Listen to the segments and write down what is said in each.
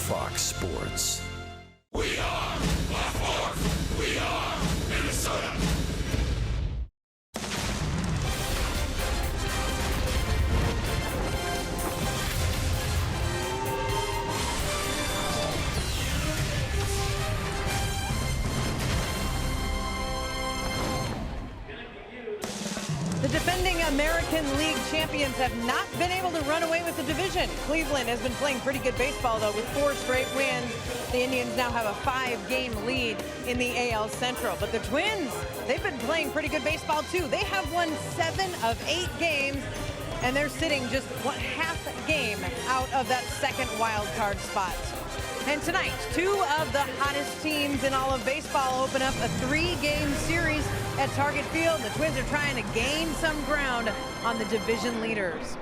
Fox Sports. We are La Force. We are Minnesota. The defending American League champions have not been able to run away with the division. Cleveland has been playing pretty good baseball, though, with 4 straight wins. The Indians now have a 5-game lead in the AL Central. But the Twins, they've been playing pretty good baseball, too. They have won 7 of 8 games, and they're sitting just half a game out of that second wild card spot. And tonight, 2 of the hottest teams in all of baseball open up a 3-game series at Target Field. The Twins are trying to gain some ground on the division leaders.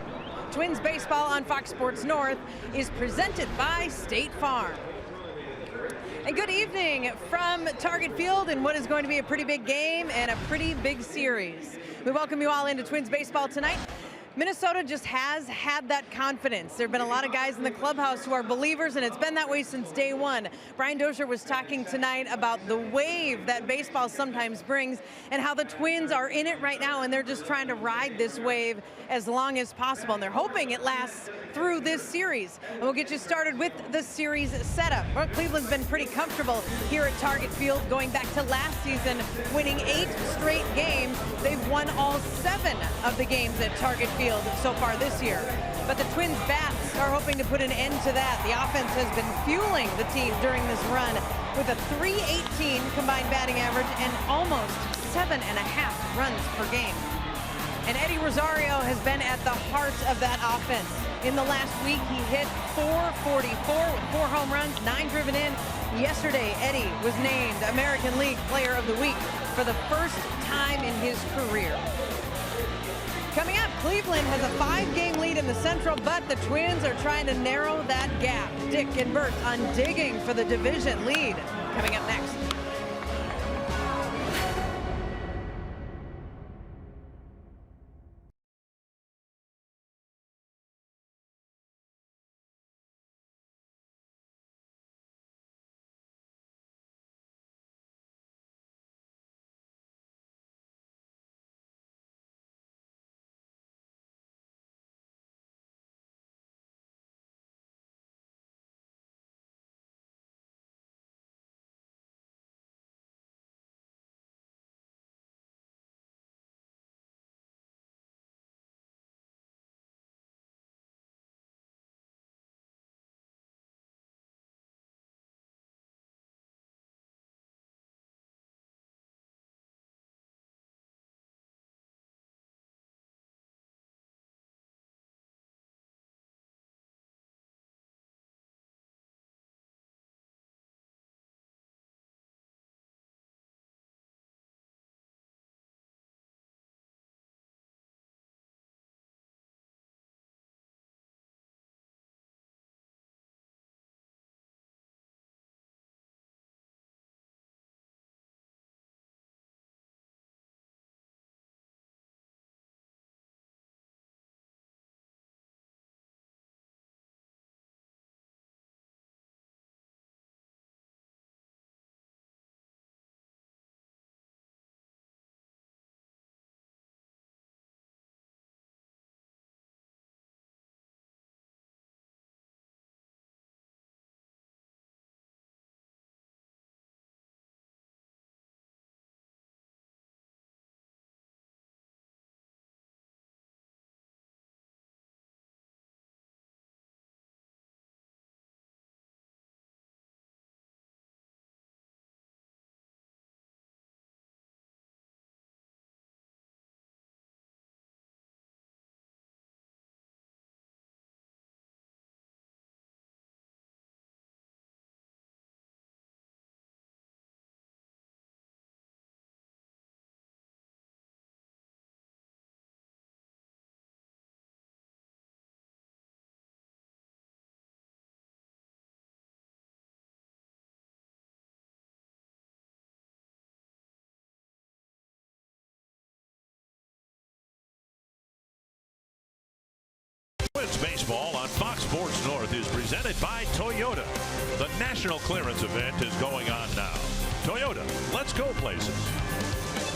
Twins baseball on Fox Sports North is presented by State Farm. And good evening from Target Field in what is going to be a pretty big game and a pretty big series. We welcome you all into Twins baseball tonight. Minnesota just has had that confidence. There have been a lot of guys in the clubhouse who are believers, and it's been that way since day one. Brian Dozier was talking tonight about the wave that baseball sometimes brings and how the Twins are in it right now, and they're just trying to ride this wave as long as possible. And they're hoping it lasts through this series. And we'll get you started with the series setup. Well, Cleveland's been pretty comfortable here at Target Field going back to last season, winning 8 straight games. They've won all 7 of the games at Target Field so far this year. But the Twins bats are hoping to put an end to that. The offense has been fueling the team during this run with a .318 combined batting average and almost 7.5 runs per game. And Eddie Rosario has been at the heart of that offense. In the last week, he hit .444 with 4 home runs, 9 driven in. Yesterday, Eddie was named American League Player of the Week for the first time in his career. Coming up, Cleveland has a 5-game lead in the Central, but the Twins are trying to narrow that gap. Dick and Bert on digging for the division lead. Coming up next. Baseball on Fox Sports North is presented by Toyota. The national clearance event is going on now. Toyota, let's go places.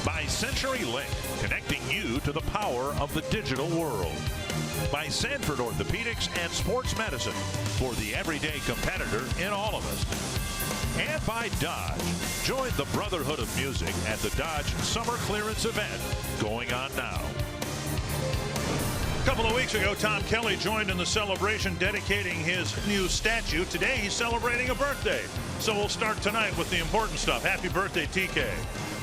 By CenturyLink, connecting you to the power of the digital world. By Sanford Orthopedics and Sports Medicine, for the everyday competitor in all of us. And by Dodge. Join the Brotherhood of Music at the Dodge Summer Clearance event going on now. A couple of weeks ago, Tom Kelly joined in the celebration dedicating his new statue. Today, he's celebrating a birthday. So we'll start tonight with the important stuff. Happy birthday, TK.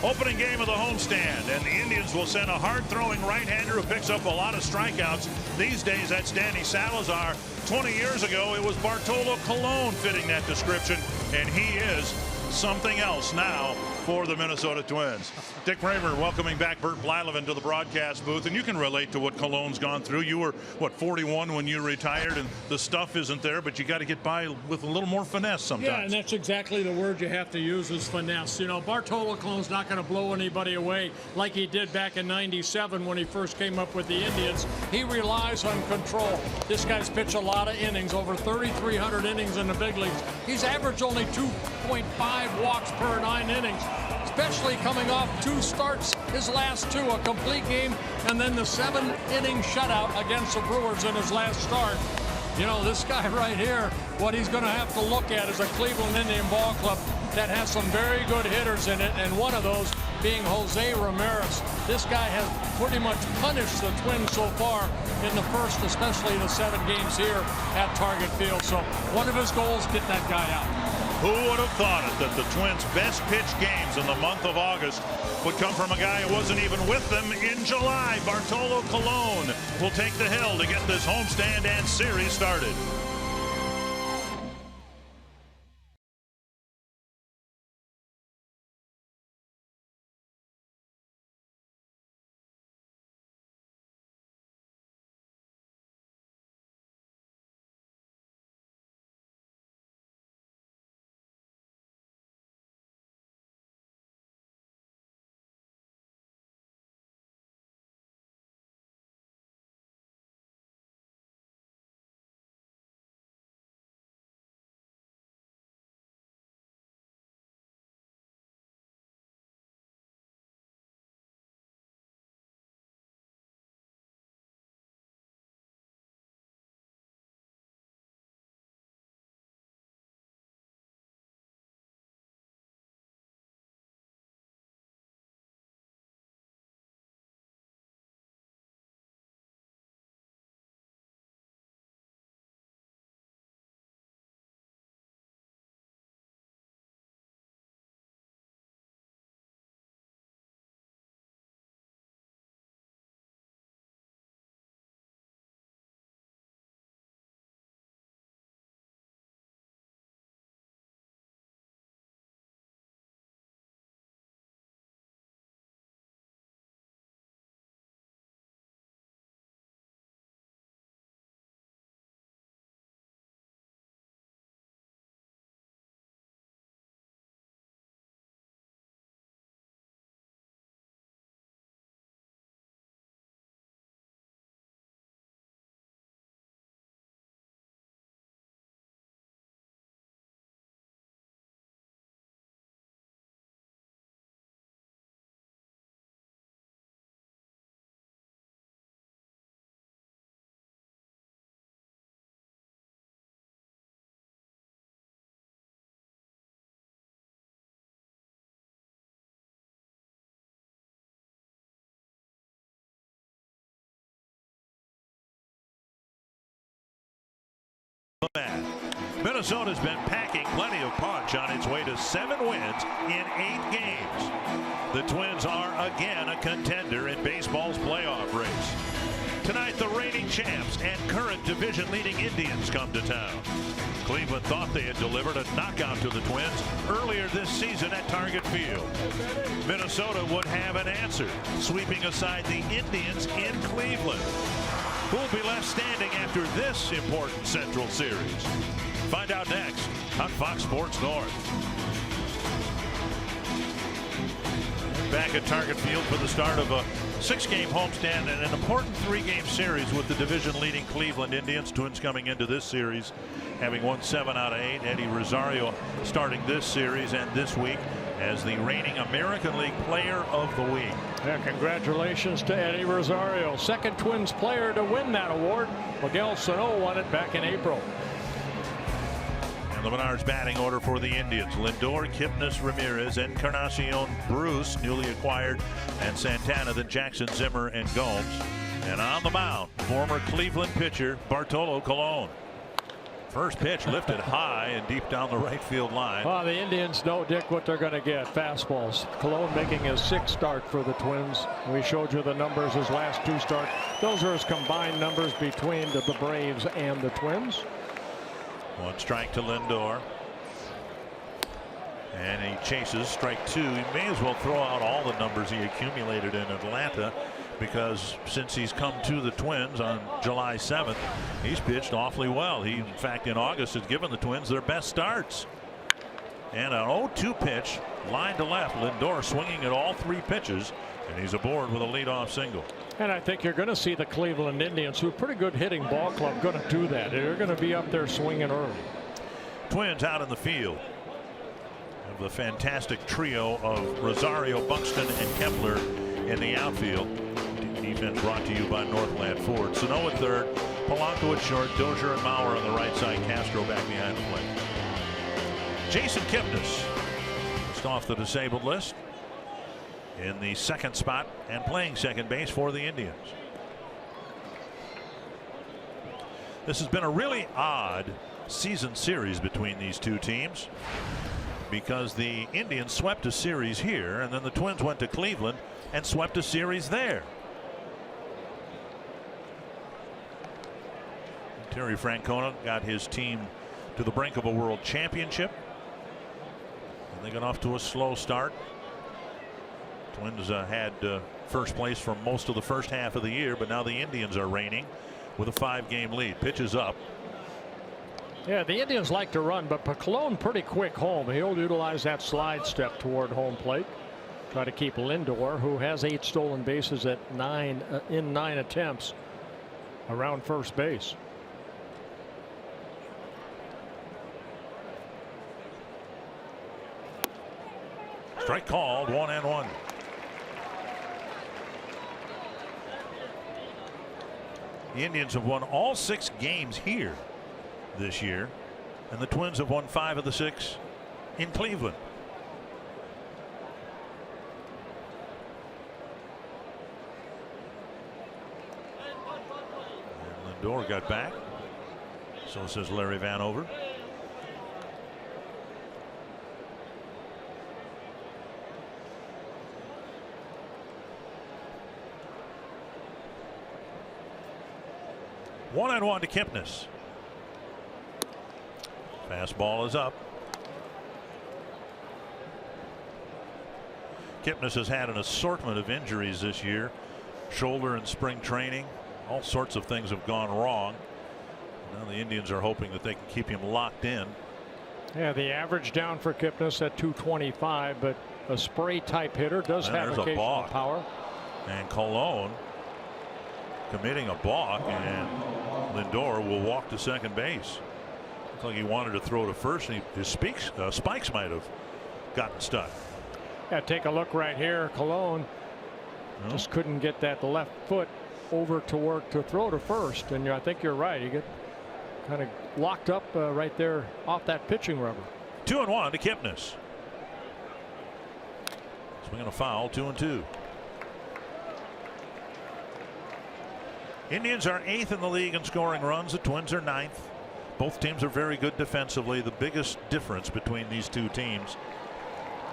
Opening game of the homestand, and the Indians will send a hard-throwing right-hander who picks up a lot of strikeouts. These days, that's Danny Salazar. 20 years ago, it was Bartolo Colon fitting that description, and he is something else now for the Minnesota Twins. Dick Kramer welcoming back Bert Blyleven to the broadcast booth, and you can relate to what Colon's gone through. You were, 41 when you retired, and the stuff isn't there, but you got to get by with a little more finesse sometimes. Yeah, and that's exactly the word you have to use is finesse. You know, Bartolo Colon's not going to blow anybody away like he did back in '97 when he first came up with the Indians. He relies on control. This guy's pitched a lot of innings, over 3,300 innings in the big leagues. He's averaged only 2.5 walks per 9 innings. Especially coming off 2 starts, his last 2, a complete game, and then the 7-inning shutout against the Brewers in his last start. You know, this guy right here, what he's going to have to look at is a Cleveland Indian ball club that has some very good hitters in it, and one of those being Jose Ramirez. This guy has pretty much punished the Twins so far in the first, especially the 7 games here at Target Field. So one of his goals, get that guy out. Who would have thought it that the Twins' best pitch games in the month of August would come from a guy who wasn't even with them in July? Bartolo Colon will take the hill to get this homestand and series started. Minnesota's been packing plenty of punch on its way to 7 wins in 8 games. The Twins are again a contender in baseball's playoff race. Tonight, the reigning champs and current division-leading Indians come to town. Cleveland thought they had delivered a knockout to the Twins earlier this season at Target Field. Minnesota would have an answer, sweeping aside the Indians in Cleveland. Who will be left standing after this important Central Series? Find out next on Fox Sports North. back at Target Field for the start of a 6-game homestand and an important 3-game series with the division-leading Cleveland Indians. Twins coming into this series having won 7 out of 8. Eddie Rosario starting this series and this week as the reigning American League Player of the Week. Yeah, congratulations to Eddie Rosario, second Twins player to win that award. Miguel Sano won it back in April. And the Menards batting order for the Indians: Lindor, Kipnis, Ramirez, Encarnacion, Bruce, newly acquired, and Santana, then Jackson, Zimmer, and Gomes. And on the mound, former Cleveland pitcher Bartolo Colon. First pitch lifted high and deep down the right field line. Well, the Indians know, Dick, what they're going to get. Fastballs. Colon making his 6th start for the Twins. We showed you the numbers his last 2 starts. Those are his combined numbers between the Braves and the Twins. 1 strike to Lindor. And he chases strike 2. He may as well throw out all the numbers he accumulated in Atlanta, because since he's come to the Twins on July 7th, he's pitched awfully well. He, in fact, in August has given the Twins their best starts. And an 0-2 pitch, line to left. Lindor swinging at all 3 pitches, and he's aboard with a leadoff single. And I think you're going to see the Cleveland Indians, who are a pretty good hitting ball club, going to do that. They're going to be up there swinging early. Twins out in the field of the fantastic trio of Rosario, Buxton, and Kepler in the outfield. Defense brought to you by Northland Ford. Sano at third, Polanco at short, Dozier and Maurer on the right side, Castro back behind the plate. Jason Kipnis just off the disabled list in the 2nd spot and playing second base for the Indians. This has been a really odd season series between these two teams, because the Indians swept a series here, and then the Twins went to Cleveland and swept a series there. Terry Francona got his team to the brink of a world championship, and they got off to a slow start. Twins had first place for most of the first half of the year, but now the Indians are reigning with a 5-game lead. Pitches up. Yeah, the Indians like to run, but Colon pretty quick home. He'll utilize that slide step toward home plate. Try to keep Lindor, who has 8 stolen bases at 9 attempts, around first base. Strike called, 1-1. The Indians have won all 6 games here this year, and the Twins have won 5 of the 6 in Cleveland. And Lindor got back. So says Larry Vanover. One and one to Kipnis. Fastball is up. Kipnis has had an assortment of injuries this year. Shoulder in spring training. All sorts of things have gone wrong. Now the Indians are hoping that they can keep him locked in. Yeah, the average down for Kipnis at 225, but a spray type hitter does have occasional power. And Colon committing a balk, and Lindor will walk to second base. Looks like he wanted to throw to first, and his spikes might have gotten stuck. Yeah, take a look right here. Colon just couldn't get that left foot over to work to throw to first, and I think you're right. He got kind of locked up right there off that pitching rubber. 2-1 to Kipnis. Swinging a foul, 2-2. Indians are 8th in the league in scoring runs. The Twins are 9th. Both teams are very good defensively. The biggest difference between these two teams,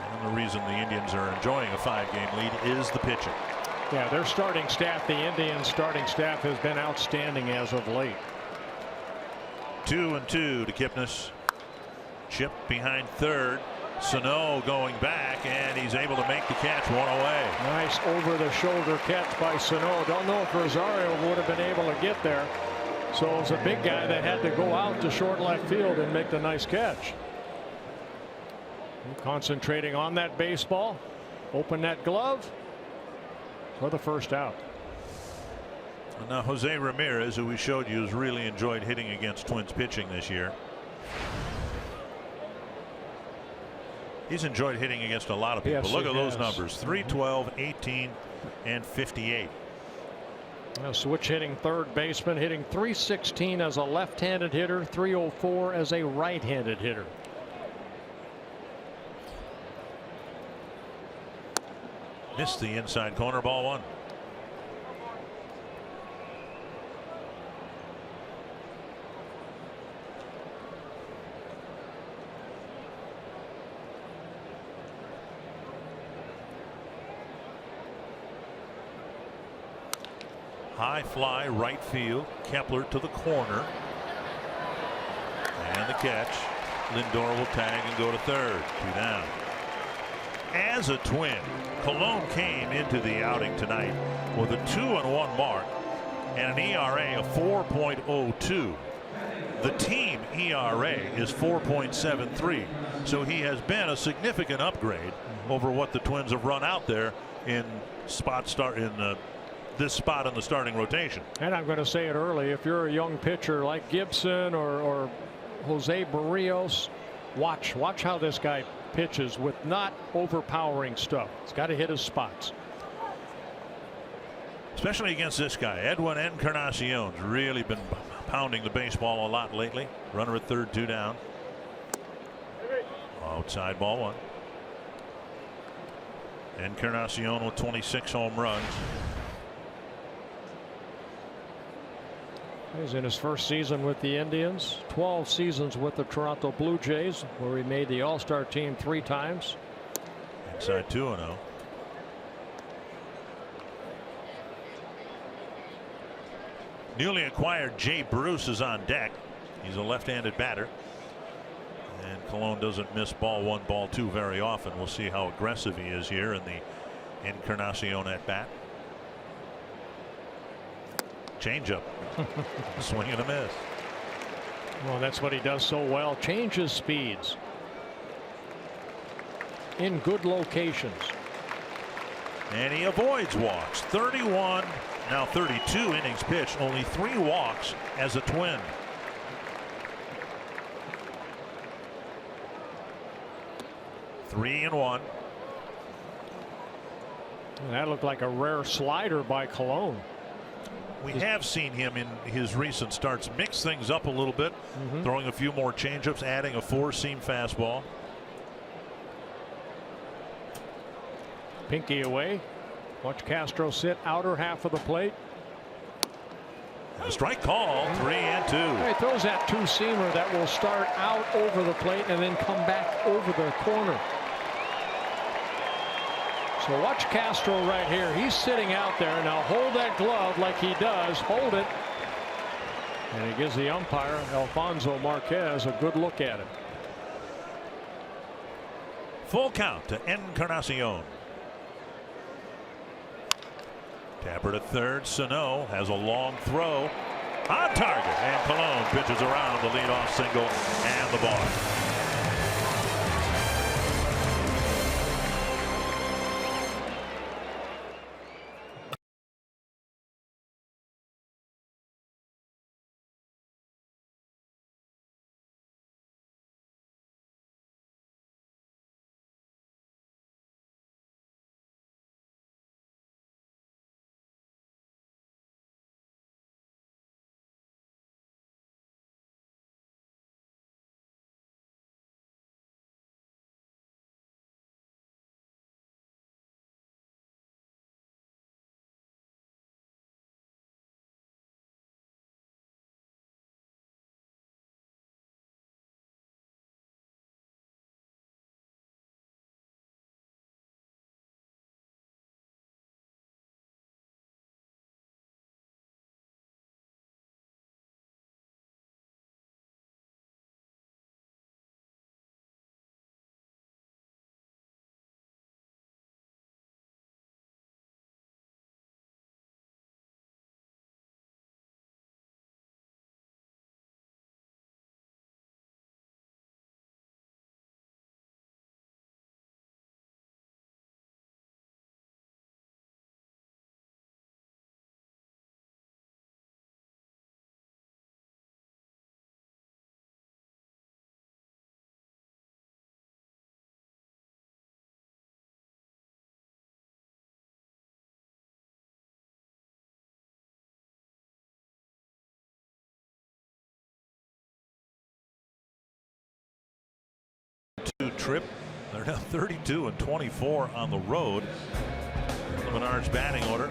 and the reason the Indians are enjoying a 5-game lead, is the pitching. Yeah, their starting staff, the Indians starting staff, has been outstanding as of late. 2-2 to Kipnis. Chip behind third. Sano going back, and he's able to make the catch, one away. Nice over the shoulder catch by Sano. Don't know if Rosario would have been able to get there. So it was a big guy that had to go out to short left field and make the nice catch. Concentrating on that baseball. Open that glove for the first out. Now Jose Ramirez, who we showed you, has really enjoyed hitting against Twins pitching this year. He's enjoyed hitting against a lot of people. Yes, look at those has. numbers: 312, 18, and 58. Switch hitting third baseman, hitting .316 as a left-handed hitter, .304 as a right-handed hitter. Missed the inside corner, ball one. High fly right field. Kepler to the corner. And the catch. Lindor will tag and go to third. 2 down. As a Twin, Colon came into the outing tonight with a 2-1 mark and an ERA of 4.02. The team ERA is 4.73. So he has been a significant upgrade over what the Twins have run out there in this spot in the starting rotation. And I'm going to say it early, if you're a young pitcher like Gibson or Jose Barrios, watch how this guy pitches with not overpowering stuff. He's got to hit his spots. Especially against this guy. Edwin Encarnacion's really been pounding the baseball a lot lately. Runner at third, 2 down. Outside, ball one. Encarnacion with 26 home runs. He's in his first season with the Indians, 12 seasons with the Toronto Blue Jays, where he made the All-Star team 3 times. Inside 2-0. Newly acquired Jay Bruce is on deck. He's a left-handed batter. And Colon doesn't miss ball 1, ball 2 very often. We'll see how aggressive he is here in the Encarnacion at bat. Changeup. Swing and a miss. Well, that's what he does so well. Changes speeds in good locations. And he avoids walks. 31, now 32 innings pitched. Only 3 walks as a Twin. Three and one. And that looked like a rare slider by Colon. We have seen him in his recent starts mix things up a little bit, throwing a few more changeups, adding a 4-seam fastball. Pinky away. Watch Castro sit outer half of the plate. A strike call, 3-2. He throws that 2-seamer that will start out over the plate and then come back over the corner. So watch Castro right here. He's sitting out there. Now hold that glove like he does. Hold it. And he gives the umpire, Alfonso Marquez, a good look at it. Full count to Encarnacion. Tapper to third. Sano has a long throw. On target. And Colon pitches around the leadoff single and the ball. trip. They're now 32-24 on the road. The Menards batting order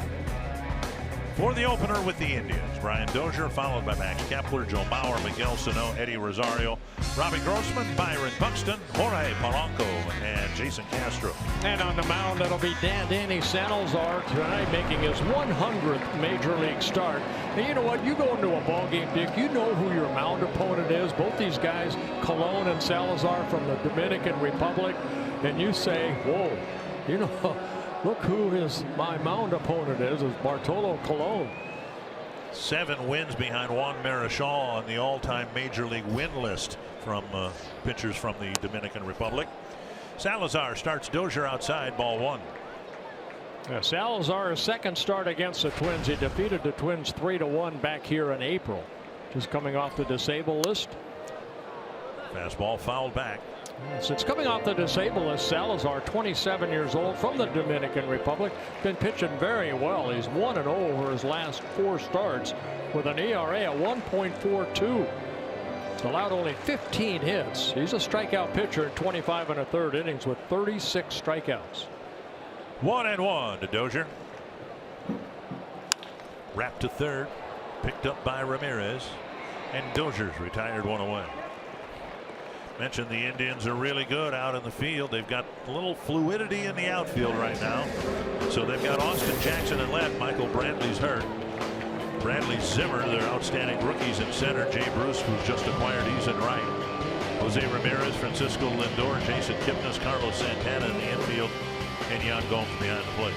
for the opener with the Indians. Brian Dozier, followed by Max Kepler, Joe Mauer, Miguel Sano, Eddie Rosario, Robbie Grossman, Byron Buxton, Jorge Polanco, and Jason Castro. And on the mound, that'll be Danny Salazar tonight, making his 100th major league start. And you know what? You go into a ball game, Dick, you know who your mound opponent is. Both these guys, Colon and Salazar from the Dominican Republic. And you say, whoa, you know, look who my mound opponent is Bartolo Colon. 7 wins behind Juan Marichal on the all-time major league win list from pitchers from the Dominican Republic. Salazar starts Dozier outside, ball 1. Salazar's second start against the Twins. He defeated the Twins 3-1 back here in April. Just coming off the disabled list. Fastball fouled back. Since coming off the disabled list, Salazar, 27 years old, from the Dominican Republic, been pitching very well. He's 1-0 over his last 4 starts with an ERA of 1.42. Allowed only 15 hits. He's a strikeout pitcher in 25 1/3 innings with 36 strikeouts. 1-1 to Dozier. Wrapped to third, picked up by Ramirez, and Dozier's retired 1 away. Mentioned the Indians are really good out in the field. They've got a little fluidity in the outfield right now. So they've got Austin Jackson in left. Michael Brantley's hurt. Bradley Zimmer, their outstanding rookies in center. Jay Bruce, who's just acquired, he's in right. Jose Ramirez, Francisco Lindor, Jason Kipnis, Carlos Santana in the infield, and Yan Gomes behind the plate.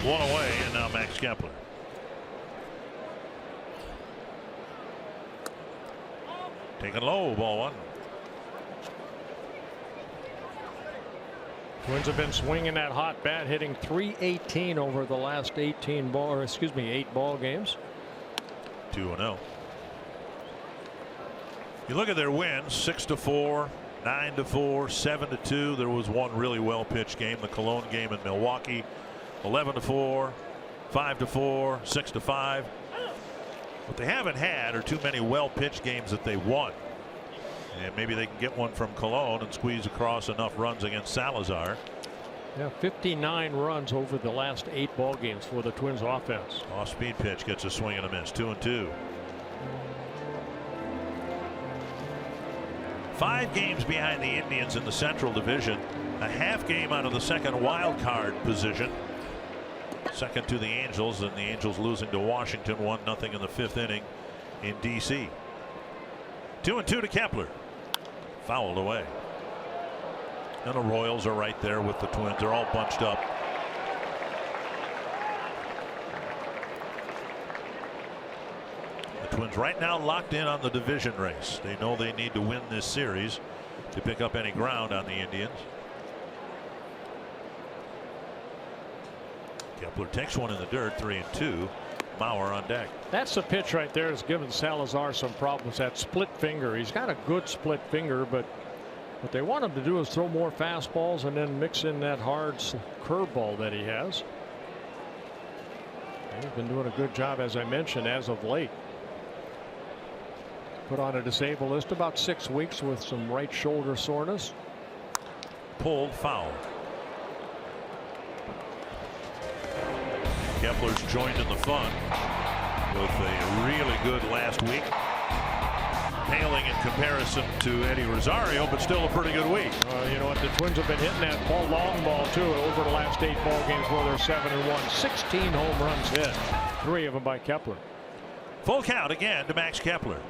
1 away, and now Max Kepler. Taken low, ball 1. Twins have been swinging that hot bat, hitting .318 over the last 8 ball games. 2-0. You look at their wins: 6-4, 9-4, 7-2. There was one really well pitched game, the Cologne game in Milwaukee. 11-4, 5-4, 6-5. What they haven't had are too many well pitched games that they won. And maybe they can get one from Cologne and squeeze across enough runs against Salazar. Yeah, 59 runs over the last 8 ball games for the Twins offense. Off speed pitch gets a swing and a miss. 2-2. 5 games behind the Indians in the Central Division. A half game out of the second wild card position. Second to the Angels, and the Angels losing to Washington 1-0 in the 5th inning in D.C. 2-2 to Kepler. Fouled away. And the Royals are right there with the Twins. They're all bunched up. The Twins right now locked in on the division race. They know they need to win this series to pick up any ground on the Indians. Kepler takes one in the dirt, 3-2. Mauer on deck. That's the pitch right there. Has given Salazar some problems. That split finger. He's got a good split finger, but what they want him to do is throw more fastballs and then mix in that hard curveball that he has. And he's been doing a good job, as I mentioned, as of late. Put on a disabled list about 6 weeks with some right shoulder soreness. Pulled, foul. Kepler's joined in the fun with a really good last week. Paling in comparison to Eddie Rosario, but still a pretty good week. You know what? The Twins have been hitting that long ball too over the last 8 ball games where they're 7-1. 16 home runs hit. 3 of them by Kepler. Full count again to Max Kepler.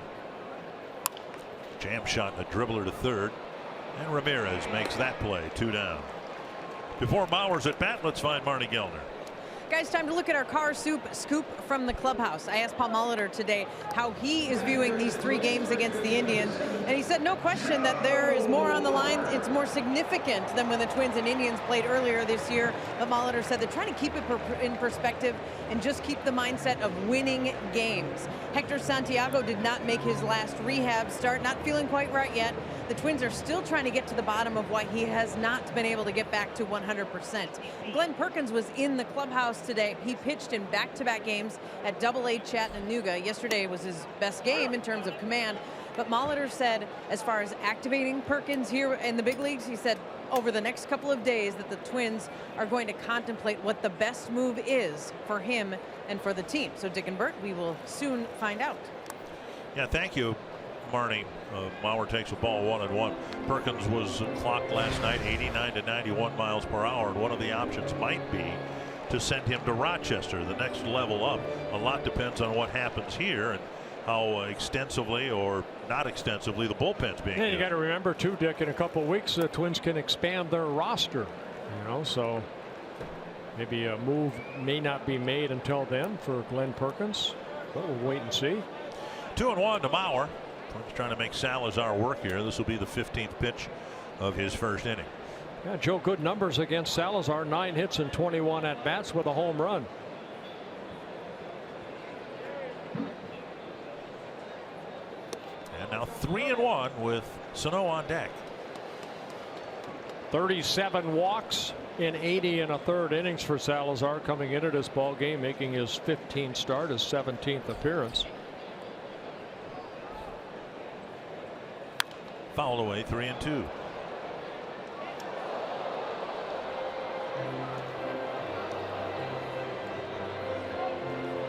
Jam shot and a dribbler to third. And Ramirez makes that play. 2 down. Before Mauer's at bat, let's find Marty Gellner. Guys, time to look at our car scoop from the clubhouse. I asked Paul Molitor today how he is viewing these 3 games against the Indians, and he said no question that there is more on the line. It's more significant than when the Twins and Indians played earlier this year. But Molitor said they're trying to keep it in perspective and just keep the mindset of winning games. Hector Santiago did not make his last rehab start, not feeling quite right yet. The Twins are still trying to get to the bottom of why he has not been able to get back to 100%. Glenn Perkins was in the clubhouse today. He pitched in back-to-back games at AA Chattanooga. Yesterday was his best game in terms of command. But Molitor said, as far as activating Perkins here in the big leagues, he said over the next couple of days that the Twins are going to contemplate what the best move is for him and for the team. So Dick and Bert, we will soon find out. Yeah, thank you, Marnie. Mauer takes a ball 1-1. Perkins was clocked last night 89 to 91 miles per hour, and one of the options might be to send him to Rochester, the next level up. A lot depends on what happens here and how extensively or not extensively the bullpen's being used. You got to remember too, Dick, in a couple of weeks the Twins can expand their roster, so maybe a move may not be made until then for Glenn Perkins, but we'll wait and see. 2-1 to Mauer. Twins trying to make Salazar work here. This will be the 15th pitch of his first inning. Yeah, Joe, good numbers against Salazar. 9 hits and 21 at bats with a home run. And now 3-1 with Sano on deck. 37 walks in 80 1/3 innings for Salazar coming into this ball game, making his 15th start, his 17th appearance. Fouled away, 3-2.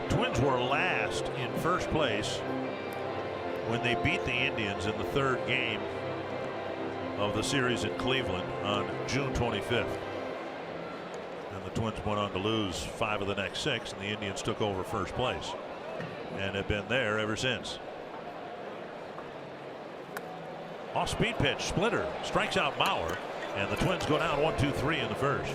Twins were last in first place when they beat the Indians in the 3rd game of the series in Cleveland on June 25th. And the Twins went on to lose 5 of the next 6, and the Indians took over first place and have been there ever since. Off speed pitch, splitter, strikes out Mauer, and the Twins go down 1-2-3 in the first.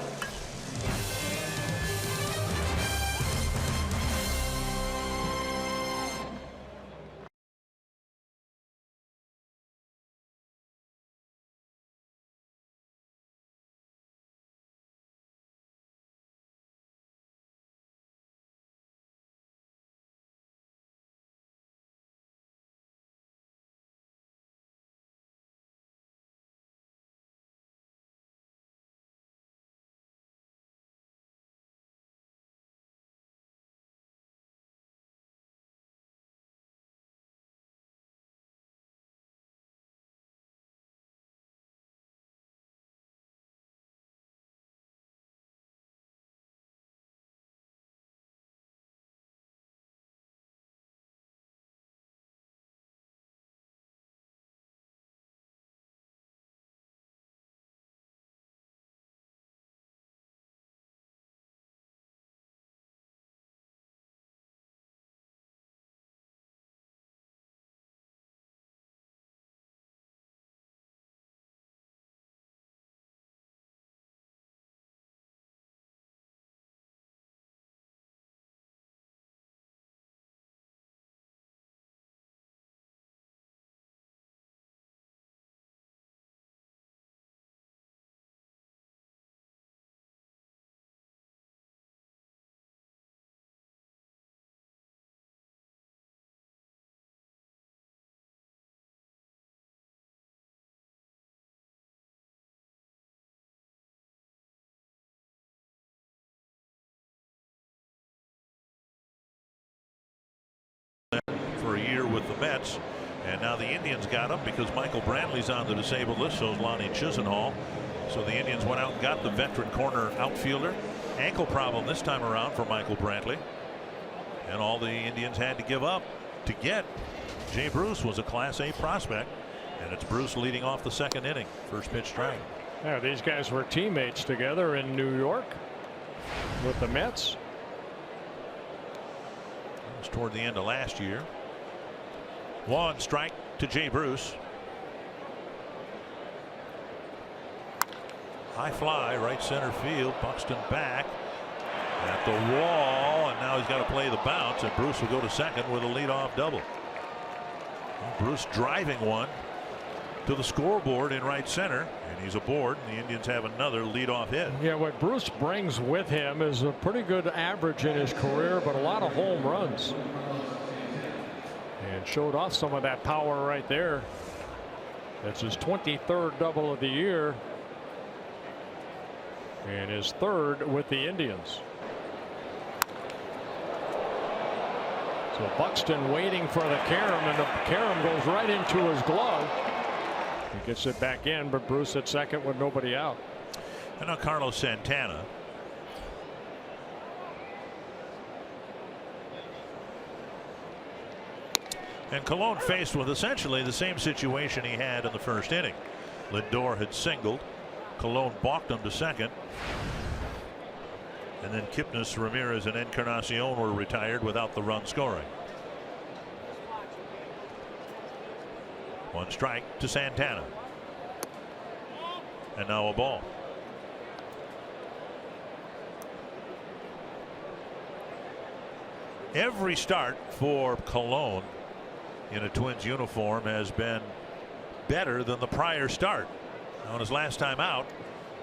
For a year with the Mets, and now the Indians got him because Michael Brantley's on the disabled list, so is Lonnie Chisenhall. So the Indians went out and got the veteran corner outfielder. Ankle problem this time around for Michael Brantley, and all the Indians had to give up to get Jay Bruce was a Class A prospect, and it's Bruce leading off the 2nd inning. First pitch strike. Yeah, these guys were teammates together in New York with the Mets. It was toward the end of last year. 1 strike to Jay Bruce. High fly, right center field. Buxton back at the wall, and now he's got to play the bounce, and Bruce will go to second with a leadoff double. Bruce driving one to the scoreboard in right center, and he's aboard, and the Indians have another leadoff hit. Yeah, what Bruce brings with him is a pretty good average in his career, but a lot of home runs. And showed off some of that power right there. That's his 23rd double of the year, and his 3rd with the Indians. So Buxton waiting for the carom, and the carom goes right into his glove. He gets it back in, but Bruce at second with nobody out. And now Carlos Santana. And Colon faced with essentially the same situation he had in the first inning. Lindor had singled. Colon balked him to second. And then Kipnis, Ramirez, and Encarnacion were retired without the run scoring. 1 strike to Santana. And now a ball. Every start for Colon in a Twins uniform has been better than the prior start. On his last time out,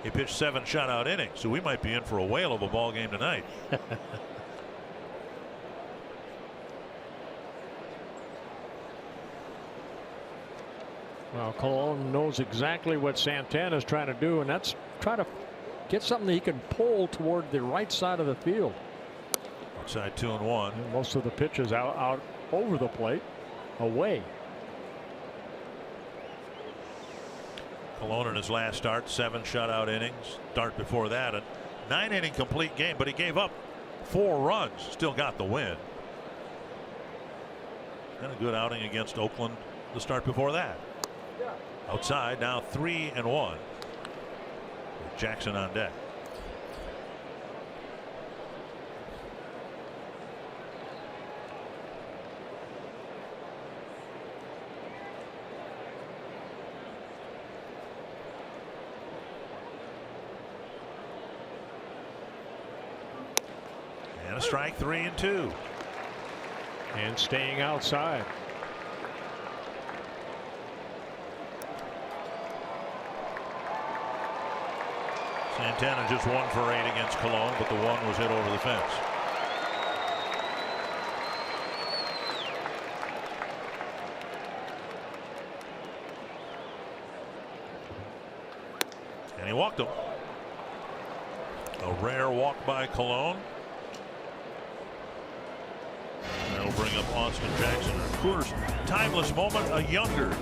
he pitched 7 shutout innings, so we might be in for a whale of a ball game tonight. Well, Colon knows exactly what Santana's trying to do, and that's try to get something that he can pull toward the right side of the field. Outside 2-1. And most of the pitches out over the plate, away. Colon in his last start, 7 shutout innings. Start before that, a 9-inning complete game, but he gave up 4 runs. Still got the win. And a good outing against Oakland the start before that. Outside now 3-1. With Jackson on deck. And a strike, 3-2. And staying outside. Santana just 1 for 8 against Colon, but the 1 was hit over the fence. And he walked him. A rare walk by Colon. That'll bring up Austin Jackson. Of course, timeless moment, a younger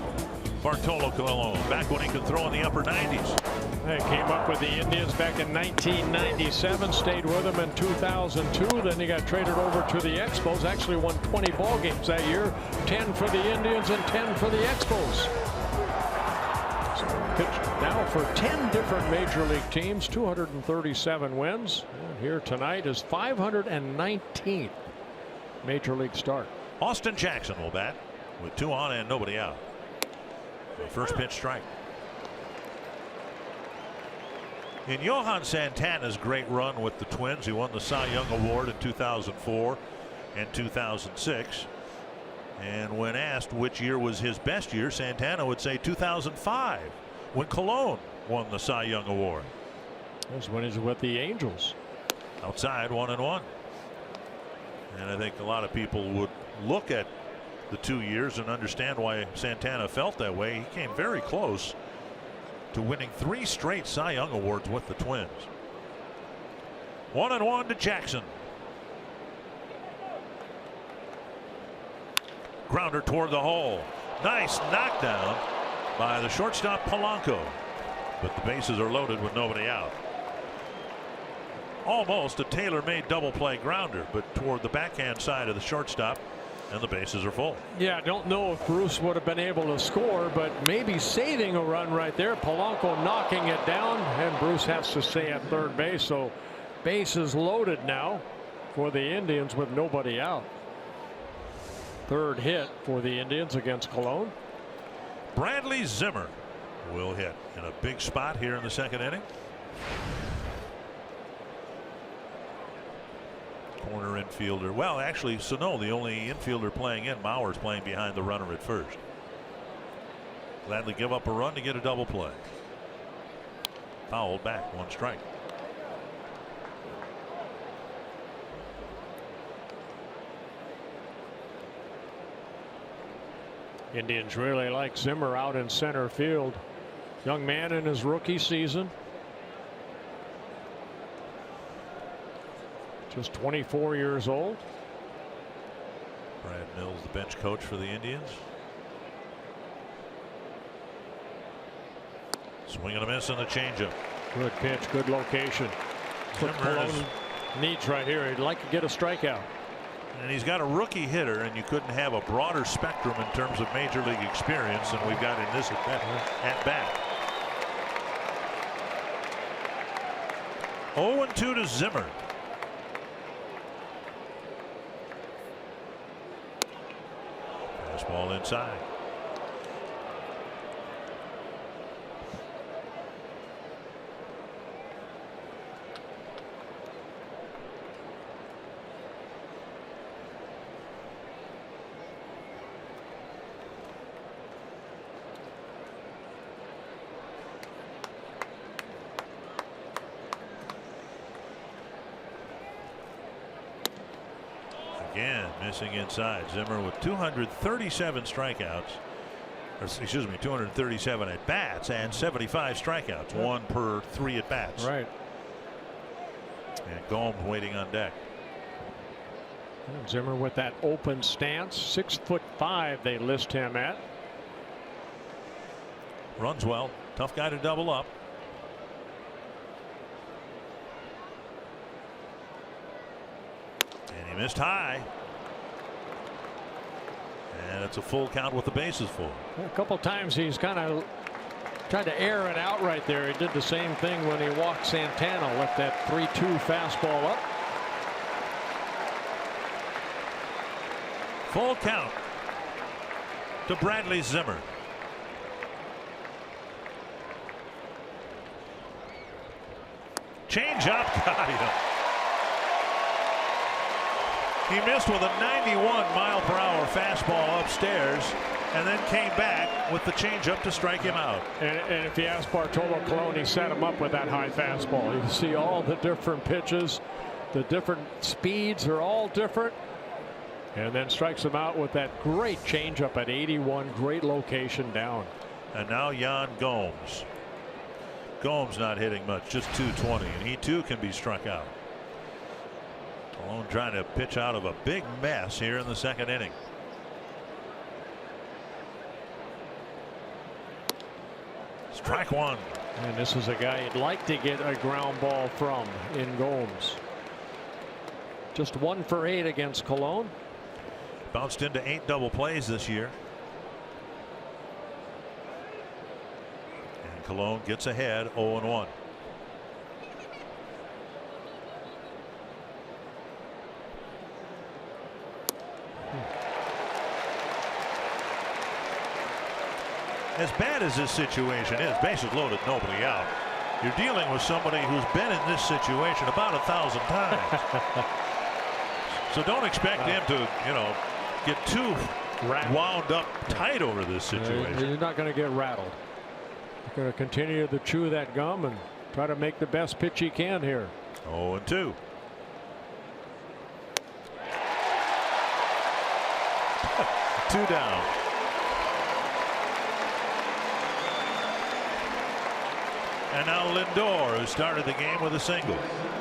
Bartolo Colon, back when he could throw in the upper 90s. He came up with the Indians back in 1997, stayed with them in 2002. Then he got traded over to the Expos. Actually won 20 ball games that year, 10 for the Indians and 10 for the Expos. So pitched now for 10 different major league teams, 237 wins. And here tonight is 519th major league start. Austin Jackson will bat with 2 on and nobody out. The first pitch strike. In Johan Santana's great run with the Twins, he won the Cy Young Award in 2004 and 2006. And when asked which year was his best year, Santana would say 2005, when Colon won the Cy Young Award. That's when he's with the Angels. Outside 1-1. And I think a lot of people would look at the 2 years and understand why Santana felt that way. He came very close to winning 3 straight Cy Young Awards with the Twins. 1-1 to Jackson. Grounder toward the hole. Nice knockdown by the shortstop Polanco. But the bases are loaded with nobody out. Almost a tailor-made double play grounder, but toward the backhand side of the shortstop, and the bases are full. Yeah, I don't know if Bruce would have been able to score, but maybe saving a run right there. Polanco knocking it down, and Bruce has to stay at third base. So bases loaded now for the Indians with nobody out. Third hit for the Indians against Colon. Bradley Zimmer will hit in a big spot here in the second inning. Corner infielder. Well, actually, Sano, the only infielder playing in. Mauer's playing behind the runner at first. Gladly give up a run to get a double play. Fouled back, 1 strike. Indians really like Zimmer out in center field. Young man in his rookie season. Just 24 years old. Brad Mills, the bench coach for the Indians. Swing and a miss on the changeup. Good pitch, good location. What Cologne needs right here. He'd like to get a strikeout. And he's got a rookie hitter, and you couldn't have a broader spectrum in terms of major league experience than we've got in this at bat. 0-2 to Zimmer. Fastball inside. Again, missing inside. Zimmer with 237 strikeouts. Or, excuse me, 237 at bats and 75 strikeouts. One per 3 at bats. Right. And Gomes waiting on deck. And Zimmer with that open stance. 6'5" they list him at. Runs well. Tough guy to double up. And he missed high. And it's a full count with the bases full. A couple times he's kind of tried to air it out right there. He did the same thing when he walked Santana. Left that 3-2 fastball up. Full count to Bradley Zimmer. Change up, got him. He missed with a 91-mile-per-hour fastball upstairs, and then came back with the changeup to strike him out. And if you ask Bartolo Colon, he set him up with that high fastball. You can see all the different pitches, the different speeds are all different, and then strikes him out with that great changeup at 81. Great location down. And now Yan Gomes. Gomes not hitting much, just 220, and he too can be struck out. Colon trying to pitch out of a big mess here in the second inning. Strike one. And this is a guy you'd like to get a ground ball from in Gomes. Just 1 for 8 against Colon. Bounced into 8 double plays this year. And Colon gets ahead 0-1. As bad as this situation is, bases loaded, nobody out, you're dealing with somebody who's been in this situation about 1,000 times. So don't expect him to, get too wound up tight over this situation. You're not going to get rattled. You're going to continue to chew that gum and try to make the best pitch he can here. 0-2. Two down. And now Lindor, who started the game with a single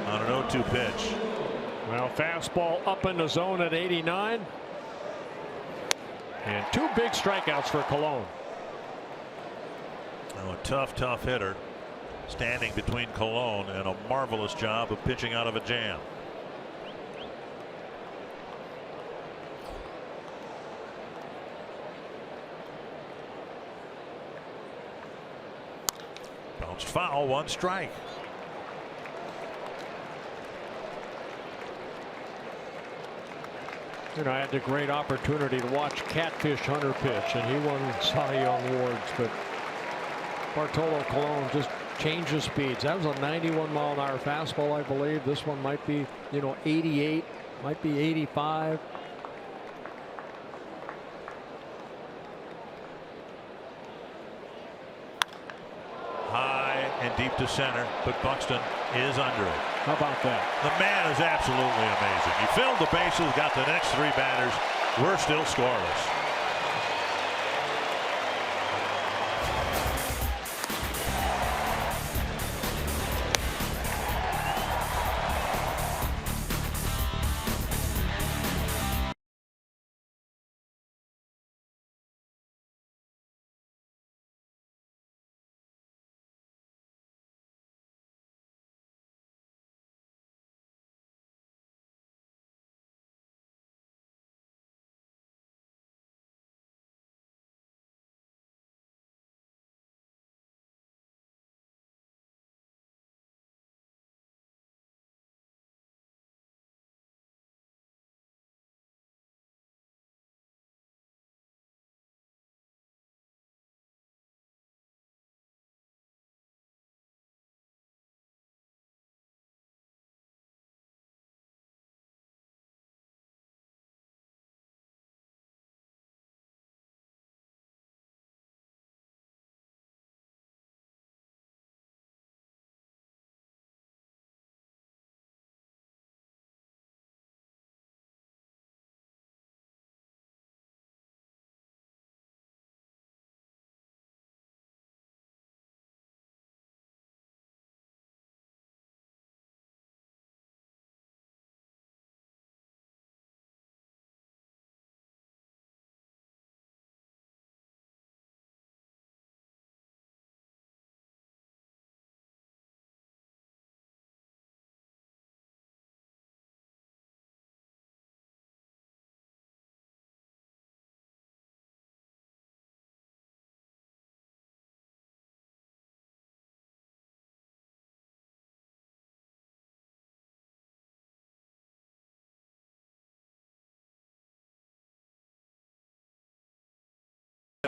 on an 0-2 pitch. Well, fastball up in the zone at 89. And 2 big strikeouts for Colon. Oh, a tough hitter standing between Colon and a marvelous job of pitching out of a jam. Bounced foul, 1 strike. I had the great opportunity to watch Catfish Hunter pitch, and he won Cy Young awards. But Bartolo Colon just changes speeds. That was a 91-mile-an-hour fastball, I believe. This one might be, 88, might be 85. High and deep to center, but Buxton is under it. How about that? The man is absolutely amazing. He filled the bases, got the next 3 batters. We're still scoreless.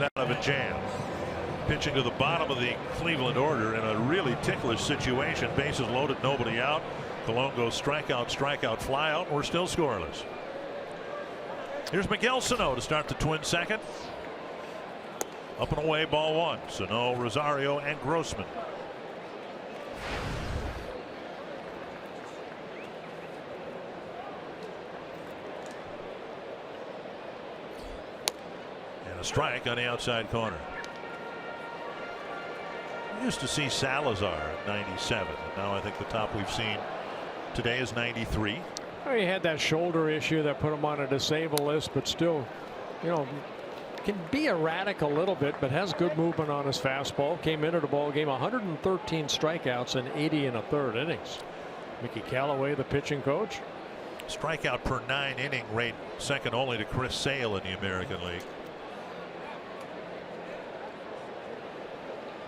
out of a jam. Pitching to the bottom of the Cleveland order in a really ticklish situation. Bases loaded, nobody out. Cologne goes strikeout, strikeout, fly out. We're still scoreless. Here's Miguel Sano to start the Twins second. Up and away, ball one. Sano, Rosario, and Grossman. And a strike on the outside corner. We used to see Salazar at 97. And now I think the top we've seen today is 93. Well, he had that shoulder issue that put him on a disabled list, but still, you know, can be erratic a little bit, but has good movement on his fastball. Came into the ball game 113 strikeouts and 80 1/3 innings. Mickey Callaway, the pitching coach. Strikeout per 9 inning rate, second only to Chris Sale in the American League.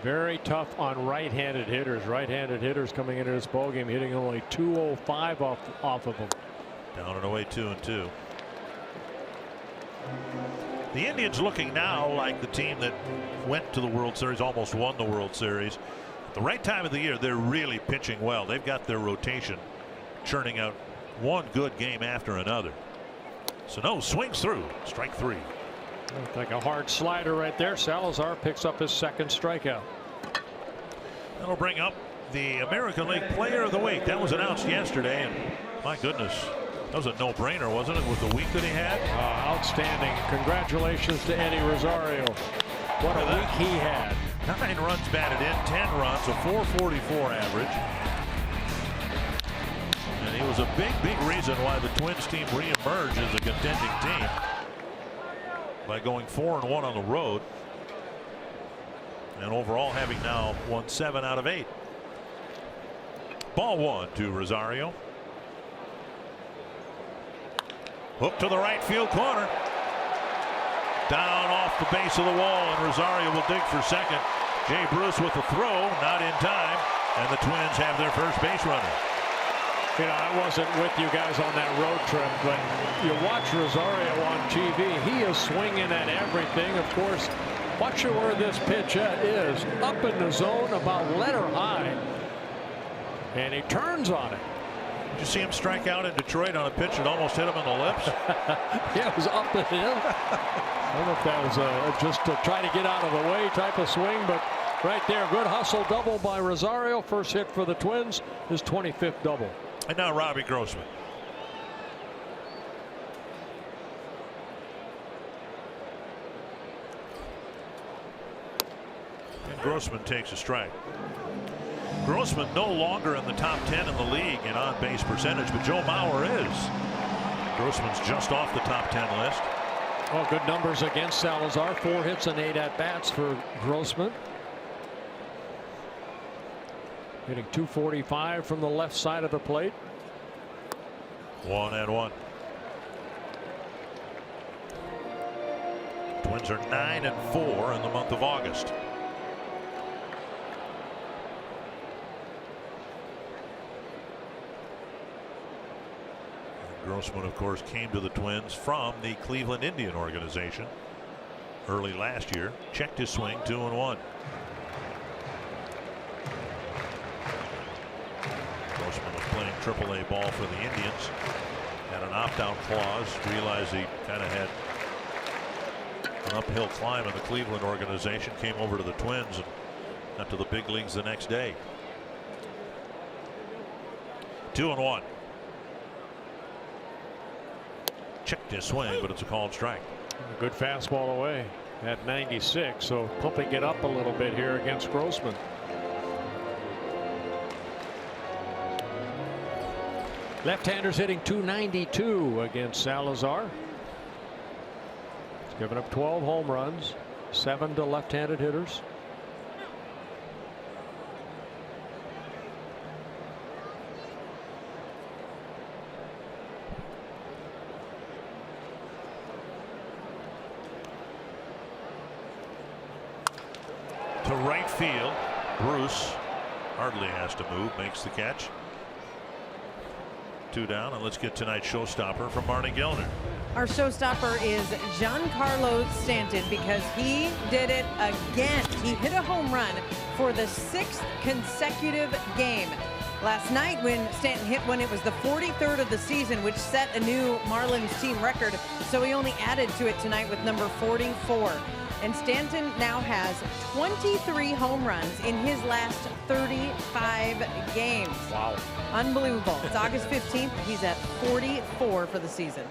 Very tough on right-handed hitters. Right-handed hitters coming into this ball game hitting only .205 off of them. Down and away 2-2. The Indians looking now like the team that went to the World Series, almost won the World Series. At the right time of the year, they're really pitching well. They've got their rotation churning out one good game after another. Sano swings through, strike three. Looked like a hard slider right there. Salazar picks up his second strikeout. That'll bring up the American League Player of the Week. That was announced yesterday, and my goodness, that was a no-brainer, wasn't it, with the week that he had? Outstanding. Congratulations to Eddie Rosario. What a week he had. 9 runs batted in, 10 runs, a .444 average. And he was a big reason why the Twins team reemerged as a contending team by going 4-1 on the road, and overall having now won 7 out of 8. Ball one to Rosario. Hook to the right field corner. Down off the base of the wall, and Rosario will dig for second. Jay Bruce with the throw, not in time, and the Twins have their first base runner. You know, I wasn't with you guys on that road trip, but you watch Rosario on TV. He is swinging at everything. Of course, watch where this pitch is. Up in the zone, about letter high. And he turns on it. Did you see him strike out in Detroit on a pitch that almost hit him in the lips? Yeah, it was up and in. I don't know if that was just to try to get out of the way type of swing, but right there, good hustle double by Rosario. First hit for the Twins, his 25th double. And now Robbie Grossman. And Grossman takes a strike. Grossman no longer in the top 10 in the league in on-base percentage, but Joe Mauer is. Grossman's just off the top 10 list. Well, good numbers against Salazar. 4 hits and 8 at-bats for Grossman. Hitting .245 from the left side of the plate. 1-1. Twins are 9-4 in the month of August. And Grossman, of course, came to the Twins from the Cleveland Indian organization early last year. Checked his swing, 2-1. Grossman was playing AAA ball for the Indians. Had an opt-out clause. Realized he kind of had an uphill climb in the Cleveland organization. Came over to the Twins and got to the big leagues the next day. 2-1. Checked his swing, but it's a called strike. A good fastball away at 96, so pumping it up a little bit here against Grossman. Left-handers hitting .292 against Salazar. He's given up 12 home runs, 7 to left-handed hitters. To right field, Bruce hardly has to move, makes the catch. 2 down, and let's get tonight's showstopper from Marty Gellner. Our showstopper is Giancarlo Stanton because he did it again. He hit a home run for the 6th consecutive game. Last night when Stanton hit one, it was the 43rd of the season, which set a new Marlins team record. So he only added to it tonight with number 44. And Stanton now has 23 home runs in his last 35 games. Wow. Unbelievable. It's August 15th. He's at 44 for the season.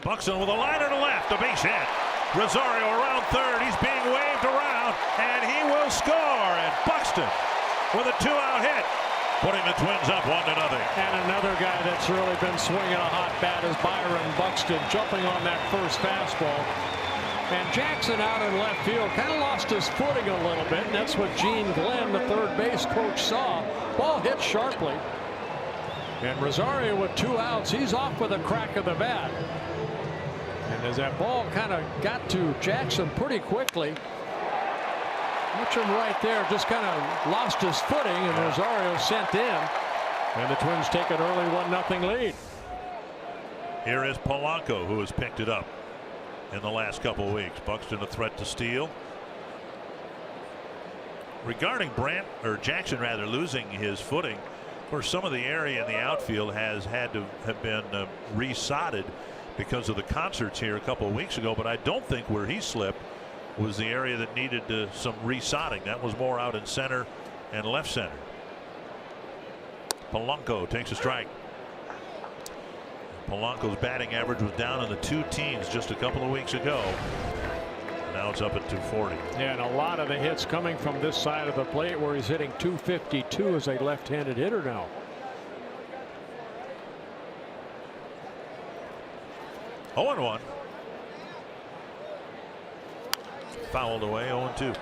Buxton with a liner to left, a base hit. Rosario around third. He's being waved around, and he will score. And Buxton with a 2-out hit, putting the Twins up 1-0. And another guy that's really been swinging a hot bat is Byron Buxton, jumping on that first fastball. And Jackson out in left field kind of lost his footing a little bit, and that's what Gene Glenn, the third base coach, saw. Ball hit sharply. And Rosario with 2 outs, he's off with a crack of the bat. And as that ball kind of got to Jackson pretty quickly, watch him right there, just kind of lost his footing, and Rosario sent in. And the Twins take an early 1-0 lead. Here is Polanco, who has picked it up in the last couple of weeks. Buxton a threat to steal. Regarding Jackson losing his footing, of course, some of the area in the outfield has had to have been resodded because of the concerts here a couple of weeks ago, but I don't think where he slipped was the area that needed some resodding. That was more out in center and left center. Polanco takes a strike. Polanco's batting average was down in the 2 teens just a couple of weeks ago. Now it's up at 240. Yeah, and a lot of the hits coming from this side of the plate, where he's hitting 252 as a left-handed hitter now. Oh, 0-1. Fouled away, 0-2.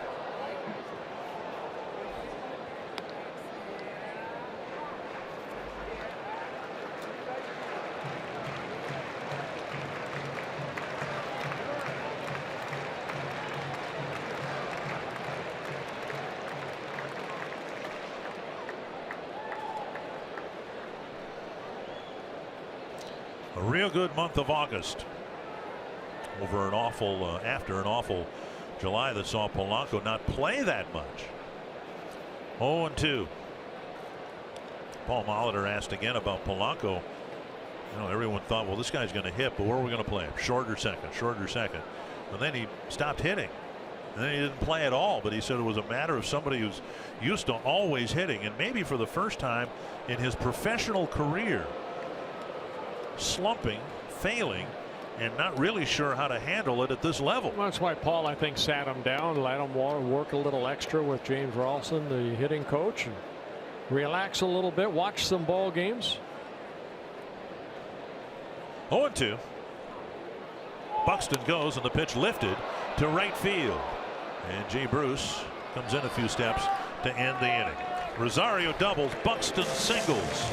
A real good month of August over after an awful July that saw Polanco not play that much. 0-2. Paul Molitor asked again about Polanco. You know, everyone thought, well, this guy's going to hit, but where are we going to play him? Short or second, short or second. And then he stopped hitting. And then he didn't play at all, but he said it was a matter of somebody who's used to always hitting, and maybe for the first time in his professional career, slumping, failing, and not really sure how to handle it at this level. Well, that's why Paul, I think, sat him down, let him work a little extra with James Ralston, the hitting coach, and relax a little bit, watch some ball games. 0-2. Buxton goes, and the pitch lifted to right field. And Jay Bruce comes in a few steps to end the inning. Rosario doubles, Buxton singles,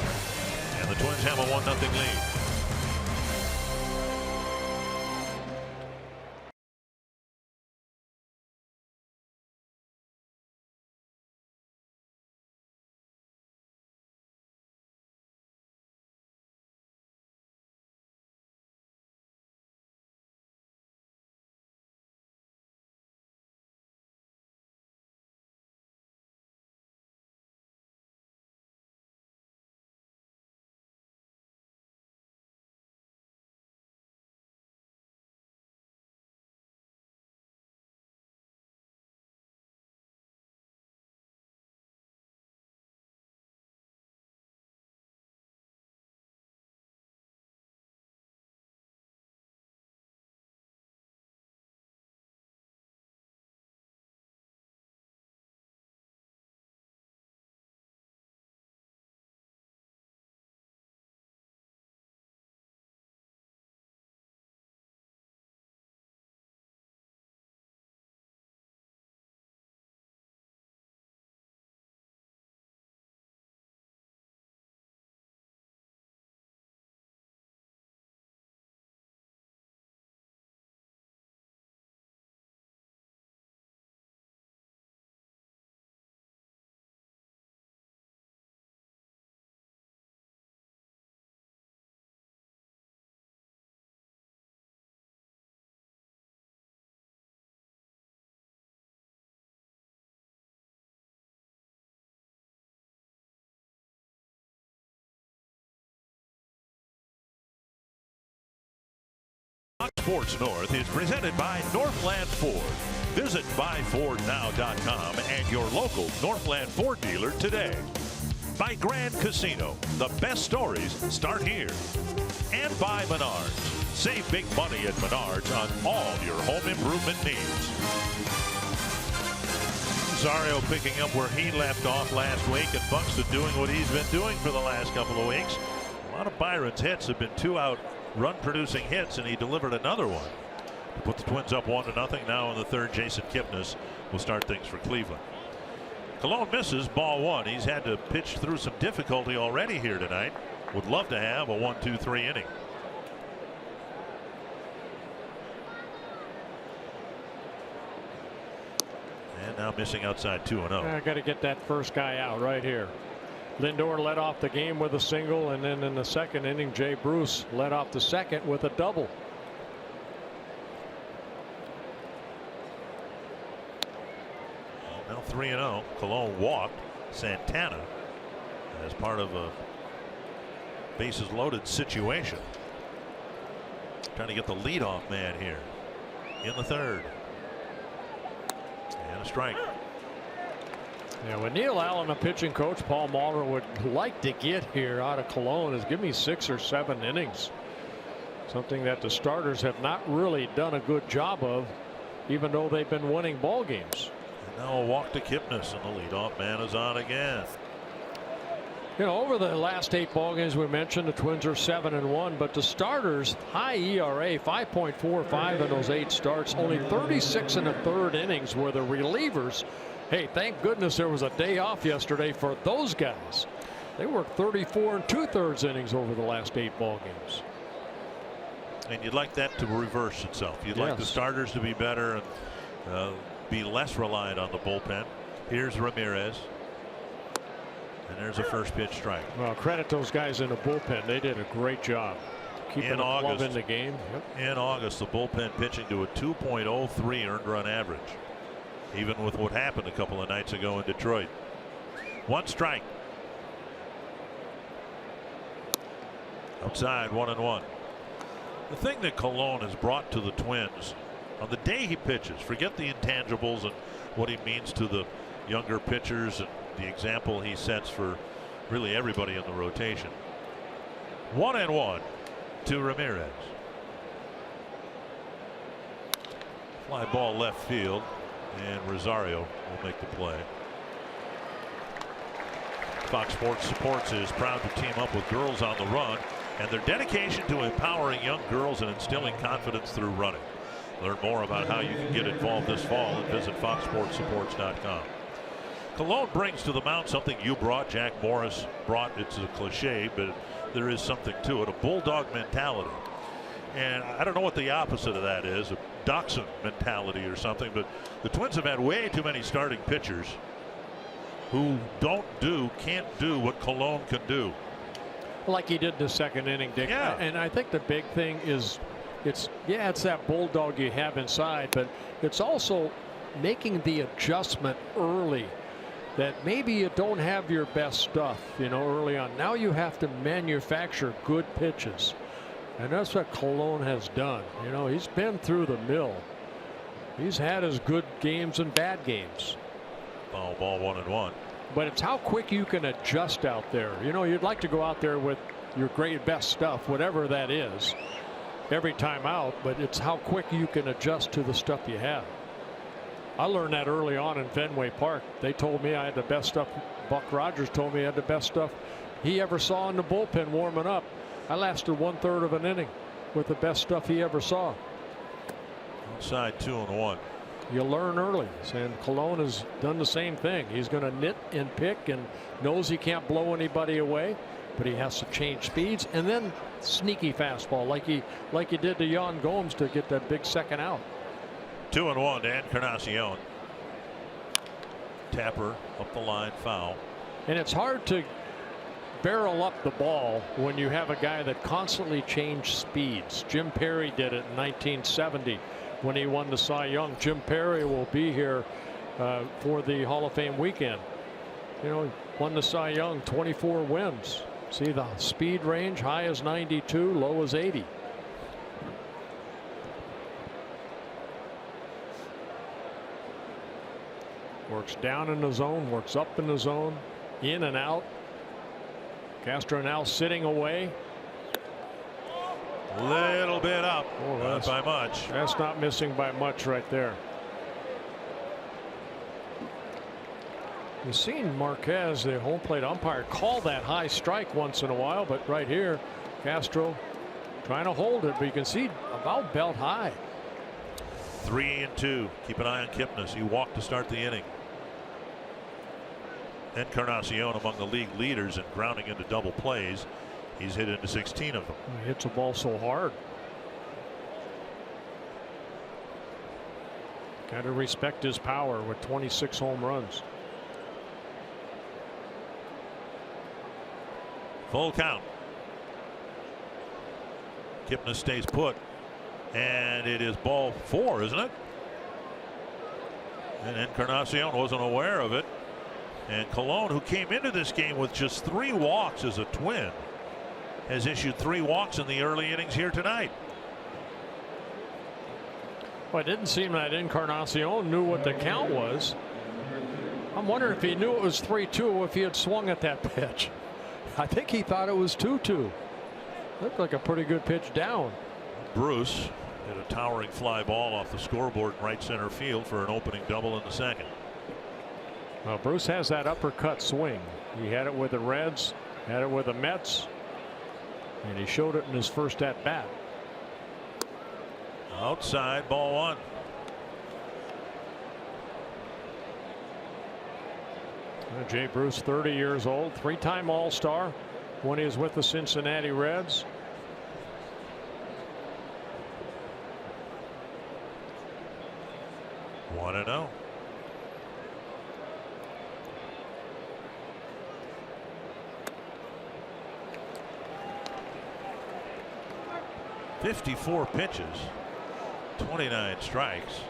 and the Twins have a 1-0 lead. Sports North is presented by Northland Ford. Visit buyfordnow.com and your local Northland Ford dealer today. By Grand Casino, the best stories start here. And by Menards. Save big money at Menards on all your home improvement needs. Rosario picking up where he left off last week, and Buxton doing what he's been doing for the last couple of weeks. A lot of Byron's hits have been 2-out run-producing hits, and he delivered another one to put the Twins up 1-0. Now in the third, Jason Kipnis will start things for Cleveland. Colon misses ball one. He's had to pitch through some difficulty already here tonight. Would love to have a 1-2-3 inning. And now missing outside 2-0. I got to get that first guy out right here. Lindor led off the game with a single, and then in the second inning, Jay Bruce led off the second with a double. Now 3-0. Colon walked Santana as part of a bases loaded situation. Trying to get the leadoff man here in the third. And a strike. Yeah, when Neil Allen, a pitching coach, Paul Mahler would like to get here out of Cologne is give me 6 or 7 innings. Something that the starters have not really done a good job of, even though they've been winning ball games. And now a walk to Kipnis, and the leadoff man is on again. You know, over the last 8 ball games we mentioned, the Twins are 7-1, but the starters high ERA 5.45 in those 8 starts. Only 36 1/3 innings were the relievers. Hey, thank goodness there was a day off yesterday for those guys. They worked 34 2/3 innings over the last 8 ball games. And you'd like that to reverse itself. You'd like the starters to be better and be less reliant on the bullpen. Here's Ramirez. And there's a first pitch strike. Well, credit those guys in the bullpen. They did a great job keeping the club in the game. Yep. In August, the bullpen pitching to a 2.03 earned run average, even with what happened a couple of nights ago in Detroit. 1 strike. Outside, 1-1. The thing that Colon has brought to the Twins on the day he pitches, forget the intangibles and what he means to the younger pitchers and the example he sets for really everybody in the rotation. 1-1 to Ramirez. Fly ball left field, and Rosario will make the play. Fox Sports Supports is proud to team up with Girls on the Run and their dedication to empowering young girls and instilling confidence through running. Learn more about how you can get involved this fall and visit foxsportsupports.com. Colon brings to the mound something you brought, Jack Morris brought. It's a cliche, but there is something to it, a bulldog mentality. And I don't know what the opposite of that is, a dachshund mentality or something, but the Twins have had way too many starting pitchers who can't do what Colon can do. Like he did in the second inning, Dick. Yeah. And I think the big thing is it's that bulldog you have inside, but it's also making the adjustment early that maybe you don't have your best stuff, early on. Now you have to manufacture good pitches. And that's what Colon has done. He's been through the mill. He's had his good games and bad games. Ball 1-1. But it's how quick you can adjust out there. You'd like to go out there with your great best stuff, whatever that is, every time out, but it's how quick you can adjust to the stuff you have. I learned that early on in Fenway Park. They told me I had the best stuff. Buck Rogers told me I had the best stuff he ever saw in the bullpen warming up. I lasted 1/3 of an inning with the best stuff he ever saw. Outside 2-1. You learn early, and Colon has done the same thing. He's going to nit and pick and knows he can't blow anybody away, but he has to change speeds and then sneaky fastball like he did to Yan Gomes to get that big second out. 2-1 to Encarnacion. Tapper up the line, foul. And it's hard to barrel up the ball when you have a guy that constantly changed speeds. Jim Perry did it in 1970 when he won the Cy Young. Jim Perry will be here for the Hall of Fame weekend. He won the Cy Young, 24 wins. See the speed range, high as 92, low as 80. Works down in the zone, works up in the zone, in and out. Castro now sitting away. Little bit up, not by much. That's not missing by much right there. You've seen Marquez, the home plate umpire, call that high strike once in a while, but right here, Castro trying to hold it, but you can see about belt high. 3-2. Keep an eye on Kipnis. He walked to start the inning. Encarnacion among the league leaders in grounding into double plays. He's hit into 16 of them. He hits a ball so hard. Got to respect his power with 26 home runs. Full count. Kipnis stays put, and it is ball 4, isn't it? And Encarnacion wasn't aware of it. And Colon, who came into this game with just 3 walks as a Twin, has issued 3 walks in the early innings here tonight. Well, it didn't seem that Encarnacion knew what the count was. I'm wondering if he knew it was 3-2 if he had swung at that pitch. I think he thought it was 2-2. Looked like a pretty good pitch down. Bruce hit a towering fly ball off the scoreboard in right center field for an opening double in the second. Well, Bruce has that uppercut swing. He had it with the Reds, had it with the Mets, and he showed it in his first at bat. Outside, ball 1. Jay Bruce, 30 years old, 3-time All-Star when he was with the Cincinnati Reds. One and 0. .54 pitches, 29 strikes.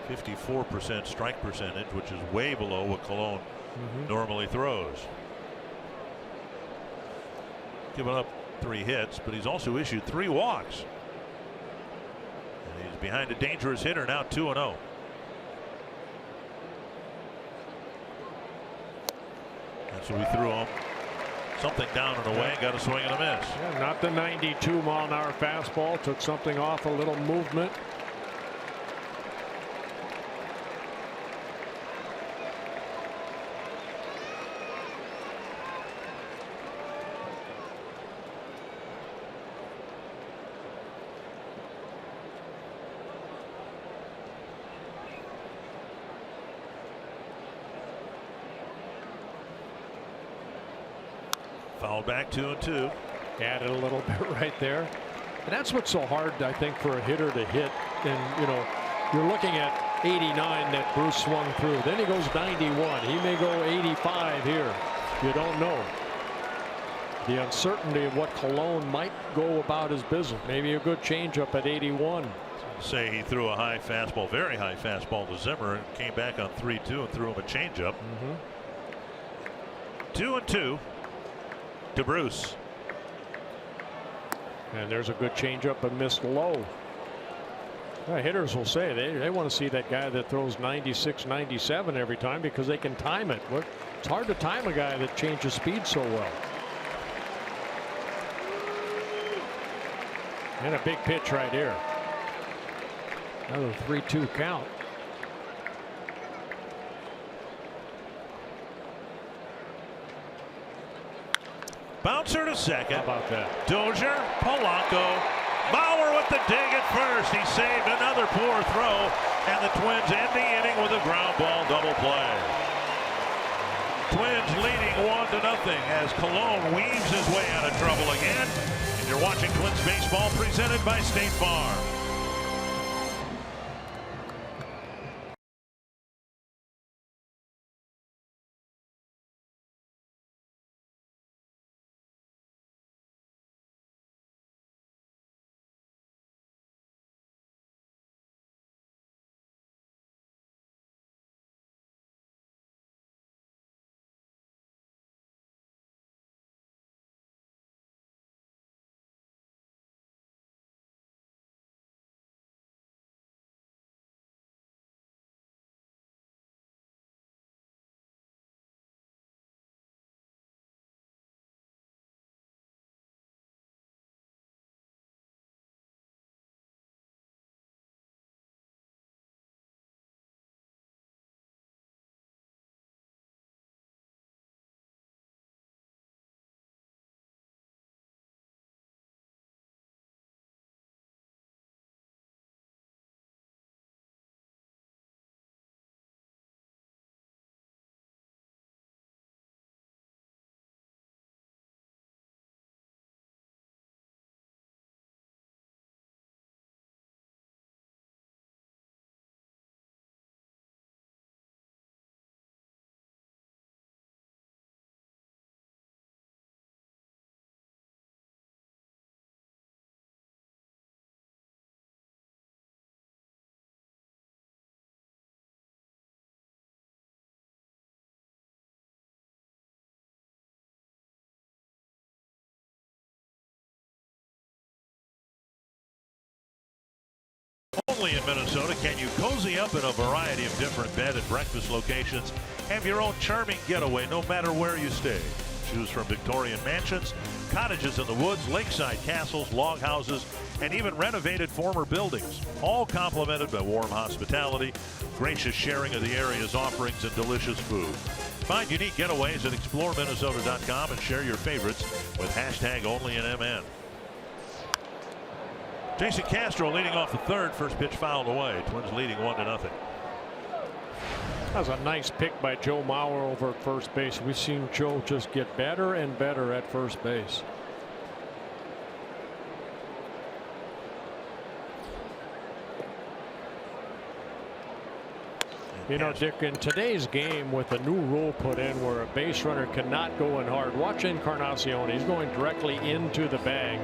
54% strike percentage, which is way below what Colon normally throws. Given up 3 hits, but he's also issued 3 walks. And he's behind a dangerous hitter now, 2-0. That's what we threw him. Something down and away, got a swing and a miss. Yeah, not the 92-mile-an-hour fastball. Took something off, a little movement. Foul back, 2-2. Added a little bit right there. And that's what's so hard, I think, for a hitter to hit. And, you know, you're looking at 89 that Bruce swung through. Then he goes 91. He may go 85 here. You don't know. The uncertainty of what Colon might go about his business. Maybe a good changeup at 81. Say he threw a high fastball, very high fastball to Zimmer, and came back on 3-2 and threw him a changeup. 2-2 to Bruce. And there's a good changeup, but missed low. Hitters will say they want to see that guy that throws 96, 97 every time because they can time it. It's hard to time a guy that changes speed so well. And a big pitch right here. Another 3-2 count. Bouncer to second. How about that? Dozier, Polanco, Bauer with the dig at first. He saved another poor throw, and the Twins end the inning with a ground ball double play. Twins leading 1-0 as Colon weaves his way out of trouble again. And you're watching Twins baseball presented by State Farm. Only in Minnesota can you cozy up in a variety of different bed and breakfast locations. Have your own charming getaway no matter where you stay. Choose from Victorian mansions, cottages in the woods, lakeside castles, log houses, and even renovated former buildings. All complimented by warm hospitality, gracious sharing of the area's offerings, and delicious food. Find unique getaways at exploreminnesota.com and share your favorites with #OnlyInMN. Jason Castro leading off the third. First pitch fouled away. Twins leading 1-0. That was a nice pick by Joe Mauer over at first base. We've seen Joe just get better and better at first base. You know, Dick, in today's game with a new rule put in where a base runner cannot go in hard, watch Encarnacion. He's going directly into the bag.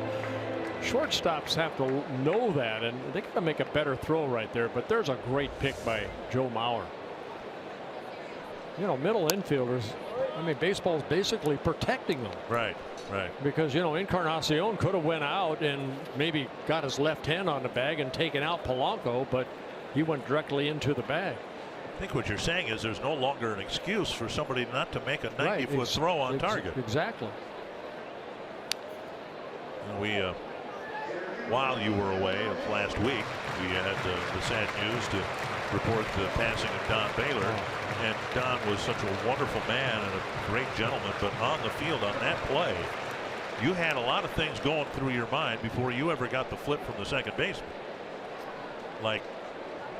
Shortstops have to know that, and they got to make a better throw right there. But there's a great pick by Joe Mauer. You know, middle infielders, I mean, baseball's basically protecting them. Right, right. Because, you know, Encarnacion could have went out and maybe got his left hand on the bag and taken out Polanco, but he went directly into the bag. I think what you're saying is there's no longer an excuse for somebody not to make a 90-foot throw on target. Exactly. And while you were away last week, we had the sad news to report the passing of Don Baylor. And Don was such a wonderful man and a great gentleman, but on the field on that play, you had a lot of things going through your mind before you ever got the flip from the second baseman. Like,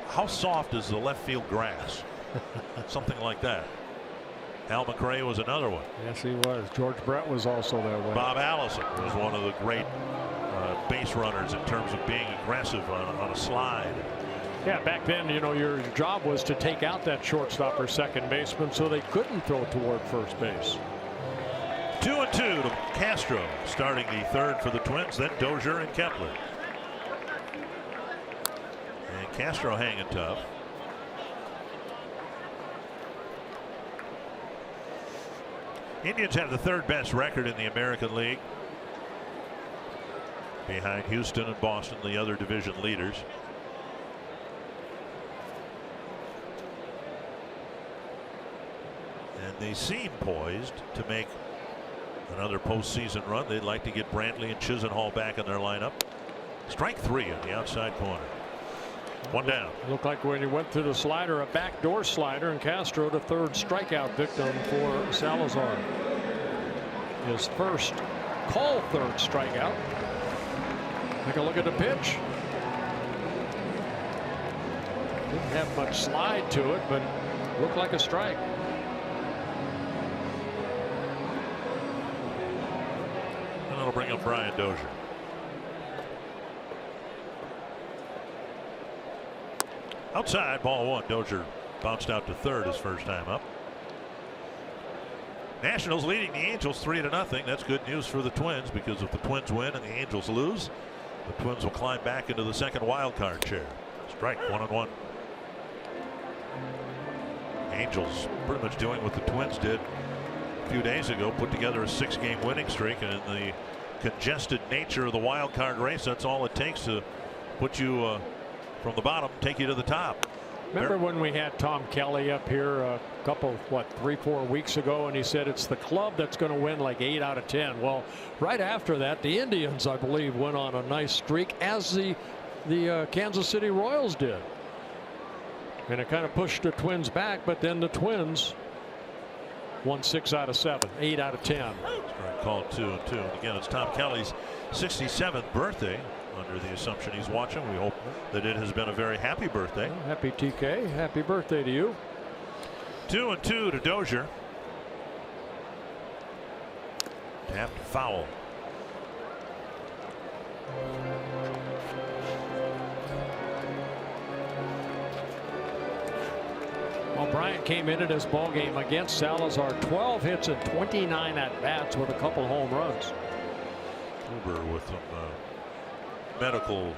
how soft is the left field grass? Something like that. Al McRae was another one. Yes, he was. George Brett was also that way. Bob Allison was one of the great base runners in terms of being aggressive on a slide. Yeah, back then, you know, your job was to take out that shortstop or second baseman so they couldn't throw toward first base. 2-2 to Castro, starting the third for the Twins, then Dozier and Kepler. And Castro hanging tough. Indians have the third best record in the American League, behind Houston and Boston, the other division leaders. And they seem poised to make another postseason run. They'd like to get Brantley and Chisenhall back in their lineup. Strike three on the outside corner. One down. Looked like when he went through the slider, a backdoor slider, and Castro the third strikeout victim for Salazar. His first call third strikeout. Take a look at the pitch. Didn't have much slide to it, but looked like a strike. And that'll bring up Brian Dozier. Outside, ball one. Dozier bounced out to third his first time up. Nationals leading the Angels 3-0. That's good news for the Twins, because if the Twins win and the Angels lose, the Twins will climb back into the second wild card chair. Strike, 1-1. Angels pretty much doing what the Twins did a few days ago, put together a 6-game winning streak, and in the congested nature of the wild card race, that's all it takes to put you from the bottom, take you to the top. Remember when we had Tom Kelly up here a couple, 3-4 weeks ago, and he said it's the club that's going to win like 8 out of 10. Well, right after that, the Indians, I believe, went on a nice streak, as the Kansas City Royals did. And it kind of pushed the Twins back, but then the Twins won 6 out of 7, 8 out of 10. Strike called 2-2. Again, it's Tom Kelly's 67th birthday. Under the assumption he's watching, we hope that it has been a very happy birthday. Well, happy TK. Happy birthday to you. 2-2 to Dozier. Tapped foul. Well, Bryant came into this ball game against Salazar, 12 hits and 29 at bats with a couple home runs. Uber with some medical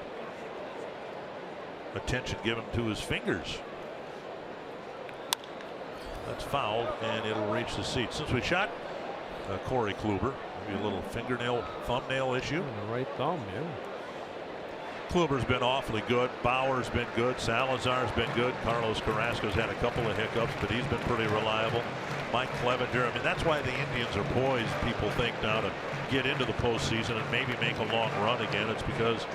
attention given to his fingers. That's fouled, and it'll reach the seat. Since we shot Corey Kluber, maybe a little fingernail thumbnail issue. The right thumb, yeah. Kluber's been awfully good. Bauer's been good. Salazar's been good. Carlos Carrasco's had a couple of hiccups, but he's been pretty reliable. Mike Clevenger. I mean, that's why the Indians are poised, people think, now to get into the postseason and maybe make a long run again. It's because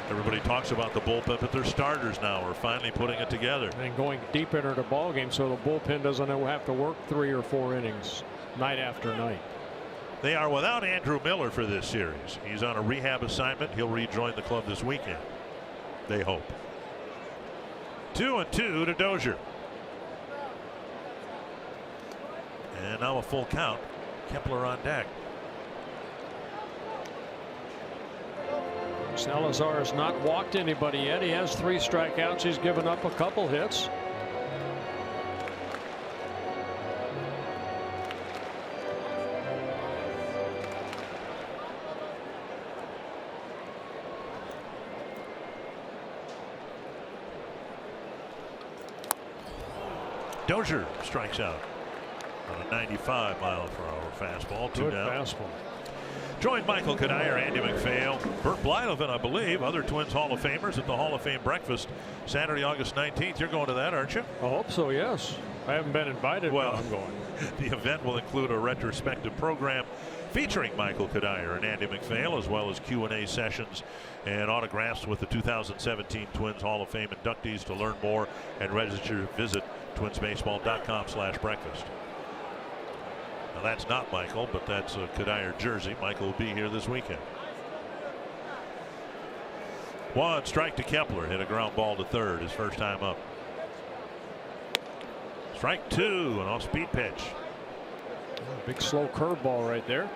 everybody talks about the bullpen, but their starters now are finally putting it together. And going deep into the ball game, so the bullpen doesn't have to work 3 or 4 innings night after night. They are without Andrew Miller for this series. He's on a rehab assignment. He'll rejoin the club this weekend, they hope. 2-2 to Dozier. And now a full count. Kepler on deck. Salazar has not walked anybody yet. He has 3 strikeouts. He's given up a couple hits. Dozier strikes out on a 95-mile-per-hour fastball. 2 down. Fastball. Joined Michael Kadire, Andy McPhail, Bert Blyleven, I believe, other Twins Hall of Famers at the Hall of Fame breakfast Saturday, August 19th. You're going to that, aren't you? I hope so, yes. I haven't been invited, well, but I'm going. The event will include a retrospective program featuring Michael Kadire and Andy McPhail, as well as Q&A sessions and autographs with the 2017 Twins Hall of Fame inductees. To learn more and register, visit twinsbaseball.com/breakfast. Now that's not Michael, but that's a Kadire jersey. Michael will be here this weekend. 1 strike to Kepler. Hit a ground ball to third, his first time up. Strike 2, an off-speed pitch. Big slow curveball right there.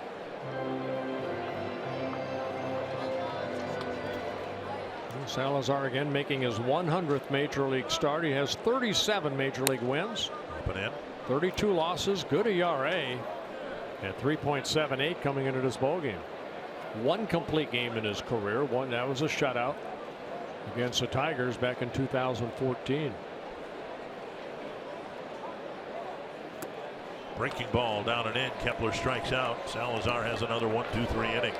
Salazar again making his 100th major league start. He has 37 major league wins. Up and in. 32 losses, good ERA, and 3.78 coming into this ball game. 1 complete game in his career. That was a shutout against the Tigers back in 2014. Breaking ball down and in. Kepler strikes out. Salazar has another 1-2-3 inning.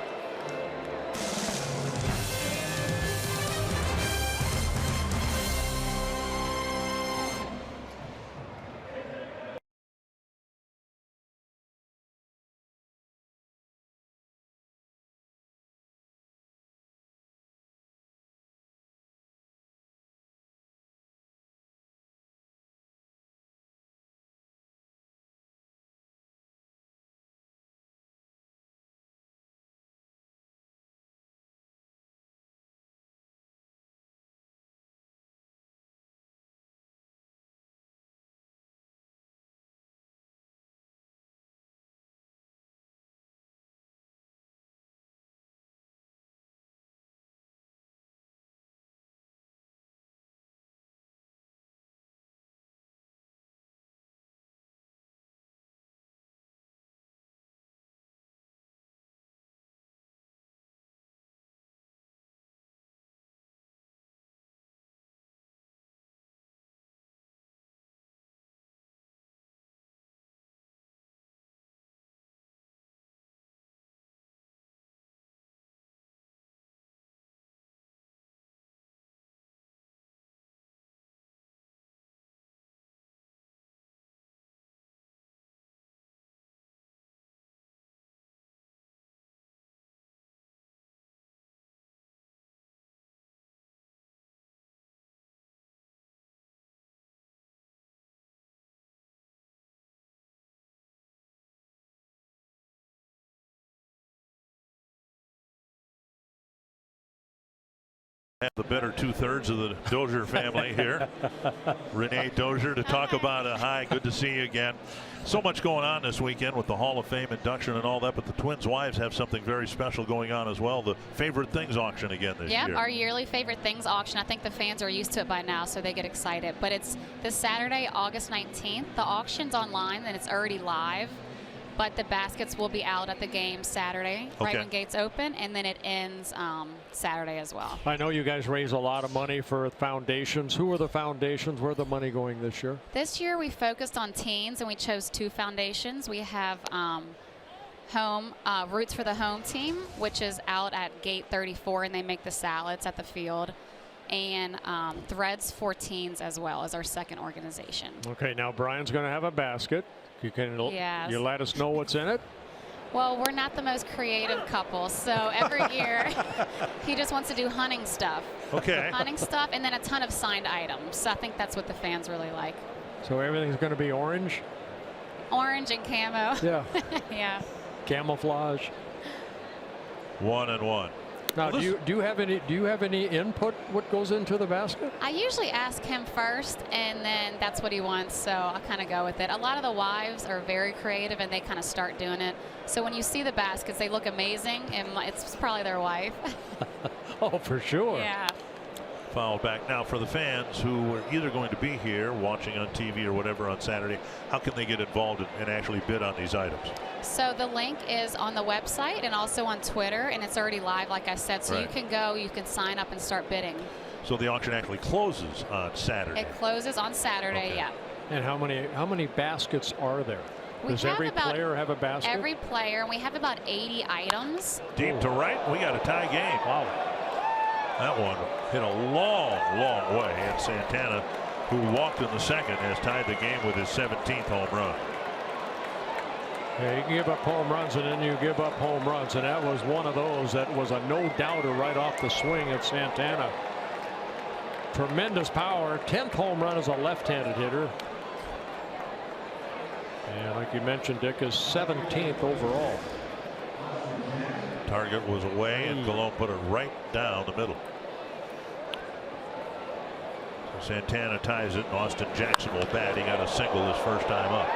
The better 2/3 of the Dozier family here. Renee Dozier to talk about a hi. Good to see you again. So much going on this weekend with the Hall of Fame induction and all that, but the Twins' wives have something very special going on as well. The Favorite Things auction again this year. Yeah, our yearly Favorite Things auction. I think the fans are used to it by now, so they get excited. But it's this Saturday, August 19th. The auction's online and it's already live. But the baskets will be out at the game Saturday, right when gates open, and then it ends Saturday as well. I know you guys raise a lot of money for foundations. Who are the foundations? Where the money going this year? This year we focused on teens, and we chose 2 foundations. We have home roots for the home team, which is out at gate 34, and they make the salads at the field. And Threads 14s as well as our second organization. Okay, now Brian's going to have a basket. You let us know what's in it. Well, we're not the most creative couple, so every year he just wants to do hunting stuff. Okay. Hunting stuff, and then a ton of signed items. So I think that's what the fans really like. So everything's going to be orange? Orange and camo. Yeah. Yeah. Camouflage. 1-1. Now, do you have any input what goes into the basket? I usually ask him first, and then that's what he wants, so I kind of go with it. A lot of the wives are very creative, and they kind of start doing it. So when you see the baskets, they look amazing, and it's probably their wife. Oh, for sure. Yeah. Foul back now for the fans who are either going to be here watching on TV or whatever on Saturday. How can they get involved and actually bid on these items? So the link is on the website and also on Twitter, and it's already live, like I said. So you can go, you can sign up and start bidding. So the auction actually closes on Saturday. It closes on Saturday, Okay. yeah. And how many baskets are there? Does every player have a basket? Every player, and we have about 80 items. Deep to right, we got a tie game. Wow. That one hit a long, long way, and Santana, who walked in the second, has tied the game with his 17th home run. Yeah, you can give up home runs and then you give up home runs, and that was one of those that was a no-doubter right off the swing at Santana. Tremendous power. 10th home run as a left-handed hitter. And like you mentioned, Dick, is 17th overall. Target was away, and Colon put it right down the middle. So Santana ties it, and Austin Jackson will bat. He got a single his first time up.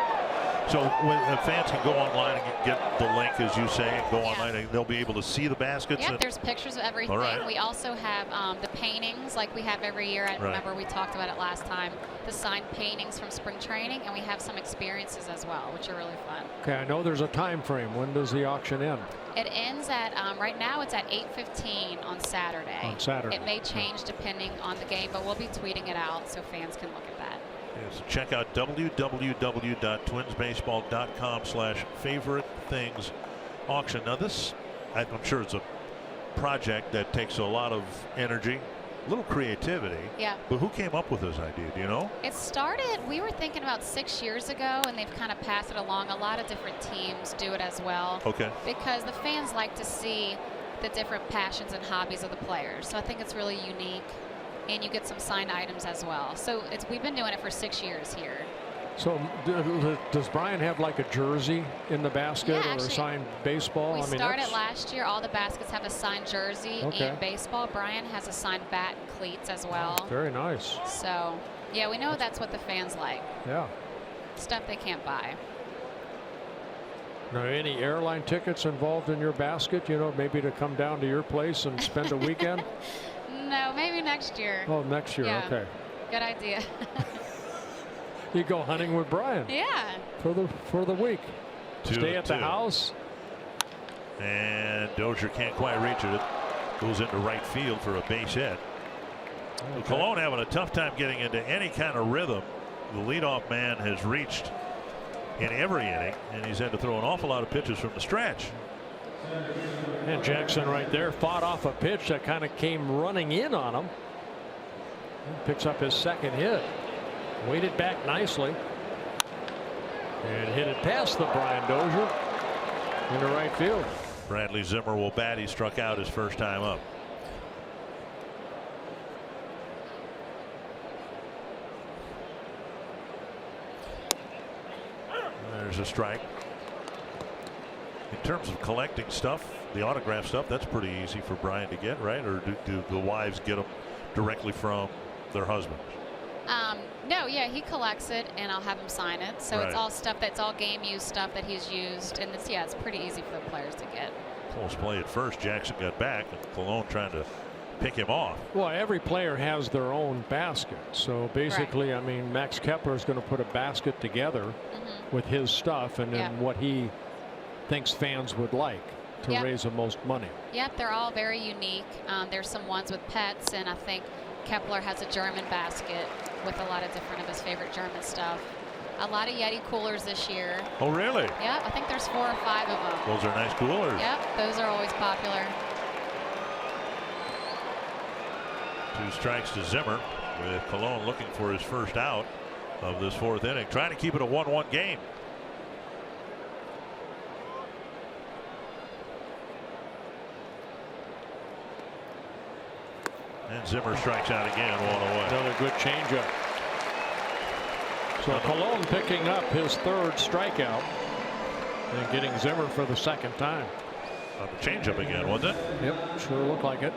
So when fans can go online and get the link, as you say, and go online, and they'll be able to see the baskets. Yeah, there's pictures of everything. All right. We also have the paintings like we have every year. I remember we talked about it last time. The signed paintings from spring training, and we have some experiences as well, which are really fun. Okay, I know there's a time frame. When does the auction end? It ends at, right now it's at 8:15 on Saturday. On Saturday. It may change depending on the game, but we'll be tweeting it out so fans can look at that. Yes, check out www.twinsbaseball.com/favorite things auction. Now this, I'm sure it's a project that takes a lot of energy, a little creativity. Yeah. But who came up with this idea? Do you know? It started, we were thinking about 6 years ago, and they've kind of passed it along. A lot of different teams do it as well. Okay. Because the fans like to see the different passions and hobbies of the players. So I think it's really unique. And you get some signed items as well. So we've been doing it for 6 years here. So does Brian have like a jersey in the basket, Yeah, or actually, a signed baseball? We I mean, started last year. All the baskets have a signed jersey Okay. and baseball. Brian has a signed bat and cleats as well. Very nice. So, yeah, we know that's what the fans like. Yeah. Stuff they can't buy. Now, any airline tickets involved in your basket? You know, maybe to come down to your place and spend a weekend? No, maybe next year. Oh, next year. Yeah. Okay. Good idea. You go hunting with Brian. Yeah. For the week. 2-2. Stay at the house. And Dozier can't quite reach it. It goes into right field for a base hit. Okay. Colon having a tough time getting into any kind of rhythm. The leadoff man has reached in every inning, and he's had to throw an awful lot of pitches from the stretch. And Jackson right there fought off a pitch that kind of came running in on him. Picks up his second hit. Waited back nicely. And hit it past the Brian Dozier into right field. Bradley Zimmer will bat. He struck out his first time up. There's a strike. In terms of collecting stuff, the autograph stuff, that's pretty easy for Brian to get, right? Or do the wives get them directly from their husbands? No, yeah, he collects it, and I'll have him sign it. So Right. it's all stuff that's all game use stuff that he's used, and it's pretty easy for the players to get. Close play at first. Jackson got back, and Colon trying to pick him off. Well, every player has their own basket. So basically, I mean, Max Kepler is going to put a basket together with his stuff and then what he thinks fans would like to raise the most money. Yep, they're all very unique. There's some ones with pets, and I think Kepler has a German basket with a lot of different of his favorite German stuff. A lot of Yeti coolers this year. Oh, really? Yep, I think there's 4 or 5 of them. Those are nice coolers. Yep, those are always popular. 2 strikes to Zimmer, with Colon looking for his first out of this 4th inning, trying to keep it a 1-1 game. And Zimmer strikes out again, 1 away. Another good changeup. So Colon picking up his 3rd strikeout and getting Zimmer for the 2nd time. The changeup again, wasn't it? Yep, sure looked like it.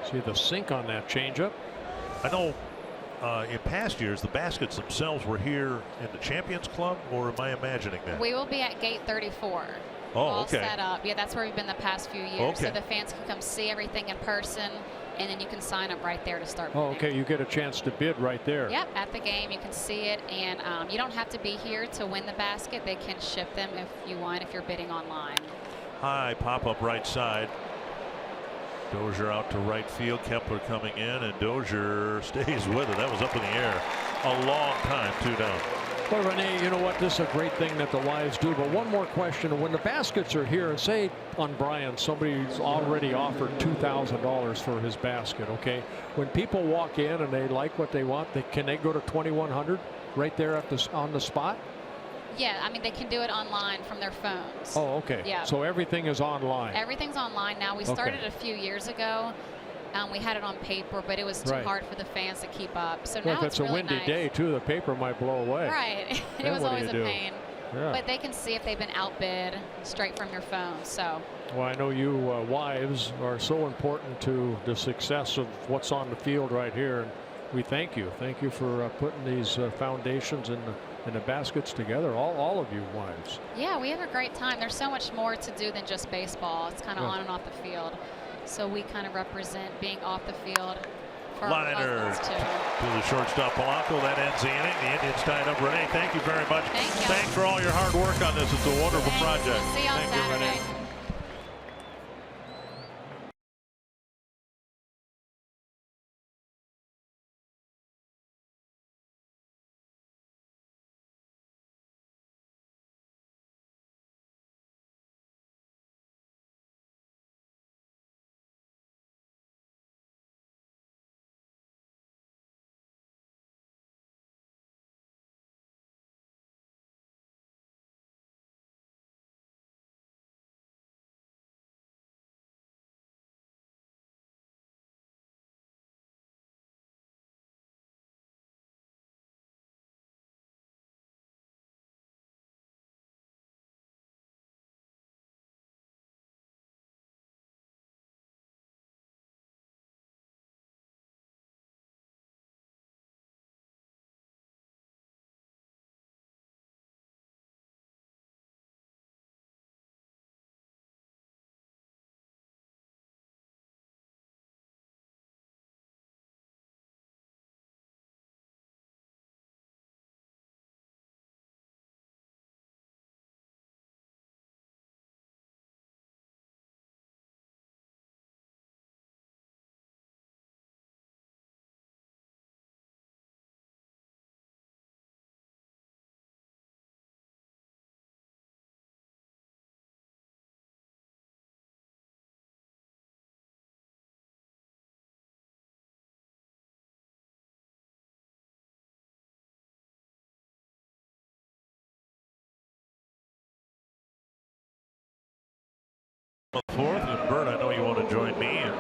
See the sink on that changeup. I know in past years the baskets themselves were here in the Champions Club, or am I imagining that? We will be at gate 34. Oh, all okay. set up. Yeah, that's where we've been the past few years. Okay. So the fans can come see everything in person, and then you can sign up right there to start bidding. Oh, okay. You get a chance to bid right there. Yep, at the game you can see it, and you don't have to be here to win the basket. They can ship them if you want, if you're bidding online. High pop up right side. Dozier out to right field. Kepler coming in, and Dozier stays with it. That was up in the air a long time. 2 down. Well, Renee, you know what? This is a great thing that the Wives do. But one more question. When the baskets are here, and say on Brian, somebody's already offered $2,000 for his basket, okay? When people walk in and they like what they want, can they go to 2,100 right there at on the spot? Yeah, I mean, they can do it online from their phones. Oh, okay. Yeah. So everything is online. Everything's online now. We started a few years ago. We had it on paper, but it was too hard for the fans to keep up. So now if it's a really windy nice. day too, the paper might blow away. Right. It was what do always you a do? pain. Yeah. But they can see if they've been outbid straight from your phone. So. Well, I know you wives are so important to the success of what's on the field right here, and we thank you. Thank you for putting these foundations and the baskets together. All of you wives. Yeah, we have a great time. There's so much more to do than just baseball. It's kind of on and off the field. So we kind of represent being off the field for our Liner husbands too. to the shortstop Polanco. That ends the inning. The Indians tied up. Renee, thank you very much. Thank you. Thanks for all your hard work on this. It's a wonderful Thanks. project. We'll see you on Thank you, Saturday. Renee. Fourth, and Bert, I know you want to join me in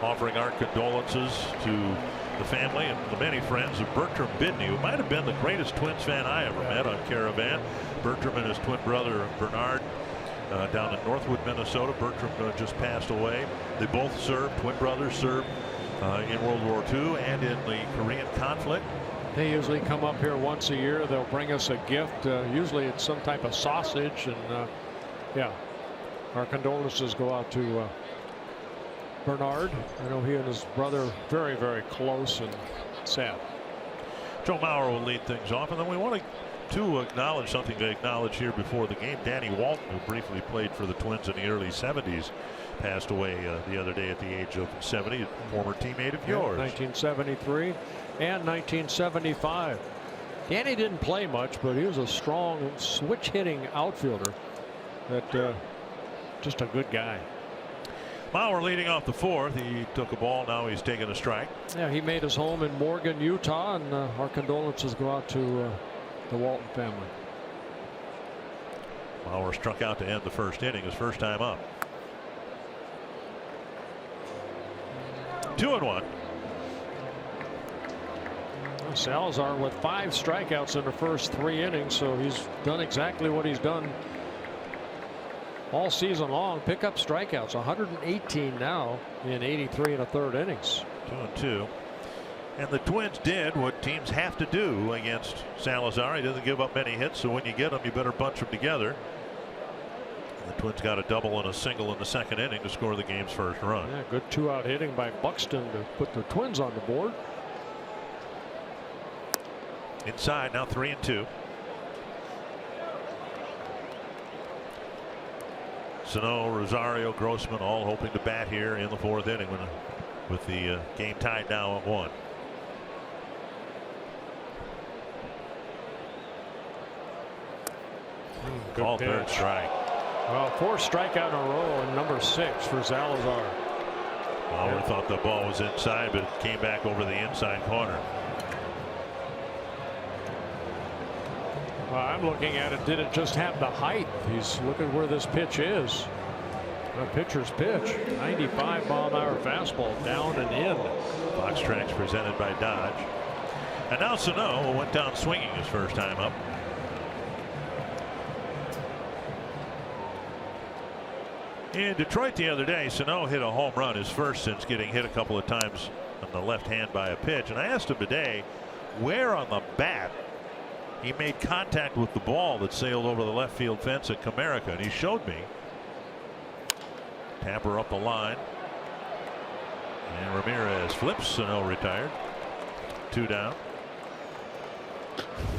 offering our condolences to the family and the many friends of Bertram Bidney, who might have been the greatest Twins fan I ever met on Caravan. Bertram and his twin brother Bernard down in Northwood, Minnesota. Bertram just passed away. They both served, twin brothers served in World War II and in the Korean conflict. They usually come up here once a year. They'll bring us a gift. Usually it's some type of sausage, and yeah. Our condolences go out to Bernard. I know he and his brother very, very close, and sad. Joe Mauer will lead things off, and then we want to acknowledge something to acknowledge here before the game. Danny Walton, who briefly played for the Twins in the early 70s, passed away the other day at the age of 70. A former teammate of yours. 1973 and 1975. Danny didn't play much, but he was a strong switch hitting outfielder. That just a good guy. Bauer leading off the fourth. He took a ball. Now he's taking a strike. Yeah, he made his home in Morgan, Utah, and our condolences go out to the Walton family. Bauer struck out to end the first inning, his first time up. 2-1. Salazar with 5 strikeouts in the first 3 innings, so he's done exactly what he's done all season long. Pick up strikeouts, 118 now in 83 1/3 innings. 2-2. And the Twins did what teams have to do against Salazar. He doesn't give up many hits, so when you get them, you better bunch them together. The Twins got a double and a single in the second inning to score the game's first run. Yeah, good 2-out hitting by Buxton to put the Twins on the board. Inside now, 3-2. Sano, Rosario, Grossman all hoping to bat here in the fourth inning with the game tied now at 1. Called third strike. Well, 4 strikeout in a row and number 6 for Salazar. Bauer thought the ball was inside, but it came back over the inside corner. Well, I'm looking at it. Did it just have the height? He's looking where this pitch is. A pitcher's pitch. 95 mile-an-hour fastball down and in. Fox Tracks presented by Dodge. And now Sano went down swinging his first time up. In Detroit the other day, Sano hit a home run, his first since getting hit a couple of times on the left hand by a pitch. And I asked him today where on the bat he made contact with the ball that sailed over the left field fence at Comerica, and he showed me. Tapper up the line, and Ramirez flips. Sano retired. 2 down.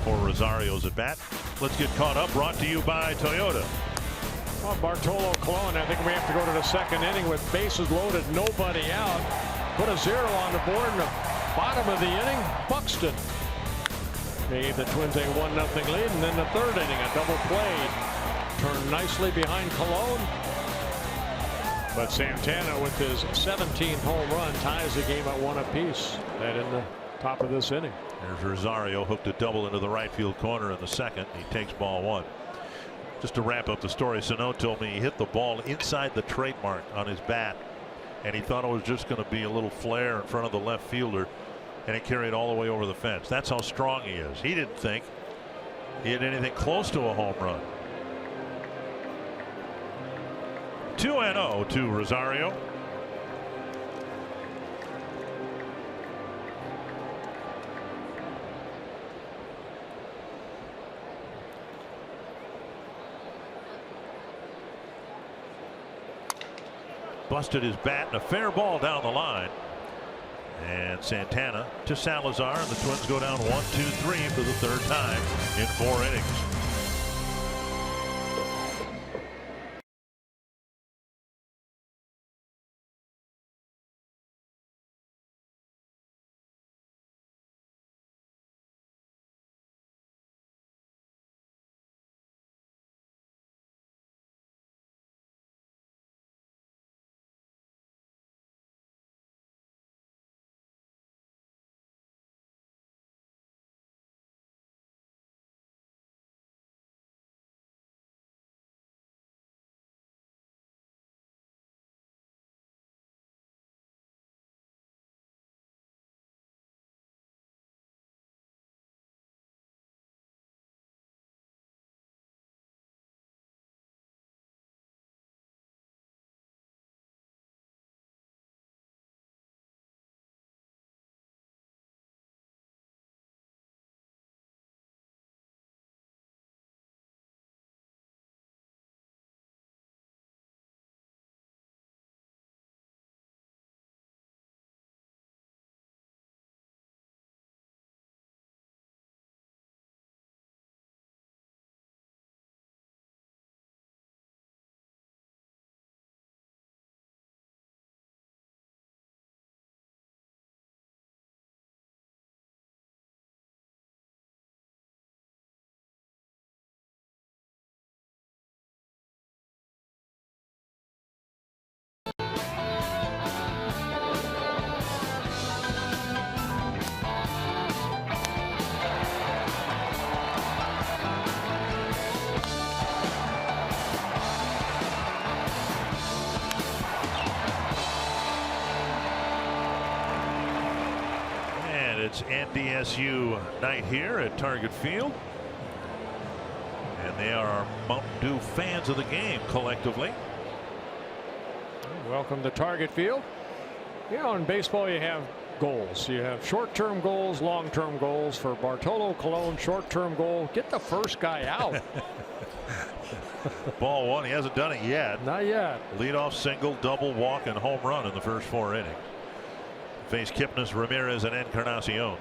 For Rosario's at bat. Let's get caught up. Brought to you by Toyota. Well, Bartolo Colon, I think we have to go to the second inning with bases loaded, nobody out. Put a 0 on the board in the bottom of the inning. Buxton gave the Twins a 1-0 lead, and then the third inning, a double play. Turned nicely behind Colon. But Santana, with his 17th home run, ties the game at 1 apiece. And in the top of this inning. There's Rosario, hooked a double into the right field corner in the second. He takes ball 1. Just to wrap up the story, Sano told me he hit the ball inside the trademark on his bat, and he thought it was just going to be a little flare in front of the left fielder, and it carried all the way over the fence. That's how strong he is. He didn't think he had anything close to a home run. 2-0 to Rosario. Busted his bat and a fair ball down the line. And Santana to Salazar, and the Twins go down 1-2-3 for the third time in 4 innings. It's NDSU night here at Target Field. And they are our Mountain Dew fans of the game collectively. Welcome to Target Field. You know, in baseball you have goals. You have short-term goals, long-term goals. For Bartolo Colon, short-term goal, get the first guy out. Ball one. He hasn't done it yet. Not yet. Leadoff single, double, walk, and home run in the first 4 innings. Face Kipnis, Ramirez, and Encarnacion.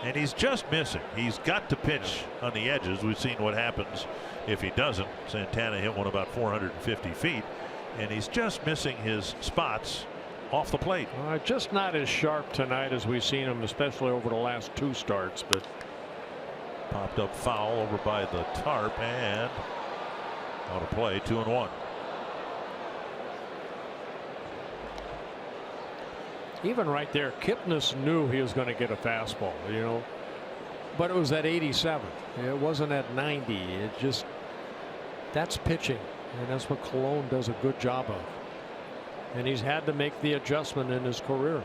And he's just missing. He's got to pitch on the edges. We've seen what happens if he doesn't. Santana hit one about 450 feet, and he's just missing his spots off the plate. Just not as sharp tonight as we've seen him, especially over the last 2 starts. But popped up foul over by the tarp and out of play. 2-1. Even right there, Kipnis knew he was going to get a fastball, you know, but it was at 87. It wasn't at 90. It just, that's pitching, and that's what Colon does a good job of. And he's had to make the adjustment in his career.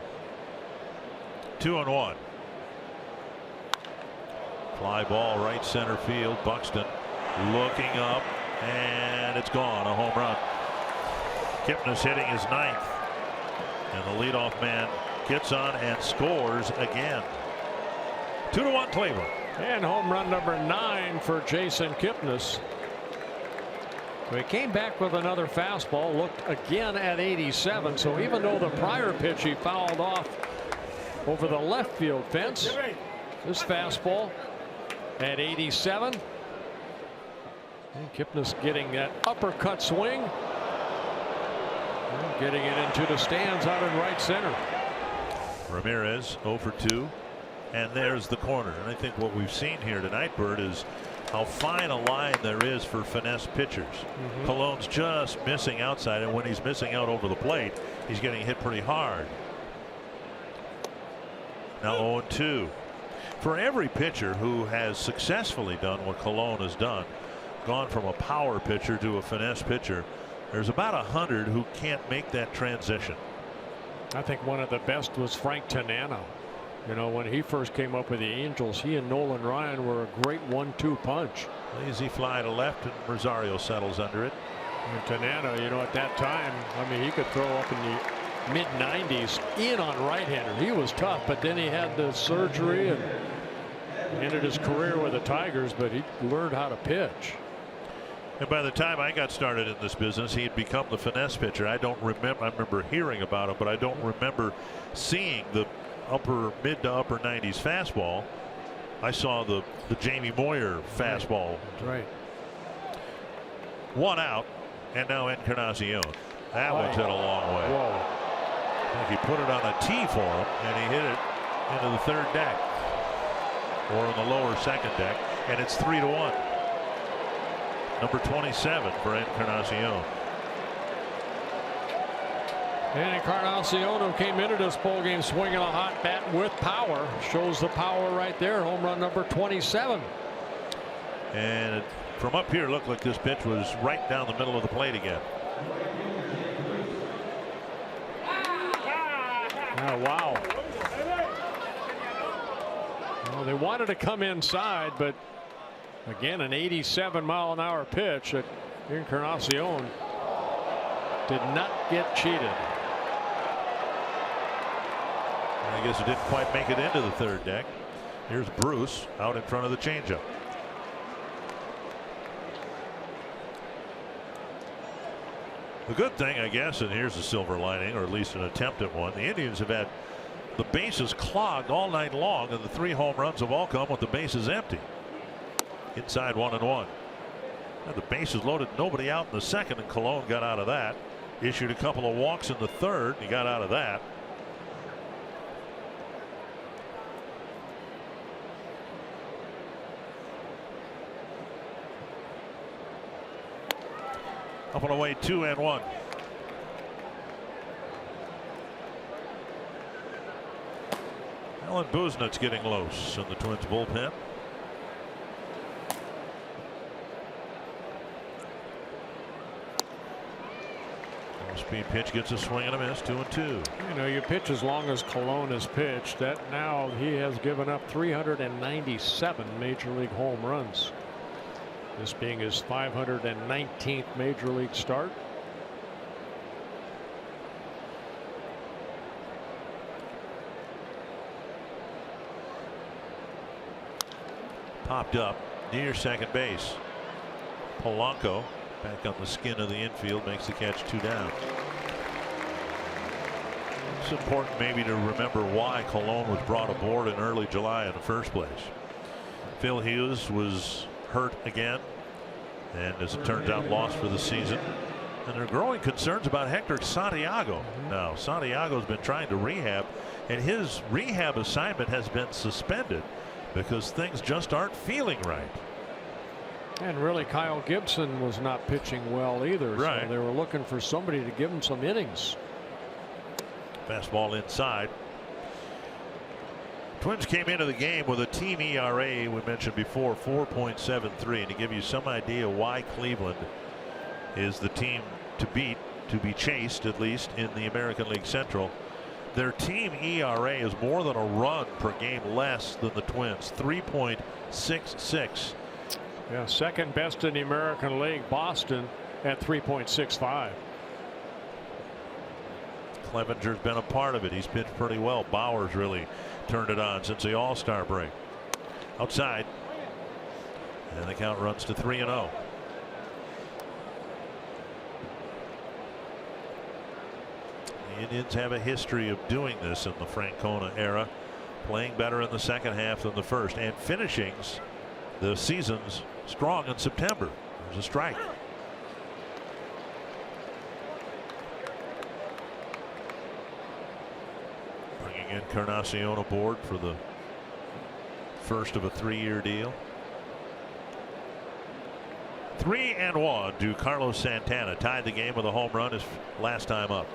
2-1. Fly ball right center field. Buxton looking up, and it's gone. A home run. Kipnis hitting his 9th. And the leadoff man gets on and scores again. 2-1 Cleveland. And home run number 9 for Jason Kipnis. He came back with another fastball, looked again at 87. So even though the prior pitch he fouled off over the left field fence, this fastball at 87. And Kipnis getting that uppercut swing. Getting it into the stands out in right center. Ramirez 0 for 2. And there's the corner. And I think what we've seen here tonight, Bert, is how fine a line there is for finesse pitchers. Colon's just missing outside, and when he's missing out over the plate, he's getting hit pretty hard. Now 0-2. For every pitcher who has successfully done what Colon has done, gone from a power pitcher to a finesse pitcher, there's about 100 who can't make that transition. I think one of the best was Frank Tanana. You know, when he first came up with the Angels, he and Nolan Ryan were a great 1-2 punch. Lazy fly to left, and Rosario settles under it. And Tanana, you know, at that time, I mean, he could throw up in the mid-90s in on right-hander. He was tough, but then he had the surgery and ended his career with the Tigers, but he learned how to pitch. And by the time I got started in this business, he had become the finesse pitcher. I remember hearing about him, but I don't remember seeing the mid to upper 90s fastball. I saw the Jamie Moyer fastball. Right. 1 out, and now Encarnacion. That one's hit a long way. Whoa. I think he put it on a tee for him, and he hit it into the 3rd deck, or in the lower 2nd deck, and it's 3-1. Number 27 for Encarnacion. And Encarnacion, who came into this ball game swinging a hot bat with power, shows the power right there. Home run number 27. And from up here, it looked like this pitch was right down the middle of the plate again. Oh, wow. Well, they wanted to come inside, but again, an 87-mile-an-hour pitch at Encarnacion did not get cheated. I guess it didn't quite make it into the 3rd deck. Here's Bruce out in front of the changeup. The good thing, I guess, and here's a silver lining, or at least an attempt at one, the Indians have had the bases clogged all night long, and the 3 home runs have all come with the bases empty. Inside 1-1. The bases loaded, nobody out in the 2nd, and Colon got out of that. Issued a couple of walks in the 3rd. He got out of that. Up and away, 2-1. Alan Buznit's getting loose in the Twins bullpen. Speed pitch gets a swing and a miss. 2-2. You know, you pitch as long as Colon has pitched. That now he has given up 397 major league home runs. This being his 519th major league start. Popped up near second base. Polanco back on the skin of the infield, makes the catch. 2 down. It's important maybe to remember why Colon was brought aboard in early July in the first place. Phil Hughes was hurt again, and as it turns out, lost for the season. And there are growing concerns about Hector Santiago. Now, Santiago's been trying to rehab, and his rehab assignment has been suspended because things just aren't feeling right. And really, Kyle Gibson was not pitching well either. Right. So they were looking for somebody to give him some innings. Fastball inside. Twins came into the game with a team ERA we mentioned before, 4.73, and to give you some idea why Cleveland is the team to beat, to be chased at least in the American League Central. Their team ERA is more than a run per game less than the Twins, 3.66. Yeah, second best in the American League. Boston at 3.65. Clevenger's been a part of it. He's pitched pretty well. Bauer's really turned it on since the All-Star break. Outside, and the count runs to 3-0. The Indians have a history of doing this in the Francona era, playing better in the second half than the first, and finishing the seasons strong in September. There's a strike. Bringing Encarnacion aboard for the first of a 3-year deal. 3-1 to Carlos Santana. Tied the game with a home run his last time up.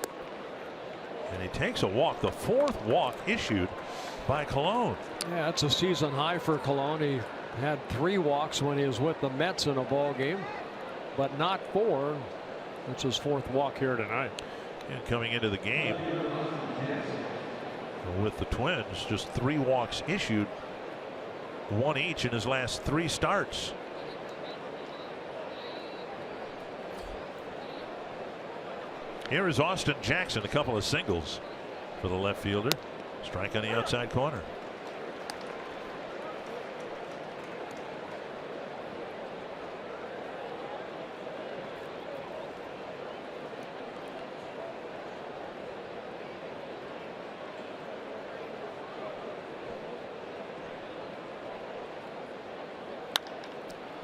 And he takes a walk, the 4th walk issued by Colon. Yeah, it's a season high for Colon. He had 3 walks when he was with the Mets in a ball game, but not 4. That's his 4th walk here tonight. And coming into the game with the Twins, just 3 walks issued, 1 each in his last 3 starts. Here is Austin Jackson, a couple of singles for the left fielder. Strike on the outside corner.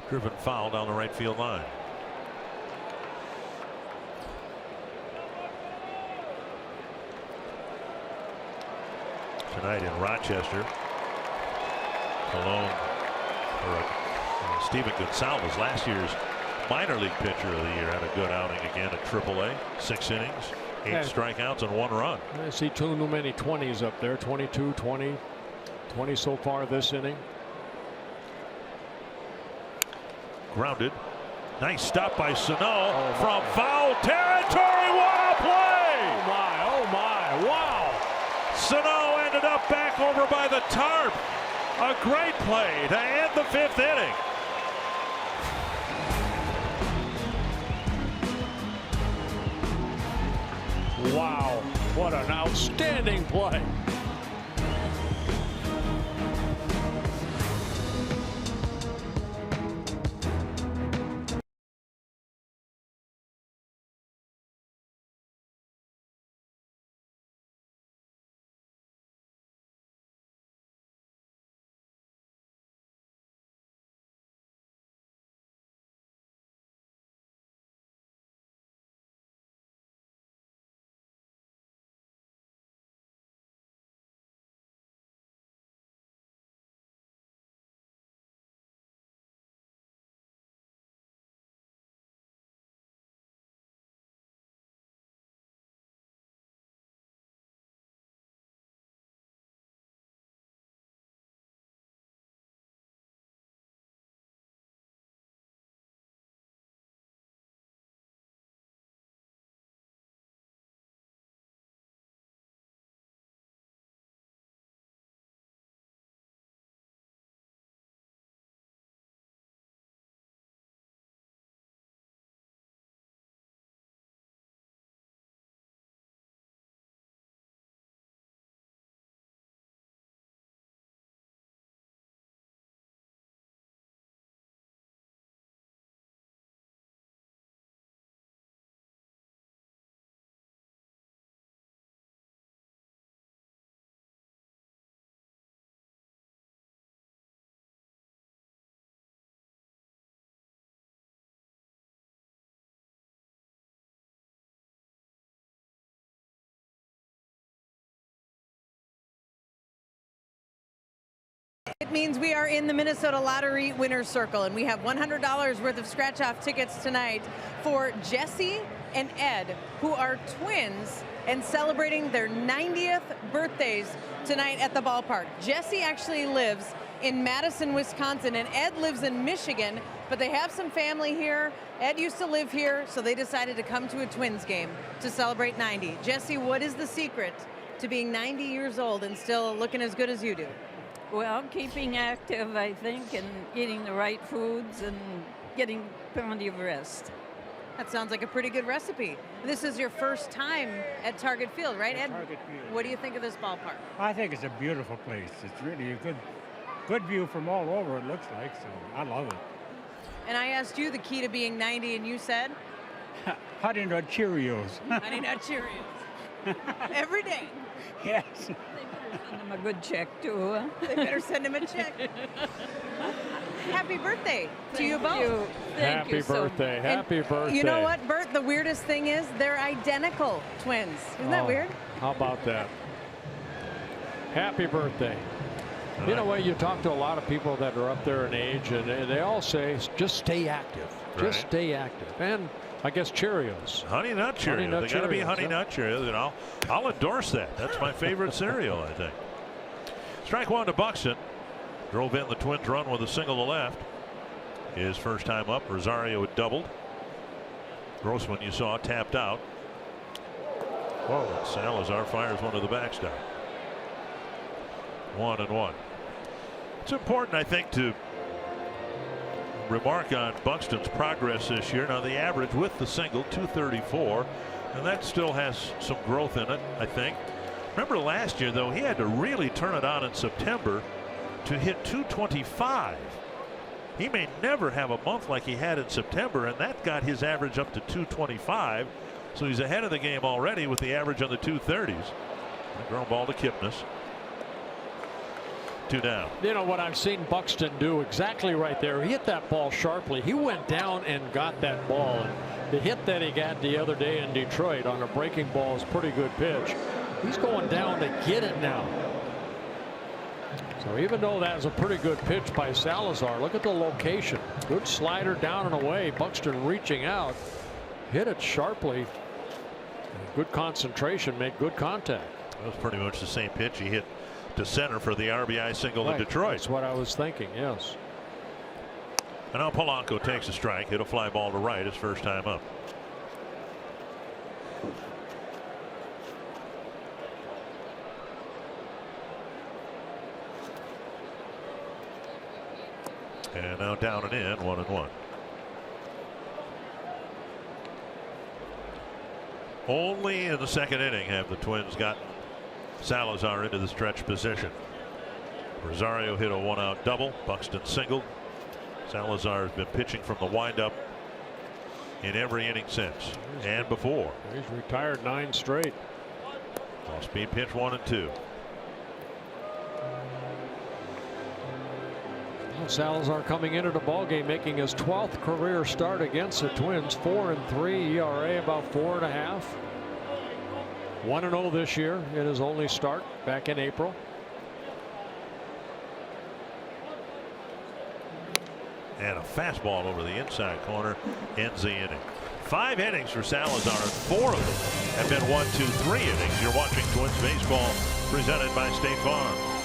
Driven foul down the right field line. Tonight in Rochester, Colon, Steven Gonsalves, last year's minor league pitcher of the year, had a good outing again at AAA. 6 innings, 8 strikeouts, and 1 run. I see too many 20s up there. 22, 20, 20 so far this inning. Grounded. Nice stop by Sano from foul territory. What a play! Oh my, oh my, wow! Sano ended up back over by the tarp. A great play to end the 5th inning. Wow, what an outstanding play. It means we are in the Minnesota Lottery winner's circle, and we have $100 worth of scratch-off tickets tonight for Jesse and Ed, who are twins and celebrating their 90th birthdays tonight at the ballpark. Jesse actually lives in Madison, Wisconsin, and Ed lives in Michigan, but they have some family here. Ed used to live here, so they decided to come to a Twins game to celebrate 90. Jesse, what is the secret to being 90 years old and still looking as good as you do? Well, keeping active, I think, and eating the right foods and getting plenty of rest. That sounds like a pretty good recipe. This is your first time at Target Field, right, Ed? Target Field. What do you think of this ballpark? I think it's a beautiful place. It's really a good view from all over, it looks like, so I love it. And I asked you the key to being 90, and you said? Honey Nut Cheerios. Honey Nut Cheerios. Every day. Yes. They better send him a good check, too. Huh? They better send him a check. Happy birthday to you both. Thank you so much. Happy birthday. You know what, Bert? The weirdest thing is they're identical twins. Isn't that weird? How about that? Happy birthday. You know what? You talk to a lot of people that are up there in age, and they all say, just stay active. Just stay active. And I guess Cheerios. Honey Nut Cheerios. They got to be Honey Nut Cheerios, and I'll endorse that. That's my favorite cereal, I think. Strike one to Buxton. Drove in the Twins run with a single to left. His first time up. Rosario had doubled. Grossman, you saw, tapped out. Whoa. Salazar fires one to the backstop. 1-1. It's important, I think, to remark on Buxton's progress this year. Now, the average with the single, 234, and that still has some growth in it, I think. Remember last year, though, he had to really turn it on in September to hit 225. He may never have a month like he had in September, and that got his average up to 225. So he's ahead of the game already with the average on the 230s. A ground ball to Kipnis. 2 down. You know what I've seen Buxton do exactly right there. He hit that ball sharply. He went down and got that ball. And the hit that he got the other day in Detroit on a breaking ball is a pretty good pitch. He's going down to get it now. So even though that was a pretty good pitch by Salazar, look at the location. Good slider down and away. Buxton reaching out, hit it sharply. Good concentration, made good contact. That was pretty much the same pitch he hit to center for the RBI single in Detroit. That's what I was thinking. Yes. And now Polanco takes a strike. Hit a fly ball to right his first time up. And now down and in, 1-1. Only in the second inning have the Twins gotten Salazar into the stretch position. Rosario hit a 1-out double. Buxton singled. Salazar has been pitching from the windup in every inning since and before. He's retired 9 straight. Off speed pitch 1 and 2. Salazar coming into the ballgame making his 12th career start against the Twins. 4-3 ERA, about 4.5. 1-0 this year in his only start back in April. And a fastball over the inside corner ends the inning. 5 innings for Salazar, and 4 of them have been 1, 2, 3 innings. You're watching Twins baseball presented by State Farm.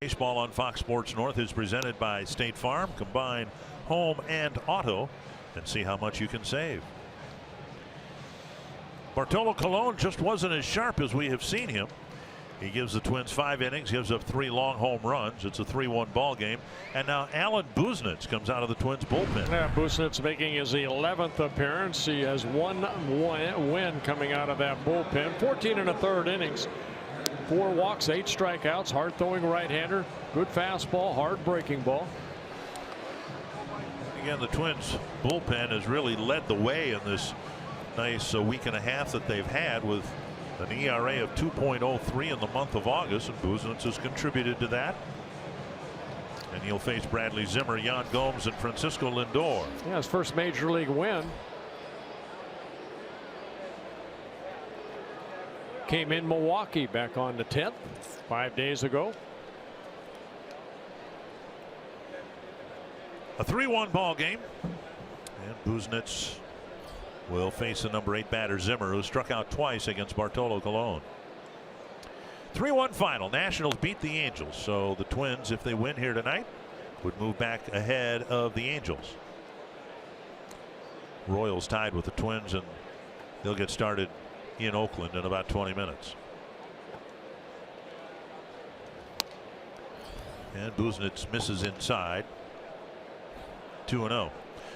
Baseball on Fox Sports North is presented by State Farm. Combine home and auto and see how much you can save. Bartolo Colon just wasn't as sharp as we have seen him. He gives the Twins 5 innings, gives up 3 long home runs. It's a 3-1 ball game. And now Alan Buznitz comes out of the Twins bullpen. Yeah, Buznitz making his 11th appearance. He has 1 win coming out of that bullpen. 14 1/3 innings. 4 walks, 8 strikeouts. Hard throwing right-hander. Good fastball, hard breaking ball. Again, the Twins bullpen has really led the way in this nice week and a half that they've had, with an ERA of 2.03 in the month of August, and Buznitz has contributed to that. And he'll face Bradley Zimmer, Yan Gomes, and Francisco Lindor. Yeah, his first major league win. Came in Milwaukee back on the 10th, 5 days ago. A 3-1 ball game, and Buznitz will face the number 8 batter Zimmer, who struck out twice against Bartolo Colon. 3-1 final. Nationals beat the Angels, so the Twins, if they win here tonight, would move back ahead of the Angels. Royals tied with the Twins, and they'll get started in Oakland in about 20 minutes. And Buznitz misses inside. 2-0.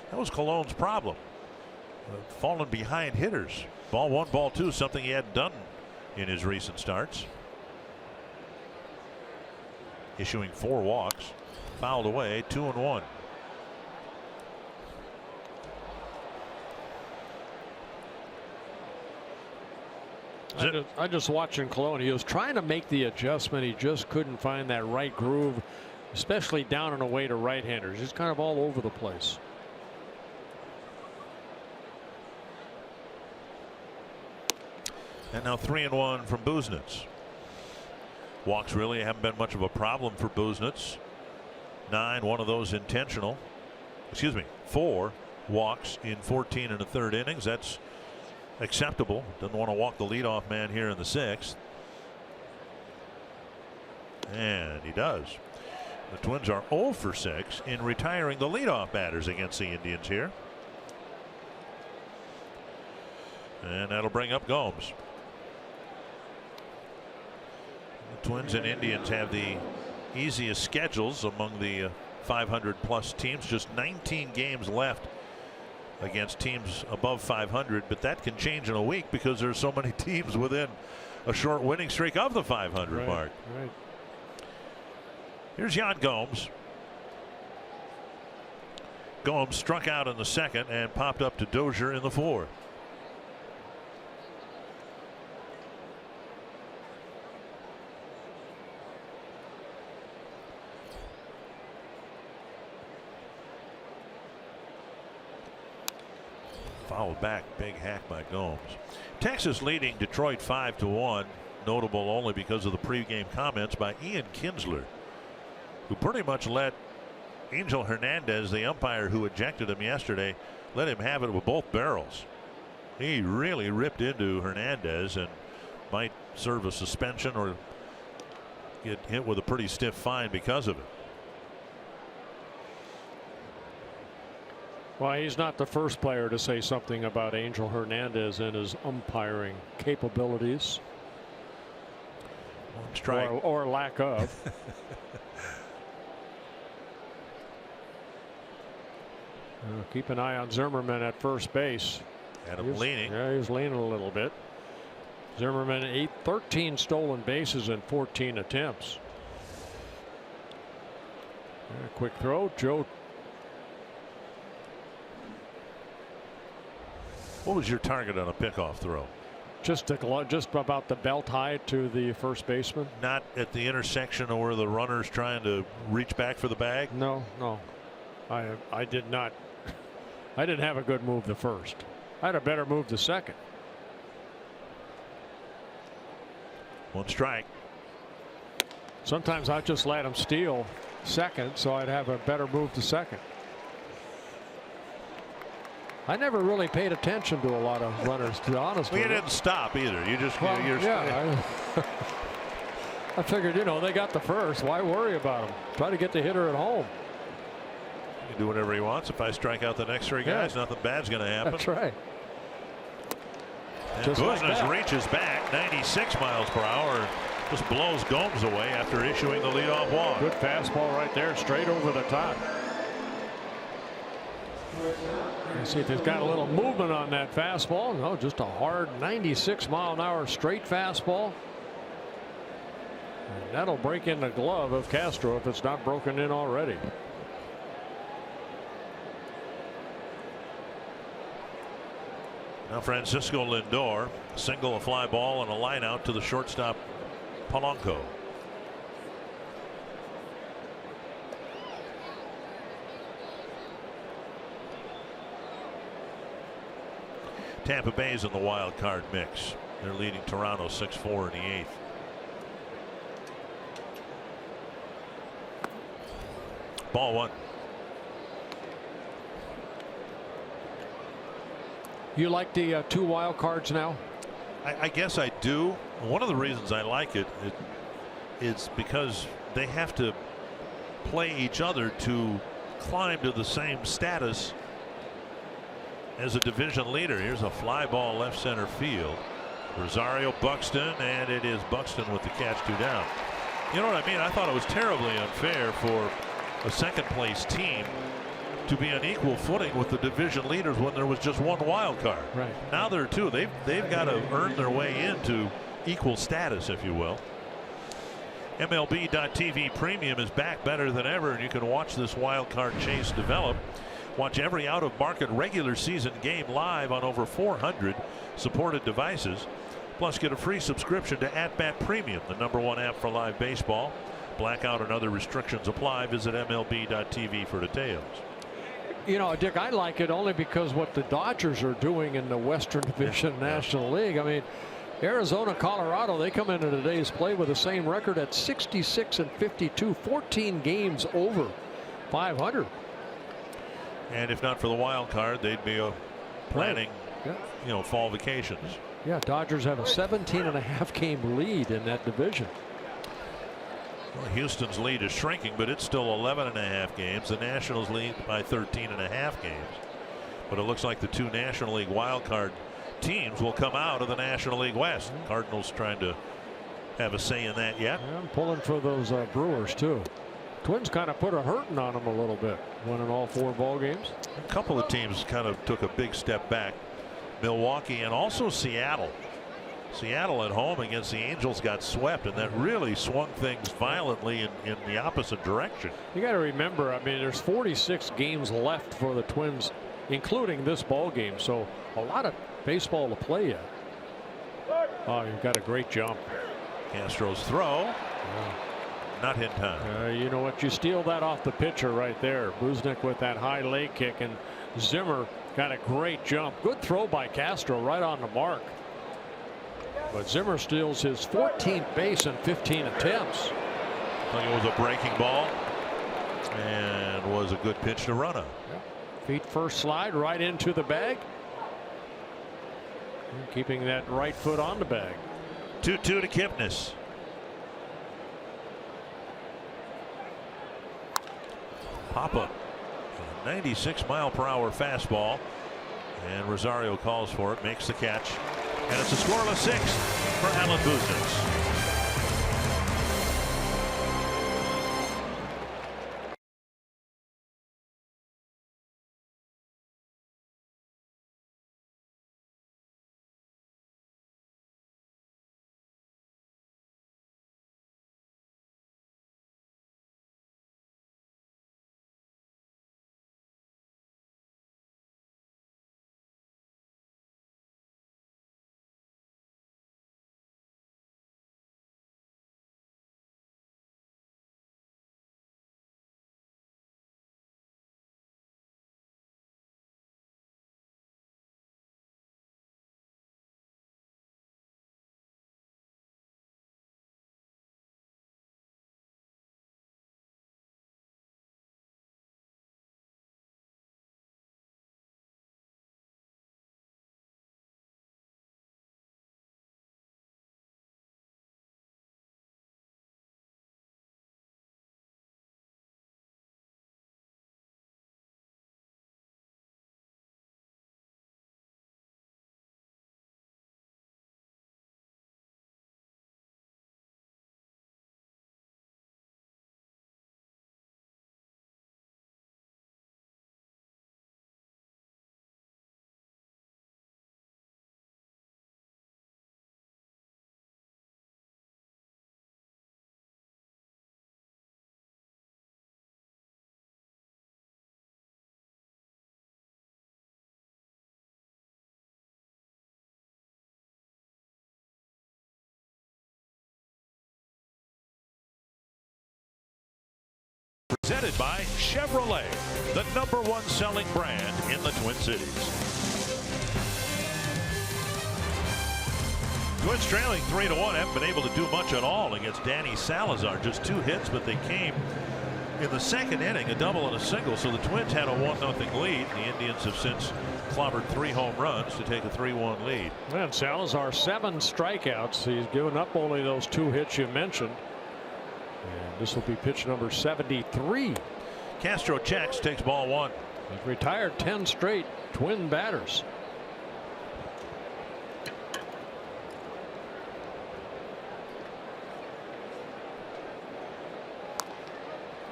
That was Colon's problem. Fallen behind hitters. Ball 1, ball 2, something he hadn't done in his recent starts. Issuing 4 walks. Fouled away, 2-1. I just watching Colon. He was trying to make the adjustment. He just couldn't find that right groove, especially down and away to right-handers. He's kind of all over the place. And now 3-1 from Buznitz. Walks really haven't been much of a problem for Buznitz. 9, one of those intentional. Excuse me, 4 walks in 14 1/3 innings. That's acceptable. Doesn't want to walk the leadoff man here in the 6th. And he does. The Twins are 0 for 6 in retiring the leadoff batters against the Indians here. And that'll bring up Gomes. The Twins and Indians have the easiest schedules among the 500+ teams. Just 19 games left against teams above 500, but that can change in a week because there's so many teams within a short winning streak of the 500 mark. Right. Here's Yan Gomes. Gomes struck out in the 2nd and popped up to Dozier in the 4th. Fouled back, big hack by Gomes. Texas leading Detroit 5-1. Notable only because of the pregame comments by Ian Kinsler, who pretty much let Angel Hernandez, the umpire who ejected him yesterday, let him have it with both barrels. He really ripped into Hernandez and might serve a suspension or get hit with a pretty stiff fine because of it. Well, he's not the first player to say something about Angel Hernandez and his umpiring capabilities. Strike. Or lack of. Keep an eye on Zimmerman at first base. Had him leaning. Yeah, he was leaning a little bit. Zimmerman 13 stolen bases in 14 attempts. Quick throw. Joe. What was your target on a pickoff throw? Just about the belt height to the first baseman. Not at the intersection or where the runner's trying to reach back for the bag? No. I did not. I didn't have a good move the first. I had a better move the second. 1 strike. Sometimes I just let him steal second, so I'd have a better move the second. I never really paid attention to a lot of runners, to be honest with you. You didn't stop either. You just. Well, yeah. I figured, you know, they got the first. Why worry about him? Try to get the hitter at home. He can do whatever he wants. If I strike out the next 3 guys, nothing bad's going to happen. That's right. And Just like Business that. reaches back 96 miles per hour. Just blows Gomes away after issuing the leadoff walk. Good fastball right there, straight over the top. Let's see if he's got a little movement on that fastball. No, just a hard 96-mile-an-hour straight fastball. And that'll break in the glove of Castro if it's not broken in already. Now Francisco Lindor, single, a fly ball, and a line out to the shortstop Polanco. Tampa Bay's in the wild card mix. They're leading Toronto 6-4 in the 8th. Ball 1. You like the 2 wild cards now? I guess I do. One of the reasons I like it is because they have to play each other to climb to the same status as a division leader. Here's a fly ball left center field. Rosario, Buxton, and it is Buxton with the catch, 2 down. You know what I mean? I thought it was terribly unfair for a second place team to be on equal footing with the division leaders when there was just 1 wild card. Right. Now there are 2. They've got to earn their way into equal status, if you will. MLB.TV Premium is back better than ever, and you can watch this wild card chase develop. Watch every out-of-market regular season game live on over 400 supported devices. Plus, get a free subscription to At-Bat Premium, the #1 app for live baseball. Blackout and other restrictions apply. Visit MLB.TV for details. You know, Dick, I like it only because what the Dodgers are doing in the Western Division National League. I mean, Arizona, Colorado, they come into today's play with the same record at 66-52, 14 games over 500. And if not for the wild card, they'd be planning, you know, fall vacations. Yeah, Dodgers have a 17.5 game lead in that division. Well, Houston's lead is shrinking, but it's still 11.5 games. The Nationals lead by 13.5 games. But it looks like the 2 National League wild card teams will come out of the National League West. Cardinals trying to have a say in that yet. Yeah, I'm pulling for those Brewers too. Twins kind of put a hurting on them a little bit, winning all 4 ball games. A couple of teams kind of took a big step back. Milwaukee and also Seattle. Seattle at home against the Angels got swept, and that really swung things violently in the opposite direction. You got to remember, I mean, there's 46 games left for the Twins, including this ball game, so a lot of baseball to play yet. Oh, you've got a great jump. Castro's throw. Not in time. You know what? You steal that off the pitcher right there. Buznik with that high leg kick, and Zimmer got a great jump. Good throw by Castro right on the mark. But Zimmer steals his 14th base in 15 attempts. I think it was a breaking ball and was a good pitch to run on. Feet first slide right into the bag. And keeping that right foot on the bag. 2-2 to Kipnis. Papa, 96-mile-per-hour fastball, and Rosario calls for it, makes the catch, and it's a scoreless 6th for Alan Buznis. Presented by Chevrolet, the #1 selling brand in the Twin Cities. Twins trailing 3-1, haven't been able to do much at all against Danny Salazar. Just 2 hits, but they came in the second inning, a double and a single. So the Twins had a 1-0 lead. The Indians have since clobbered 3 home runs to take a 3-1 lead. And Salazar 7 strikeouts. He's given up only those 2 hits you mentioned. And this will be pitch number 73. Castro checks, takes ball 1. He's retired 10 straight Twin batters.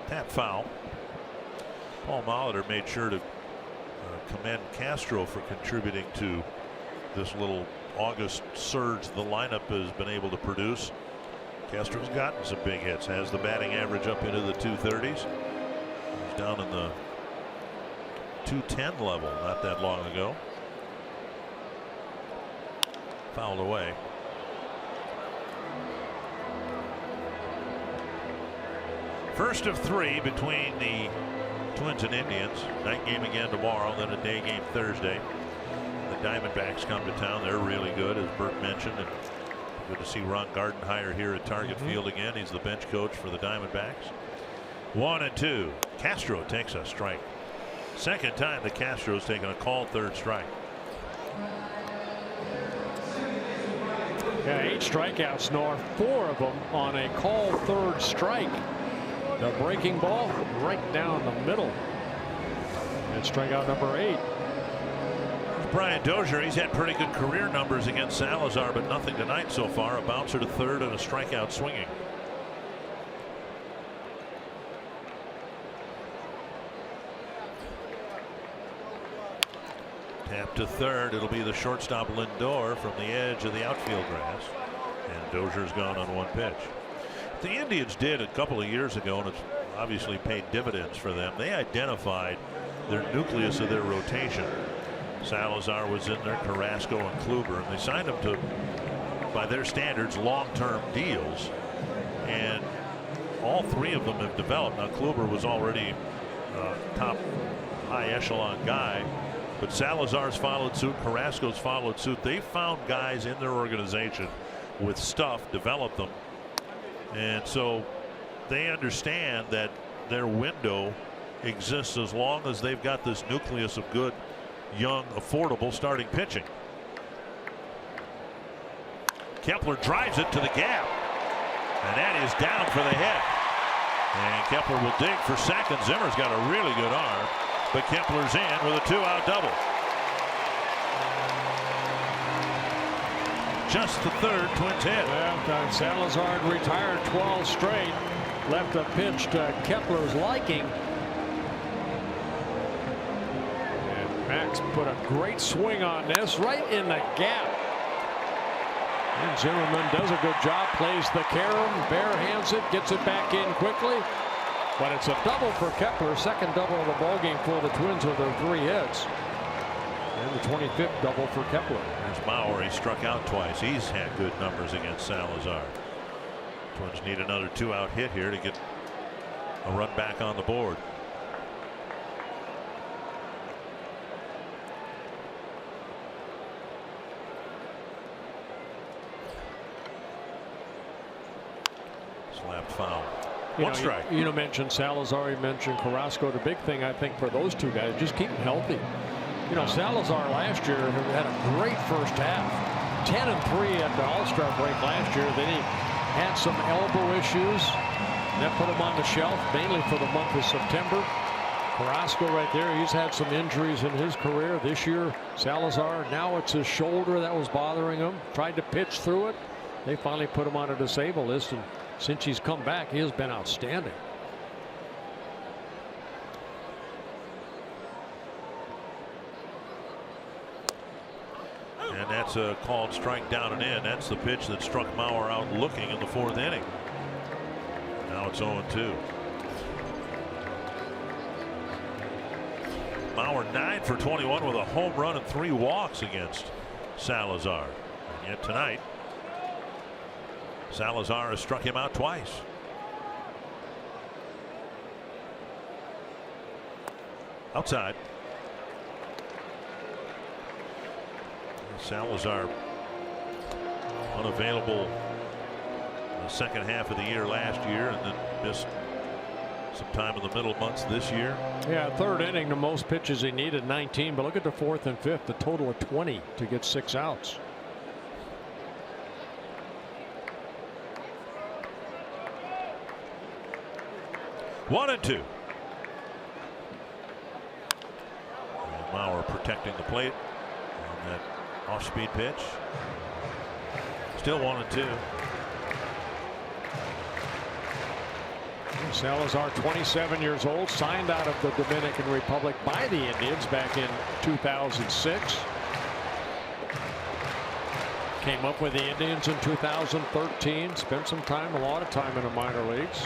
Tap foul. Paul Molitor made sure to commend Castro for contributing to this little August surge the lineup has been able to produce. Castro's gotten some big hits, has the batting average up into the 230s. He's down in the 210 level not that long ago. Fouled away. First of 3 between the Twins and Indians. Night game again tomorrow, then a day game Thursday. The Diamondbacks come to town. They're really good, as Bert mentioned, and good to see Ron Gardenhire here at Target Field again. He's the bench coach for the Diamondbacks. 1-2. Castro takes a strike. Second time the Castro's taken a called 3rd strike. Yeah, 8 strikeouts, nor 4 of them on a called 3rd strike. The breaking ball right down the middle. And strikeout number 8. Brian Dozier, he's had pretty good career numbers against Salazar, but nothing tonight so far. A bouncer to 3rd and a strikeout swinging. Tap to 3rd. It'll be the shortstop Lindor from the edge of the outfield grass. And Dozier's gone on 1 pitch. The Indians did a couple of years ago, and it's obviously paid dividends for them. They identified their nucleus of their rotation. Salazar was in there, Carrasco and Kluber, and they signed them to, by their standards, long-term deals. And all 3 of them have developed. Now, Kluber was already a top high echelon guy, but Salazar's followed suit, Carrasco's followed suit. They found guys in their organization with stuff, developed them. And so they understand that their window exists as long as they've got this nucleus of good, young, affordable starting pitching. Kepler drives it to the gap, and that is down for the hit. And Kepler will dig for second. Zimmer's got a really good arm, but Kepler's in with a 2-out double. Just the 3rd Twins hit. Well, Salazar retired 12 straight. Left a pitch to Kepler's liking. And Max put a great swing on this right in the gap. And Zimmerman does a good job, plays the carom, barehands it, gets it back in quickly. But it's a double for Kepler, second double of the ballgame for the Twins with their 3 hits. And the 25th double for Kepler. There's Mauer. He struck out twice. He's had good numbers against Salazar. Twins need another 2-out hit here to get a run back on the board. Slapped foul. One strike. You mentioned Salazar, you mentioned Carrasco. The big thing I think for those 2 guys, just keep them healthy. Salazar last year had a great first half. 10-3 at the All-Star break last year. Then he had some elbow issues. That put him on the shelf, mainly for the month of September. Carrasco right there, he's had some injuries in his career. This year, Salazar, now it's his shoulder that was bothering him. Tried to pitch through it. They finally put him on a disabled list, and since he's come back, he has been outstanding. And that's a called strike down and in. That's the pitch that struck Mauer out looking in the 4th inning. Now it's 0-2. Mauer 9 for 21 with a home run and 3 walks against Salazar. And yet tonight, Salazar has struck him out twice. Outside. Salazar unavailable the second half of the year last year, and then missed some time in the middle months this year. Yeah, third inning, the most pitches he needed, 19. But look at the fourth and fifth, a total of 20 to get 6 outs. One and two. And Mauer protecting the plate on that off-speed pitch. Still 1-2. Salazar, 27 years old, signed out of the Dominican Republic by the Indians back in 2006. Came up with the Indians in 2013. Spent some time, a lot of time in the minor leagues.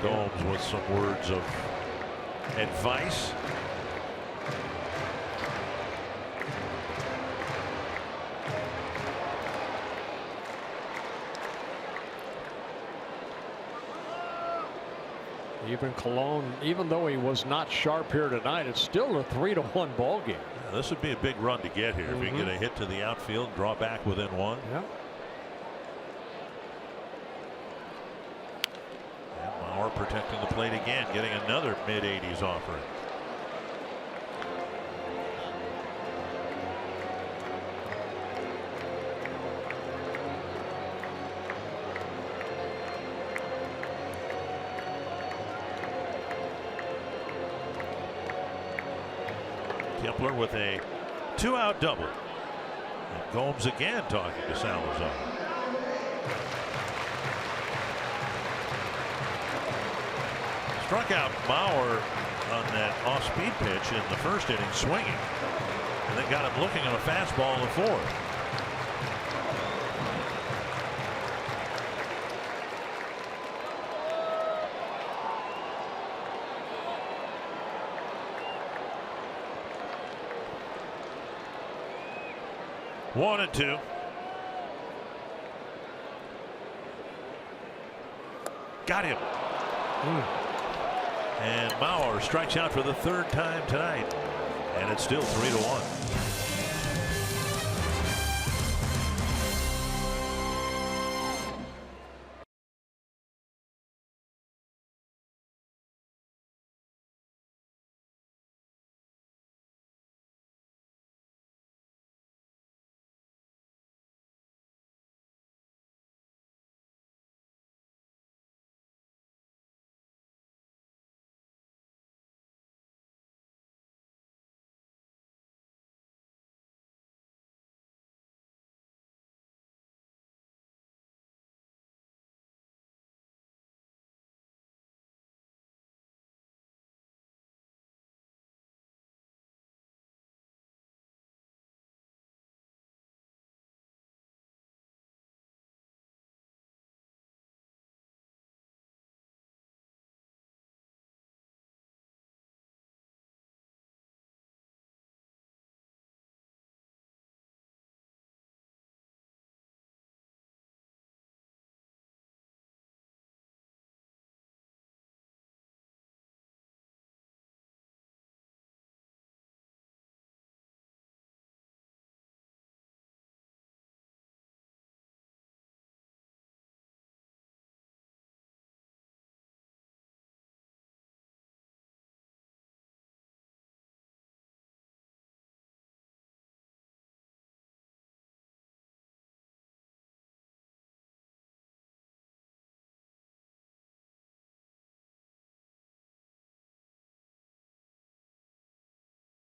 Gomes with some words of advice. Even Colon, even though he was not sharp here tonight, it's still a 3-1 ball game. Yeah, this would be a big run to get here if you get a hit to the outfield, draw back within one. Yeah. And Mauer protecting the plate again, getting another mid-80s offering. Kepler with a 2-out double. And Gomes again talking to Salazar. Struck out Mauer on that off-speed pitch in the first inning swinging, and then got him looking at a fastball in the fourth. One and two. Got him. And Mauer strikes out for the third time tonight, and it's still 3-1.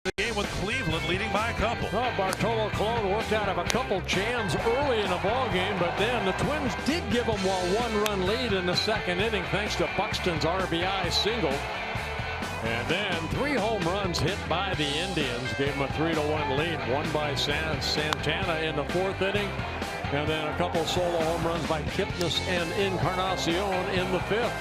The game with Cleveland leading by a couple. Well, Bartolo Colon worked out of a couple jams early in the ball game, but then the Twins did give them a 1-run lead in the second inning thanks to Buxton's RBI single. And then 3 home runs hit by the Indians gave them a 3-1 lead. One by Santana in the fourth inning, and then a couple solo home runs by Kipnis and Encarnacion in the fifth.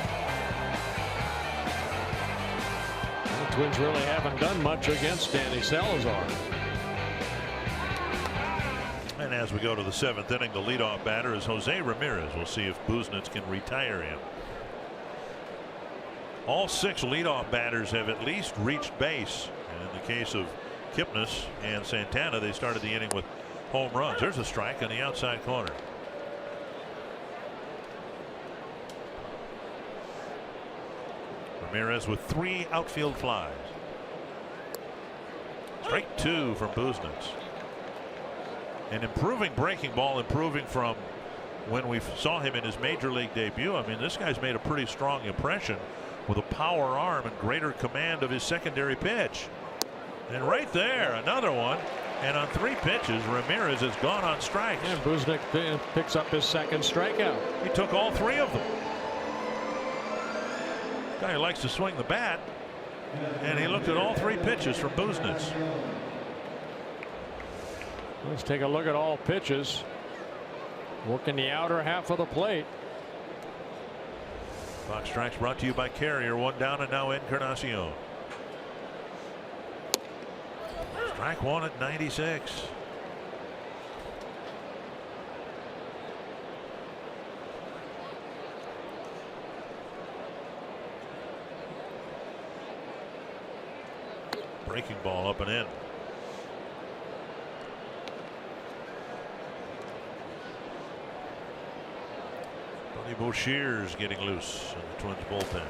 Twins really haven't done much against Danny Salazar. And as we go to the 7th inning, the leadoff batter is Jose Ramirez. We'll see if Buznitz can retire him. All 6 leadoff batters have at least reached base. And in the case of Kipnis and Santana, they started the inning with home runs. There's a strike on the outside corner. Ramirez with 3 outfield flies. Strike 2 from Buznitz. An improving breaking ball, improving from when we saw him in his major league debut. I mean, this guy's made a pretty strong impression with a power arm and greater command of his secondary pitch. And right there, another one. And on 3 pitches, Ramirez has gone on strikes. And Buznitz picks up his second strikeout. He took all 3 of them. Guy who likes to swing the bat. And he looked at all 3 pitches from Buznitz. Let's take a look at all pitches. Working the outer half of the plate. Box strikes brought to you by Carrier. 1 down and now Encarnacion. Strike 1 at 96. Breaking ball up and in. Tony Boucher's getting loose in the Twins bullpen.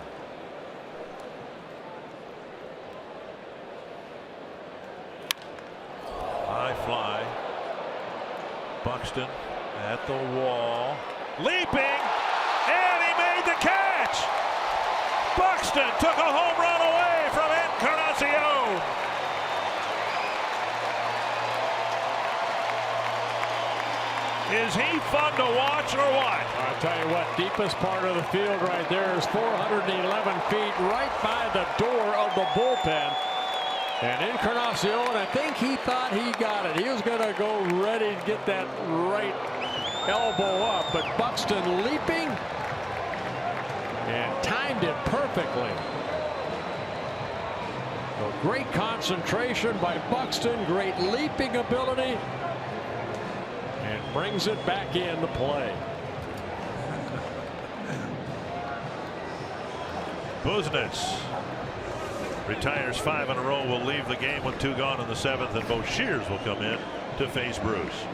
High fly. Buxton at the wall. Leaping. And he made the catch. Buxton took a home run away from Encarnacion. Is he fun to watch or what? I'll tell you what, deepest part of the field right there is 411 feet right by the door of the bullpen. And Encarnacion, I think he thought he got it. He was going to go ready to get that right elbow up, but Buxton leaping and timed it perfectly. So great concentration by Buxton, great leaping ability, and brings it back into play. Buznitz retires 5 in a row. Will leave the game with 2 gone in the 7th, and Bouchers will come in to face Bruce.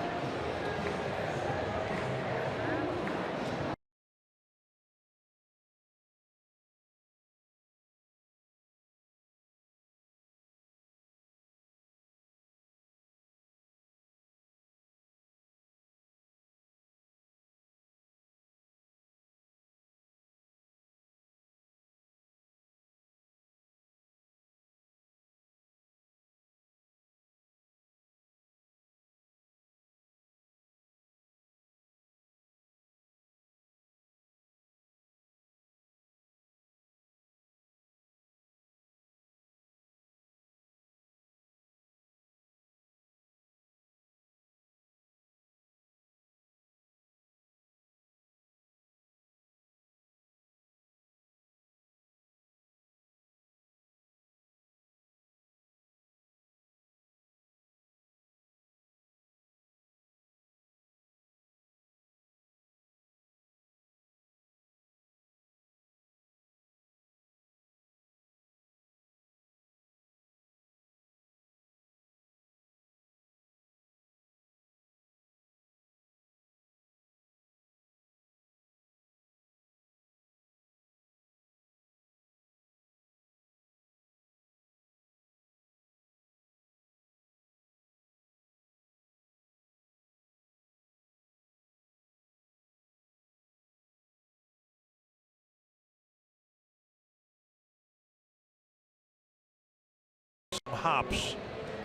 Hops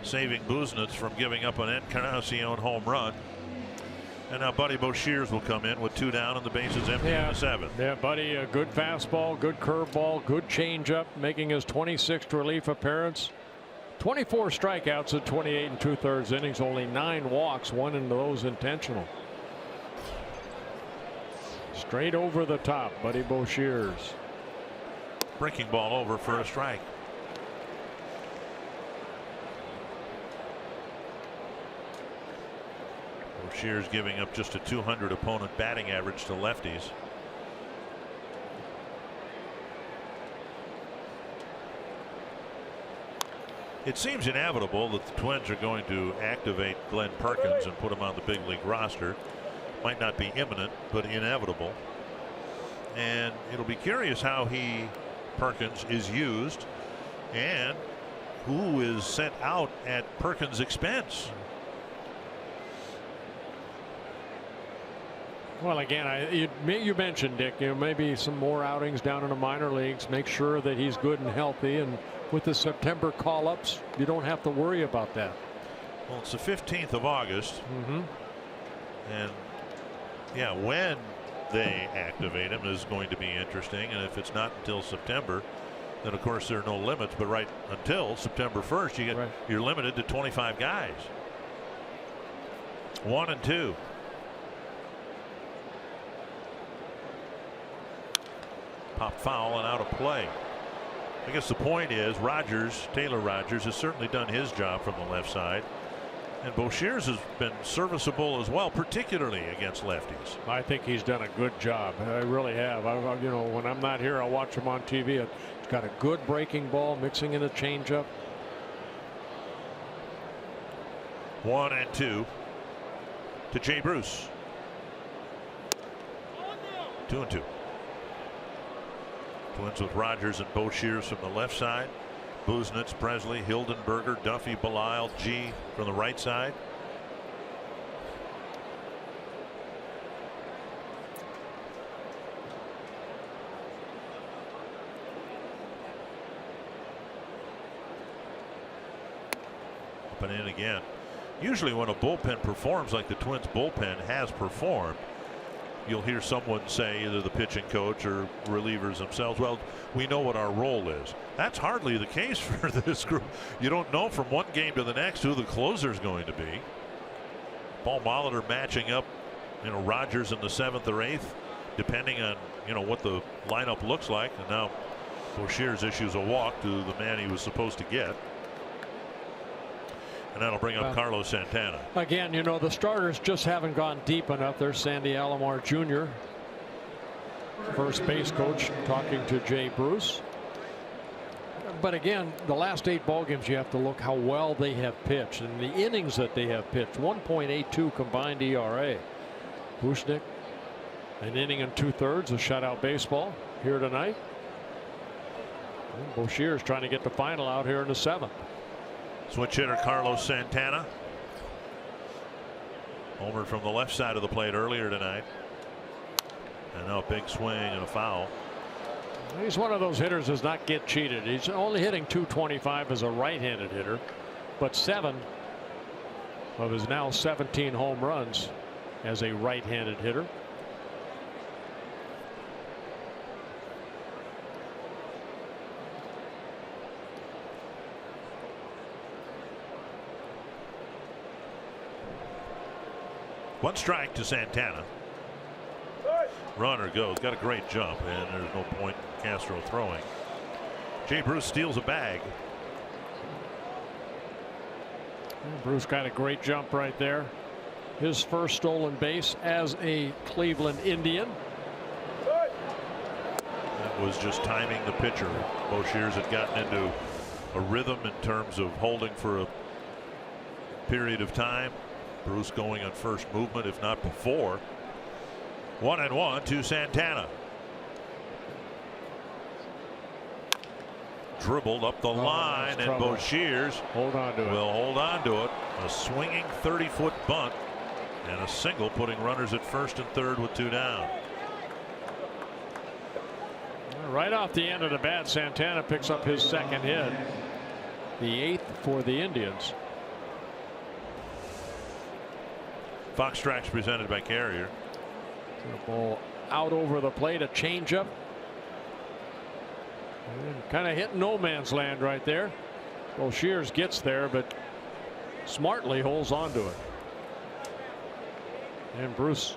saving Buznitz from giving up an Encarnacion home run. And now Buddy Bouchers will come in with 2 down and the bases empty in the 7th. Yeah, Buddy, a good fastball, good curveball, good changeup, making his 26th relief appearance. 24 strikeouts at 28 2/3 innings, only 9 walks, 1 of those intentional. Straight over the top, Buddy Bouchers. Breaking ball over for a strike. Bouchers giving up just a .200 opponent batting average to lefties. It seems inevitable that the Twins are going to activate Glenn Perkins and put him on the big league roster. Might not be imminent, but inevitable. And it'll be curious how Perkins is used and who is sent out at Perkins' expense. Well, again, you mentioned, Dick, maybe some more outings down in the minor leagues. Make sure that he's good and healthy, and with the September call-ups, you don't have to worry about that. Well, it's the 15th of August, and yeah, when they activate him is going to be interesting. And if it's not until September, then of course there are no limits. But right until September 1st, you're limited to 25 guys. 1-2. Pop foul and out of play. I guess the point is Taylor Rogers has certainly done his job from the left side, and Boshiers has been serviceable as well, particularly against lefties. I think he's done a good job. I really have. When I'm not here, I'll watch him on TV. He's got a good breaking ball, mixing in a changeup. 1-2 to Jay Bruce. 2-2. Twins with Rogers and Boshiers from the left side. Buznitz, Presley, Hildenberger, Duffy, Belisle, G from the right side. Up and in again. Usually when a bullpen performs like the Twins bullpen has performed, you'll hear someone say, either the pitching coach or relievers themselves, well, we know what our role is. That's hardly the case for this group. You don't know from one game to the next who the closer is going to be. Paul Molitor matching up, Rogers in the 7th or 8th, depending on, what the lineup looks like. And now Boshiers issues a walk to the man he was supposed to get. And that'll bring up Carlos Santana. Again, the starters just haven't gone deep enough. There's Sandy Alomar Jr., first base coach, talking to Jay Bruce. But again, the last 8 ball games, you have to look how well they have pitched and the innings that they have pitched. 1.82 combined ERA. Bushnick, an inning and 2/3 of shutout baseball here tonight. And Boshiers trying to get the final out here in the 7th. Switch hitter Carlos Santana. Homer from the left side of the plate earlier tonight. And now a big swing and a foul. He's one of those hitters that does not get cheated. He's only hitting .225 as a right-handed hitter, but 7 of his now 17 home runs as a right-handed hitter. One strike to Santana. Runner goes. Got a great jump, and there's no point in Castro throwing. Jay Bruce steals a bag. Bruce got a great jump right there. His first stolen base as a Cleveland Indian. That was just timing the pitcher. Boshiers had gotten into a rhythm in terms of holding for a period of time. Bruce going on first movement, if not before. 1-1 to Santana. Dribbled up the line, and Boshiers will hold on to it. A swinging 30-foot bunt and a single, putting runners at first and third with 2 down. Right off the end of the bat, Santana picks up his 2nd hit, the 8th for the Indians. Fox Tracks presented by Carrier. The ball out over the plate, a changeup. Kind of hit no man's land right there. Boshiers gets there, but smartly holds on to it. And Bruce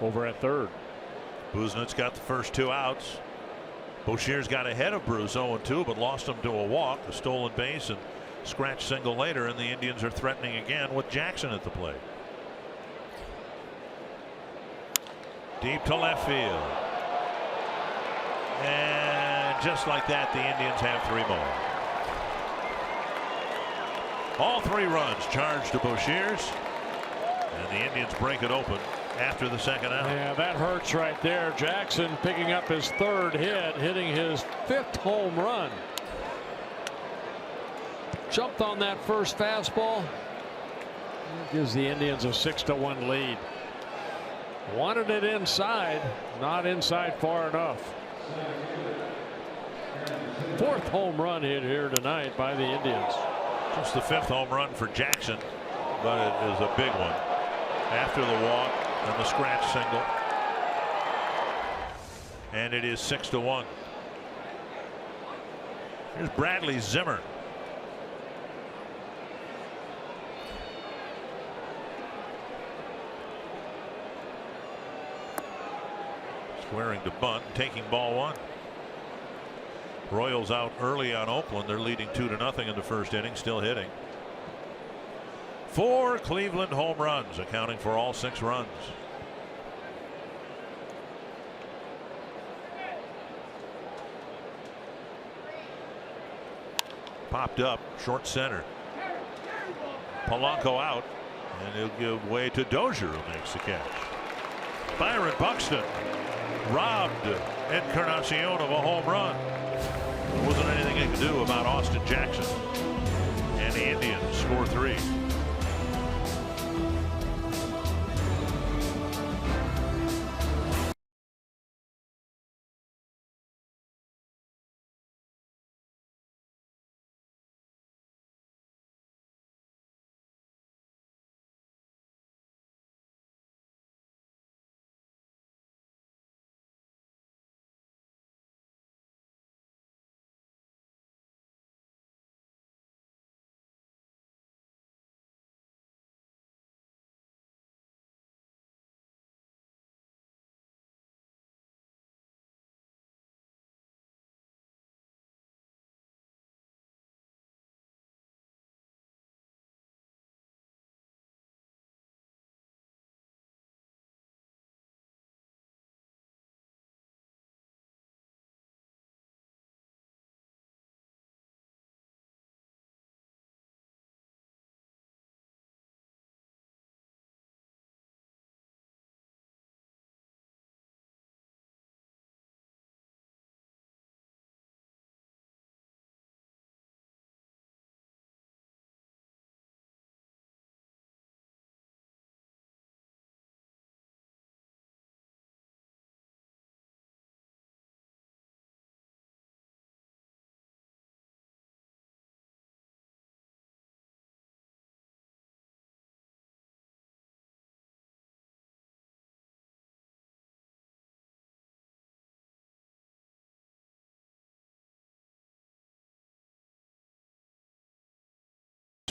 over at third. Buznitz got the first 2 outs. Boshiers got ahead of Bruce 0-2, but lost him to a walk, a stolen base, and scratch single later, and the Indians are threatening again with Jackson at the plate. Deep to left field. And just like that, the Indians have 3 more. All 3 runs charged to Boshiers, and the Indians break it open after the second out. Yeah, that hurts right there. Jackson picking up his 3rd hit, hitting his 5th home run. Jumped on that first fastball. Gives the Indians a 6-1 lead. Wanted it inside, not inside far enough. 4th home run hit here tonight by the Indians. Just the 5th home run for Jackson, but it is a big one after the walk and the scratch single. And it is 6-1. Here's Bradley Zimmer. Squaring to bunt, taking ball 1. Royals out early on Oakland. They're leading 2-0 in the first inning, still hitting. 4 Cleveland home runs, accounting for all 6 runs. Popped up, short center. Polanco out, and he'll give way to Dozier, who makes the catch. Byron Buxton robbed Encarnacion of a home run. There wasn't anything he could do about Austin Jackson. And the Indians score 3.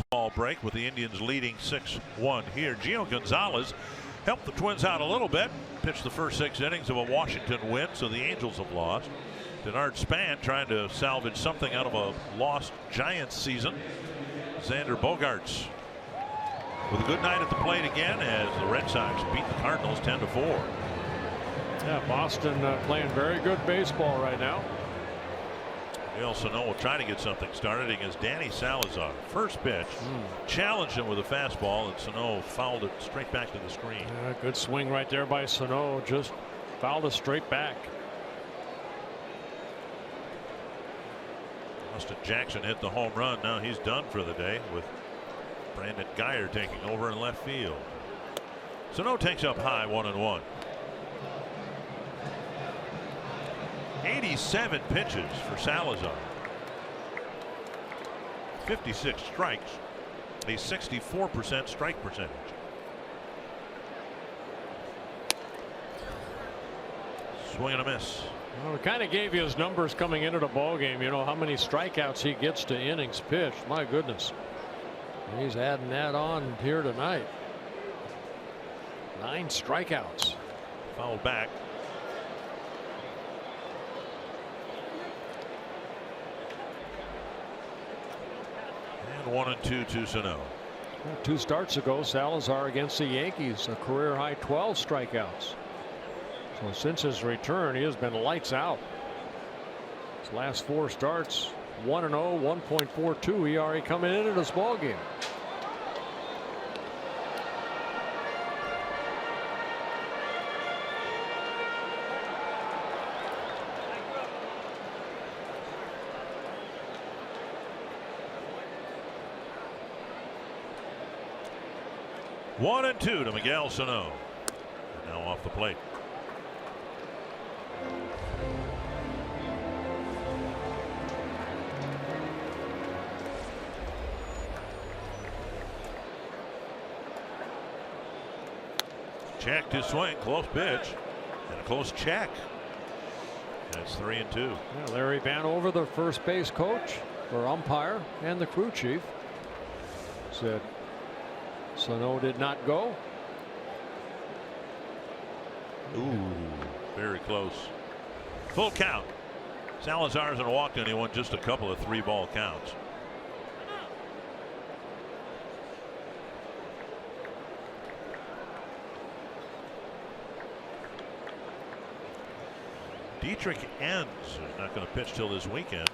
Ball break with the Indians leading 6-1 here. Gio Gonzalez helped the Twins out a little bit. Pitched the first 6 innings of a Washington win, so the Angels have lost. Denard Span trying to salvage something out of a lost Giants season. Xander Bogaerts with a good night at the plate again as the Red Sox beat the Cardinals 10-4. Yeah, Boston playing very good baseball right now. Miguel Sano will try to get something started against Danny Salazar. First pitch challenged him with a fastball, and Sano fouled it straight back to the screen. Yeah, good swing right there by Sano, just fouled it straight back. Austin Jackson hit the home run. Now he's done for the day with Brandon Geyer taking over in left field. Sano takes up high, 1-1. 87 pitches for Salazar. 56 strikes, a 64% strike percentage. Swing and a miss. Well, we kind of gave you his numbers coming into the ball game. You know how many strikeouts he gets to innings pitched. My goodness, he's adding that on here tonight. 9 strikeouts. Fouled back. And 1-2 to Sano. 2 starts ago, Salazar against the Yankees, a career high 12 strikeouts. So since his return, he has been lights out. His last 4 starts, 1-0, 1.42 ERA coming into this ball game. One and two to Miguel Sano. Now off the plate. Check to swing, close pitch, and a close check. That's 3-2. Yeah, Larry Vanover, the first base coach or umpire, and the crew chief, said Sano did not go. Ooh, very close. Full count. Salazar's and walked, and he won just a couple of 3-ball counts. Dietrich Enns is not going to pitch till this weekend.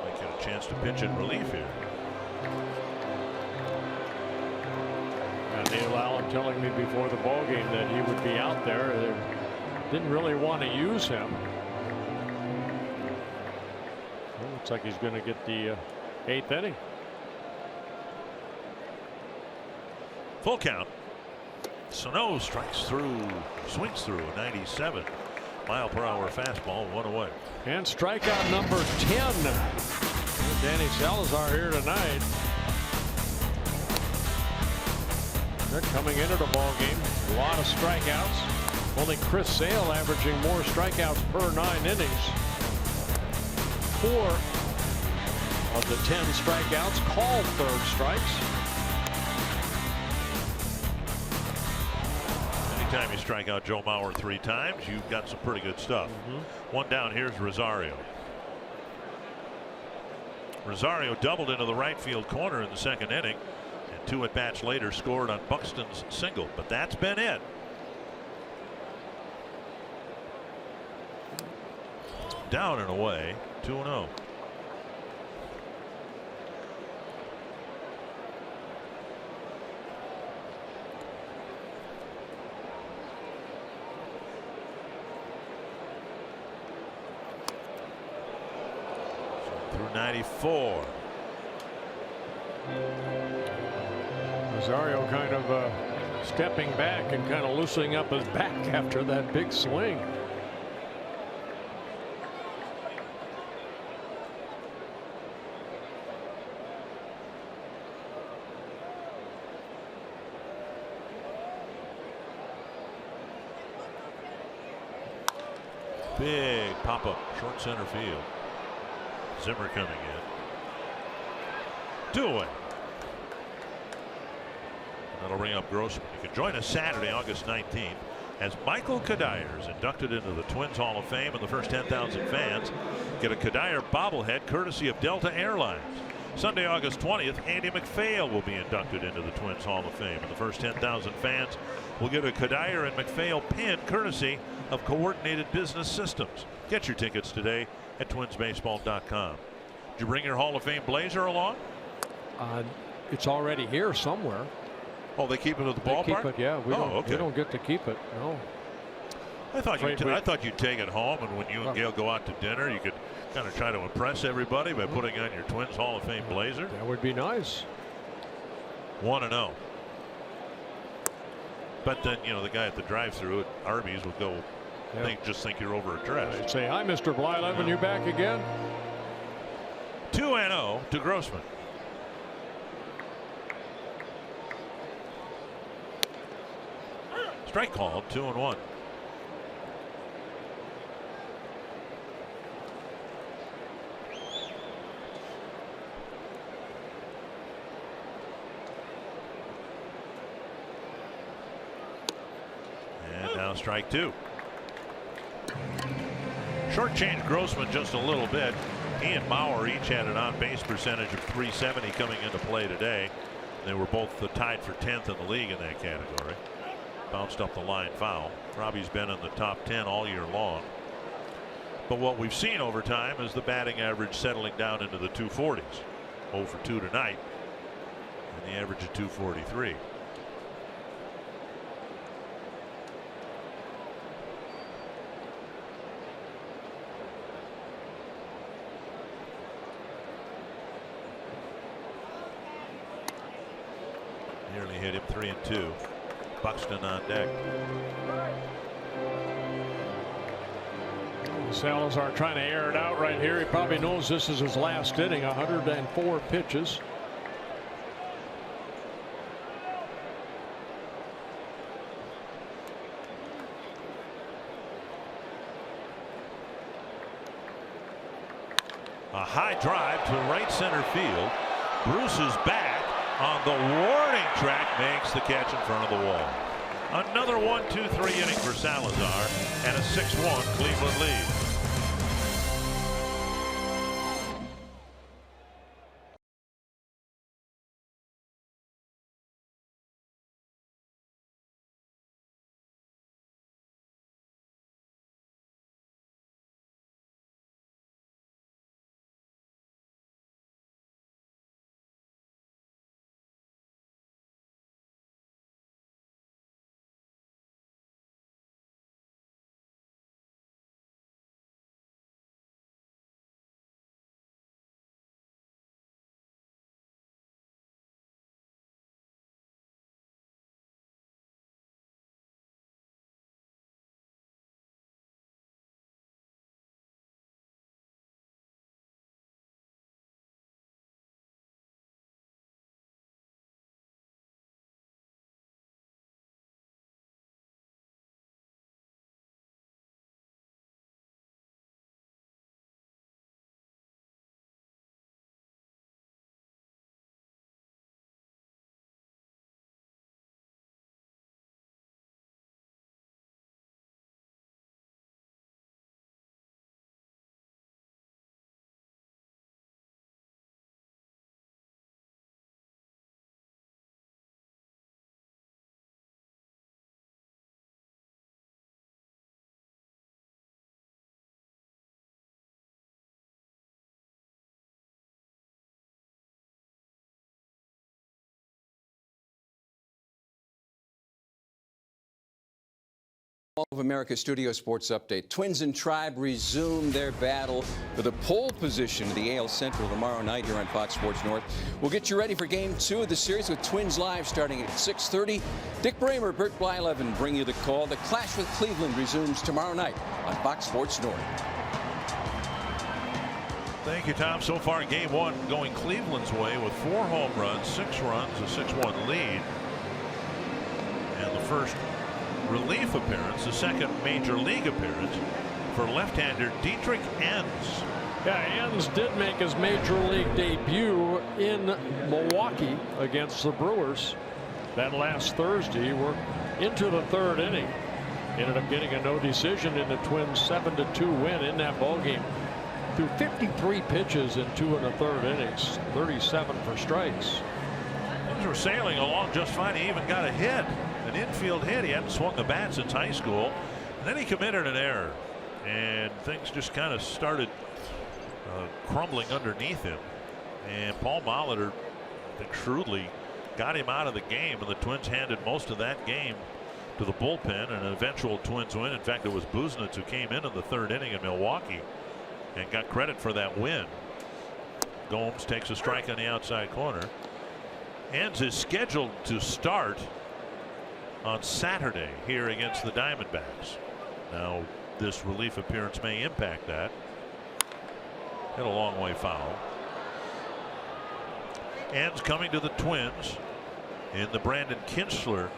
Might get a chance to pitch in relief here. And Neil Allen telling me before the ball game that he would be out there. They didn't really want to use him. Well, looks like he's going to get the 8th inning. Full count. Sano strikes through, swings through a 97-mile-per-hour fastball, 1 away. And strikeout number 10. Danny Salazar here tonight. They're coming into the ball game. A lot of strikeouts. Only Chris Sale averaging more strikeouts per 9 innings. 4 of the 10 strikeouts called third strikes. Anytime you strike out Joe Mauer 3 times, you've got some pretty good stuff. One down. Here's Rosario. Rosario doubled into the right field corner in the 2nd inning, and 2 at-bats later scored on Buxton's single, but that's been it. Down and away, 2-0. Through 94. Rosario kind of stepping back and kind of loosening up his back after that big swing. Big pop-up, short center field. Zimmer coming in. 2 away. That'll bring up Grossman. You can join us Saturday, August 19th, as Michael Kadire is inducted into the Twins Hall of Fame, and the first 10,000 fans get a Kadire bobblehead courtesy of Delta Airlines. Sunday, August 20th, Andy McPhail will be inducted into the Twins Hall of Fame, and the first 10,000 fans will get a Kadire and McPhail pin courtesy of Coordinated Business Systems. Get your tickets today at twinsbaseball.com. Did you bring your Hall of Fame blazer along? It's already here somewhere. Oh, they keep it at the ballpark? They keep it, yeah. We don't get to keep it. No. I thought you'd take it home, and when you and Gail go out to dinner, you could kind of try to impress everybody by putting on your Twins Hall of Fame blazer. That would be nice. 1-0. But then, you know, the guy at the drive-thru at Arby's would go, just think you're overdressed. I'd say, hi, Mr. Blyleven, you back again? 2-0 to Grossman. Strike called, 2-1. And now strike 2. Shortchanged Grossman just a little bit. He and Mauer each had an on-base percentage of .370 coming into play today. They were both tied for 10th in the league in that category. Bounced up the line foul. Robbie's been in the top 10 all year long. But what we've seen over time is the batting average settling down into the 240s. 0 for 2 tonight, and the average of 243. Nearly hit him. 3-2. Buxton on deck. Salazar trying to air it out right here. He probably knows this is his last inning. 104 pitches. A high drive to right center field. Bruce is back on the warning track, makes the catch in front of the wall. Another 1-2-3 inning for Salazar and a 6-1 Cleveland lead. Of America Studio Sports Update. Twins and Tribe resume their battle for the pole position of the AL Central tomorrow night here on Fox Sports North. We'll get you ready for Game 2 of the series with Twins Live starting at 6:30. Dick Bramer, Bert Blyleven bring you the call. The clash with Cleveland resumes tomorrow night on Fox Sports North. Thank you, Tom. So far, Game 1 going Cleveland's way with 4 home runs, 6 runs, a 6-1 lead. And the first relief appearance, the second major league appearance for left-hander Dietrich Enns. Yeah, Enns did make his major league debut in Milwaukee against the Brewers that last Thursday. We're into the 3rd inning. Ended up getting a no decision in the Twins' 7-2 win in that ballgame. Threw 53 pitches in 2 1/3 innings, 37 for strikes. Things were sailing along just fine. He even got a hit. An infield hit. He hadn't swung the bat since high school. And then he committed an error. And things just kind of started crumbling underneath him. And Paul Molitor, I think, shrewdly got him out of the game. And the Twins handed most of that game to the bullpen. And an eventual Twins win. In fact, it was Buznitz who came in the 3rd inning in Milwaukee and got credit for that win. Gomes takes a strike on the outside corner. Enns is scheduled to start on Saturday here against the Diamondbacks. Now, this relief appearance may impact that. Hit a long way foul. Enns coming to the Twins in the Brandon Kintzler,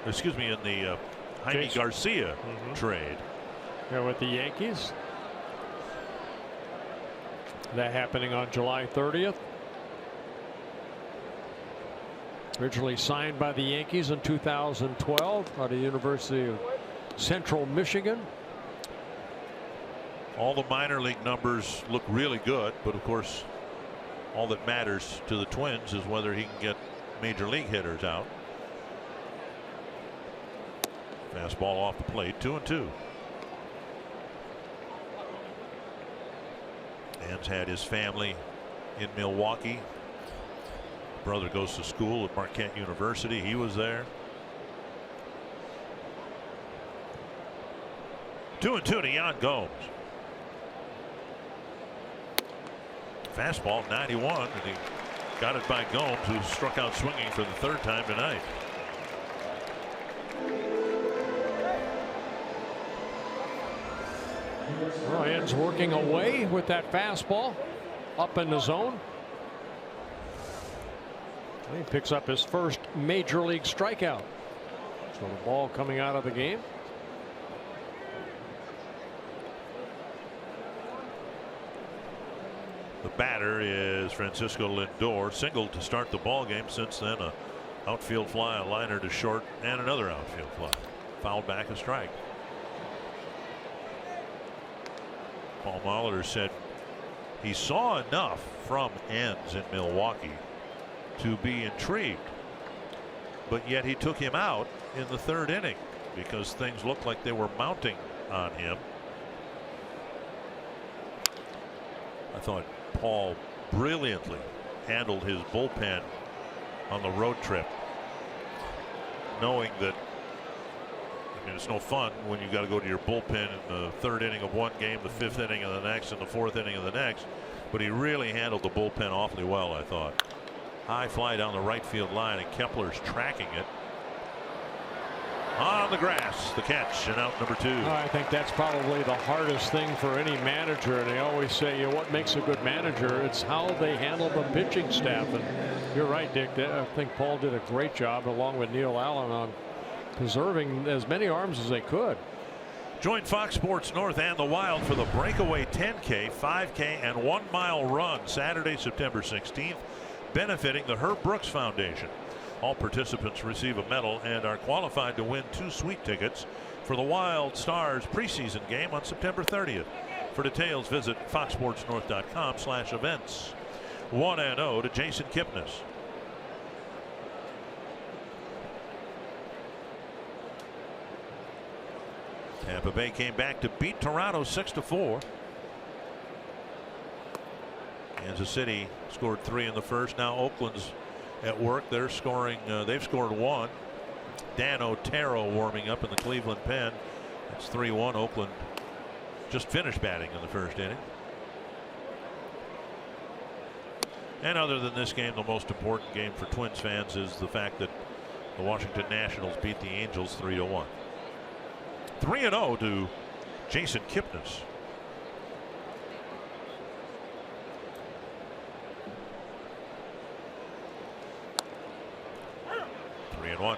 excuse me, in the Jaime Garcia trade. Yeah, with the Yankees. That happening on July 30th. Originally signed by the Yankees in 2012 out of the University of Central Michigan. All the minor league numbers look really good, but of course all that matters to the Twins is whether he can get major league hitters out. Fastball off the plate, 2-2. Dan's had his family in Milwaukee. Brother goes to school at Marquette University. He was there. 2-2 to Yan Gomes. Fastball 91, and he got it by Gomes, who struck out swinging for the third time tonight. Ryan's working away with that fastball up in the zone. He picks up his first major league strikeout. So the ball coming out of the game. The batter is Francisco Lindor, singled to start the ball game. Since then, a outfield fly, a liner to short, and another outfield fly. Fouled back, a strike. Paul Molitor said he saw enough from Enns in Milwaukee to be intrigued, but yet he took him out in the third inning because things looked like they were mounting on him. I thought Paul brilliantly handled his bullpen on the road trip, knowing that, I mean, it's no fun when you got to go to your bullpen in the third inning of one game, the fifth inning of the next, and the fourth inning of the next. But he really handled the bullpen awfully well, I thought. High fly down the right field line, and Kepler's tracking it. On the grass, the catch, and out number 2. I think that's probably the hardest thing for any manager, and they always say, you know, what makes a good manager? It's how they handle the pitching staff. And you're right, Dick. I think Paul did a great job, along with Neil Allen, on preserving as many arms as they could. Join Fox Sports North and the Wild for the breakaway 10K, 5K, and 1 mile run Saturday, September 16th, benefiting the Herb Brooks Foundation. All participants receive a medal and are qualified to win 2 sweet tickets for the Wild Stars preseason game on September 30th. For details, visit foxsportsnorth.com/events. 1-0 to Jason Kipnis. Tampa Bay came back to beat Toronto 6-4. Kansas City scored 3 in the first. Now Oakland's at work. They're scoring. They've scored 1. Dan Otero warming up in the Cleveland pen. It's 3-1. Oakland just finished batting in the first inning. And other than this game, the most important game for Twins fans is the fact that the Washington Nationals beat the Angels 3-1. 3-0 to Jason Kipnis. And 1.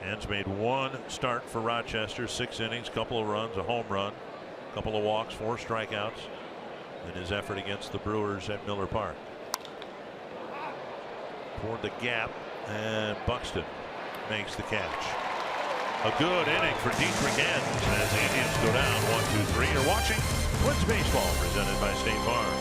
Enns made 1 start for Rochester, 6 innings, couple of runs, a home run, couple of walks, 4 strikeouts in his effort against the Brewers at Miller Park. Toward the gap, and Buxton makes the catch. A good inning for Dietrich Enns as the Indians go down 1-2-3. You're watching Twins Baseball presented by State Farm.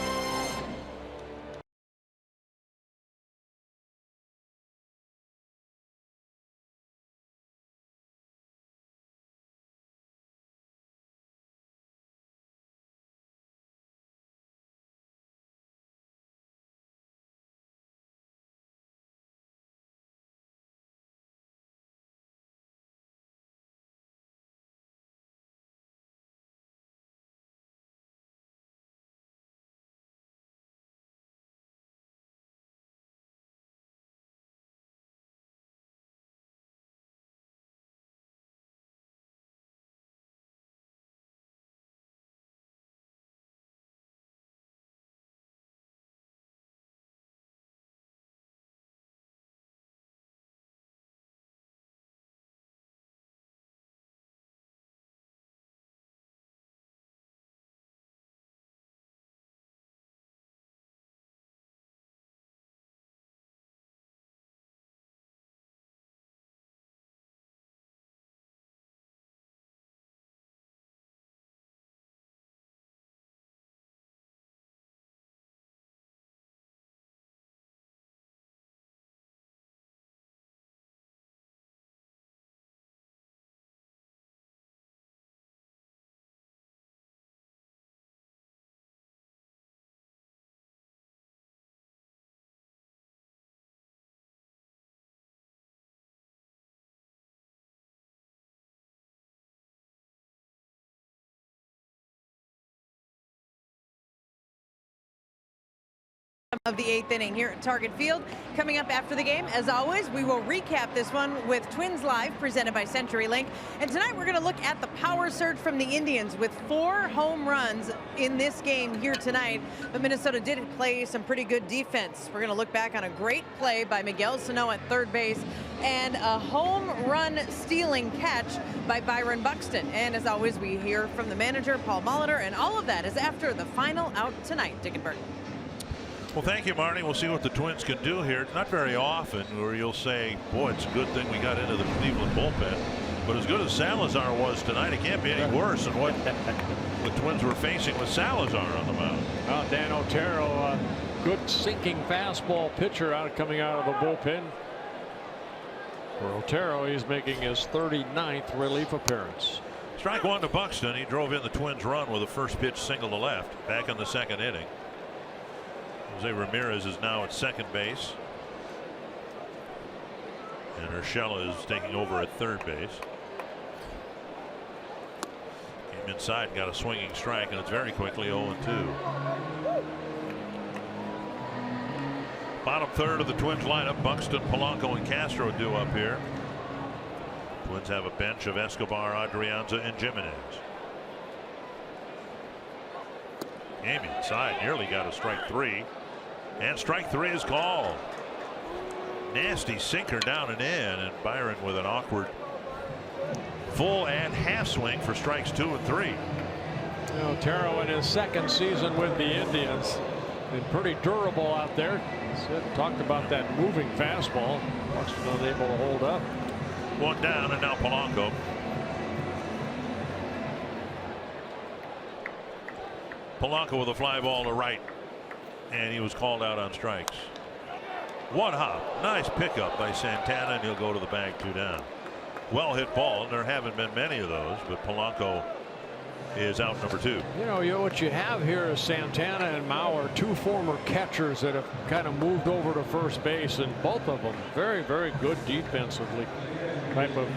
of the 8th inning here at Target Field. Coming up after the game, as always, we will recap this one with Twins Live presented by CenturyLink. And tonight we're going to look at the power surge from the Indians with 4 home runs in this game here tonight. But Minnesota did play some pretty good defense. We're going to look back on a great play by Miguel Sano at third base and a home run stealing catch by Byron Buxton. And as always, we hear from the manager, Paul Molitor, and all of that is after the final out tonight. Dick and Bert. Well, thank you, Marty. We'll see what the Twins can do here. Not very often where you'll say, boy, it's a good thing we got into the Cleveland bullpen. But as good as Salazar was tonight, it can't be any worse than what the Twins were facing with Salazar on the mound. Well, Dan Otero, good sinking fastball pitcher coming out of the bullpen. For Otero, he's making his 39th relief appearance. Strike 1 to Buxton. He drove in the Twins' run with a first pitch single to left back in the 2nd inning. Jose Ramirez is now at second base. And Urshela is taking over at third base. Came inside and got a swinging strike, and it's very quickly 0-2. Bottom third of the Twins lineup. Buxton, Polanco, and Castro due up here. Twins have a bench of Escobar, Adrianza, and Jimenez. Game inside, nearly got a strike 3. And strike 3 is called. Nasty sinker down and in, and Byron with an awkward full and half swing for strikes 2 and 3. Otero in his 2nd season with the Indians. Been pretty durable out there. Talked about that moving fastball. Buxton unable to hold up. 1 down, and now Polanco. Polanco with a fly ball to right, and he was called out on strikes. 1 hop. Nice pickup by Santana, and he'll go to the bag. 2 down. Well hit ball, and there haven't been many of those, but Polanco is out number 2. You know what you have here is Santana and Mao are 2 former catchers that have kind of moved over to first base, and both of them very, very good defensively type of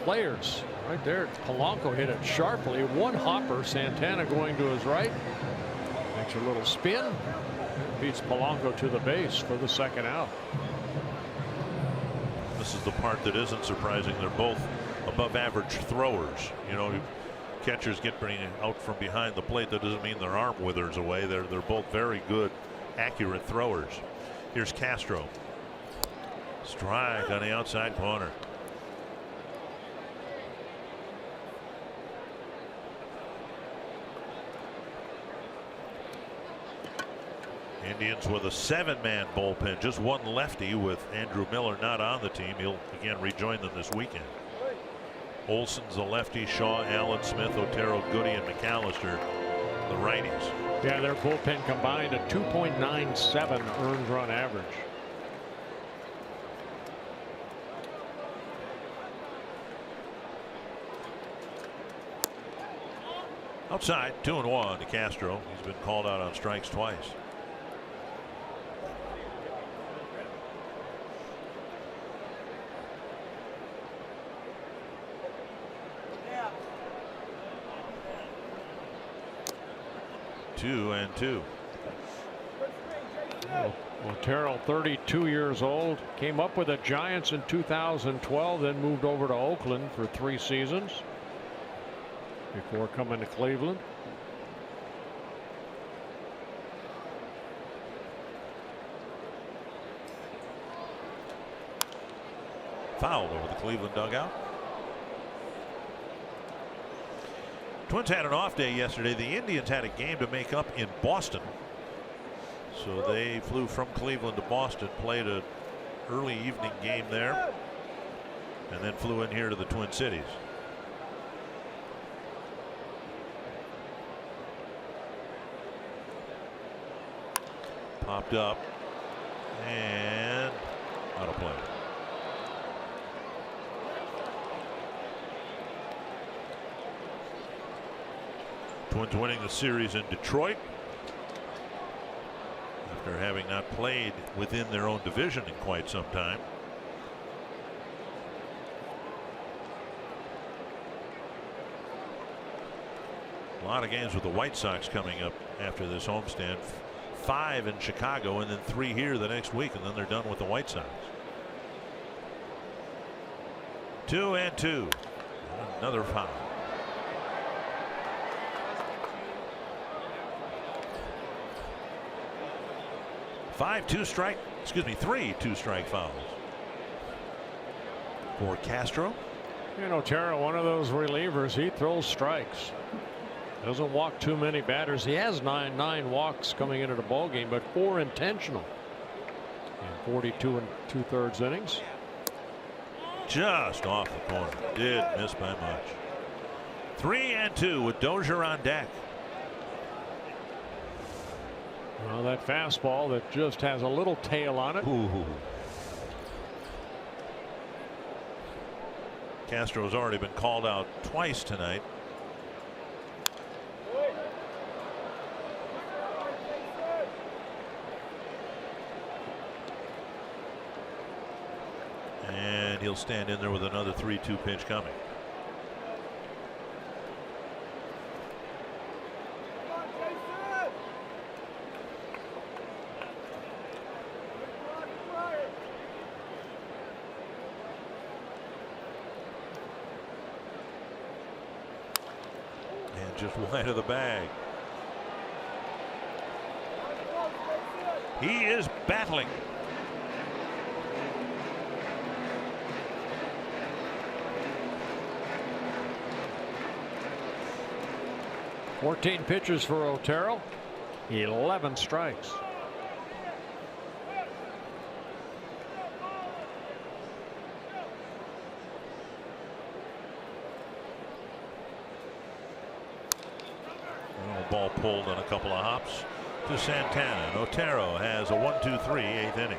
players. Right there, Polanco hit it sharply. 1 hopper. Santana going to his right, makes a little spin, beats Polanco to the base for the 2nd out. This is the part that isn't surprising. They're both above average throwers. You know, catchers get out from behind the plate. That doesn't mean their arm withers away. They're both very good, accurate throwers. Here's Castro. Strike on the outside corner. Indians with a 7-man bullpen, just 1 lefty with Andrew Miller not on the team. He'll again rejoin them this weekend. Olson's a lefty, Shaw, Allen, Smith, Otero, Goody, and McAllister the righties. Yeah, their bullpen combined a 2.97 earned run average. Outside, 2-1 to Castro. He's been called out on strikes twice. Two and 2. Otero, 32 years old, came up with the Giants in 2012, then moved over to Oakland for 3 seasons before coming to Cleveland. Fouled over the Cleveland dugout. Twins had an off day yesterday. The Indians had a game to make up in Boston. So they flew from Cleveland to Boston, played an early evening game there, and then flew in here to the Twin Cities. Popped up and out of play. Twins winning the series in Detroit after having not played within their own division in quite some time. A lot of games with the White Sox coming up after this homestand. 5 in Chicago and then 3 here the next week, and then they're done with the White Sox. 2-2. Another foul. Three two-strike fouls for Castro. You know, Otero, one of those relievers, he throws strikes. Doesn't walk too many batters. He has nine walks coming into the ball game, but 4 intentional in 42 2/3 innings. Just off the corner. Did miss by much. 3-2 with Dozier on deck. Well, that fastball that just has a little tail on it. Ooh. Castro's already been called out twice tonight. And he'll stand in there with another 3-2 pitch coming. Just wide of the bag. He is battling. $14 pitches for Otero. 11 strikes. Ball pulled on a couple of hops to Santana, and Otero has a 1-2-3 eighth inning.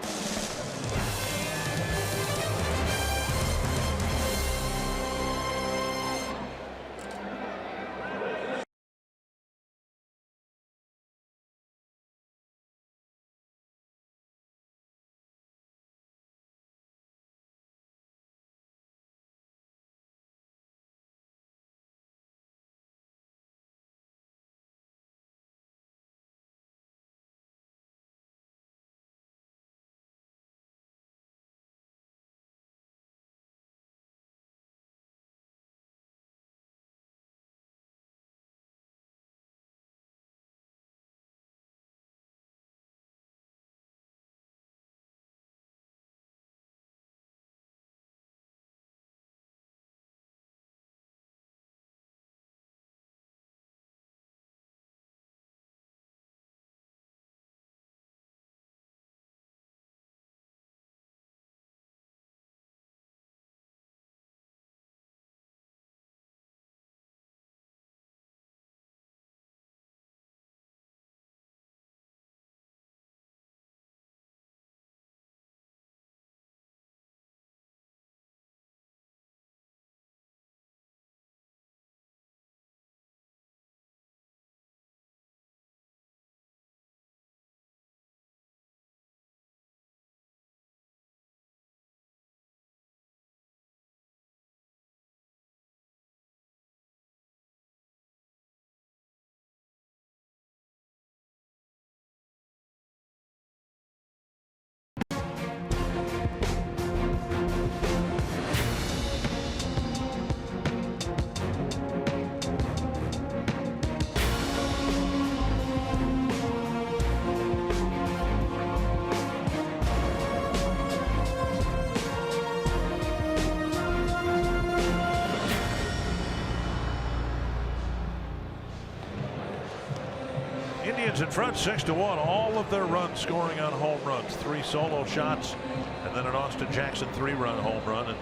Indians in front 6-1. All of their runs scoring on home runs. 3 solo shots and then an Austin Jackson 3-run home run. And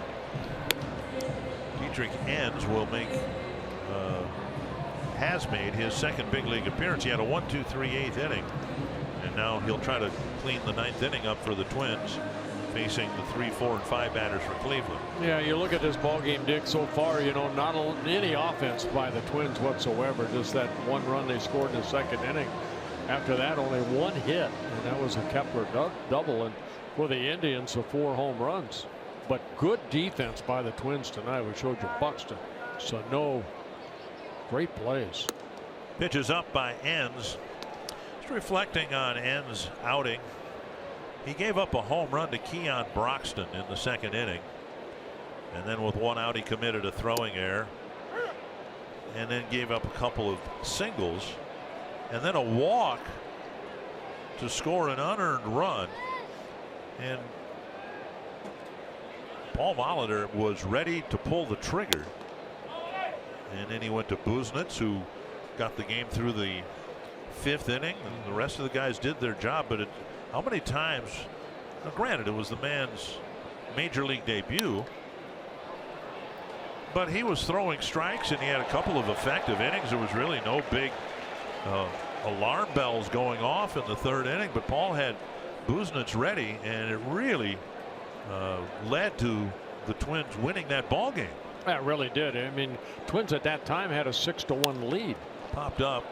Dietrich Enns will has made his second big league appearance. He had a 1-2-3 eighth inning, and now he'll try to clean the 9th inning up for the Twins, facing the 3, 4, and 5 batters for Cleveland. Yeah, you look at this ball game, Dick, so far, you know, not any offense by the Twins whatsoever. Just that 1 run they scored in the 2nd inning. After that, only 1 hit, and that was a Kepler double. And for the Indians, 4 home runs. But good defense by the Twins tonight. We showed you Buxton, Sano, great plays. Pitches up by Enns. Just reflecting on N's outing. He gave up a home run to Keon Broxton in the second inning. And then with one out, he committed a throwing error. And then gave up a couple of singles. And then a walk to score an unearned run. And Paul Molitor was ready to pull the trigger. And then he went to Buznitz, who got the game through the 5th inning. And the rest of the guys did their job. But how many times, now granted, it was the man's major league debut, but he was throwing strikes and he had a couple of effective innings. There was really no big alarm bells going off in the 3rd inning, but Paul had Buznitz ready, and it really led to the Twins winning that ball game. That really did. I mean, Twins at that time had a 6-1 lead. Popped up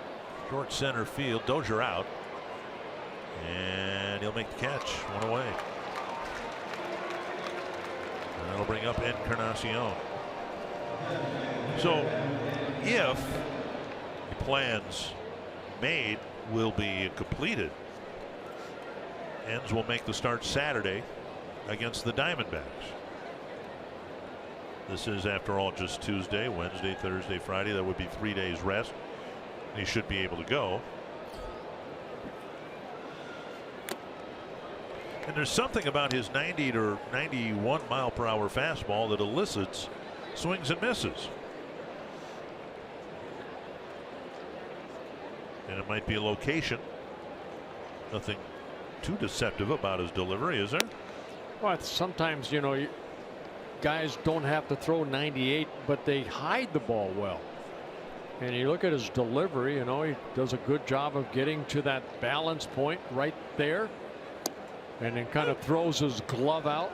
short center field. Dozier out, and he'll make the catch. One away, and that'll bring up Encarnacion. So if the plans made will be completed, Ends will make the start Saturday against the Diamondbacks. This is, after all, just Tuesday, Wednesday, Thursday, Friday. That would be 3 days rest. He should be able to go. And there's something about his 90 to 91 mile per hour fastball that elicits swings and misses. And it might be a location. Nothing too deceptive about his delivery, is there? Well, sometimes, you know, guys don't have to throw 98, but they hide the ball well. And you look at his delivery, you know, he does a good job of getting to that balance point right there, and then kind of throws his glove out.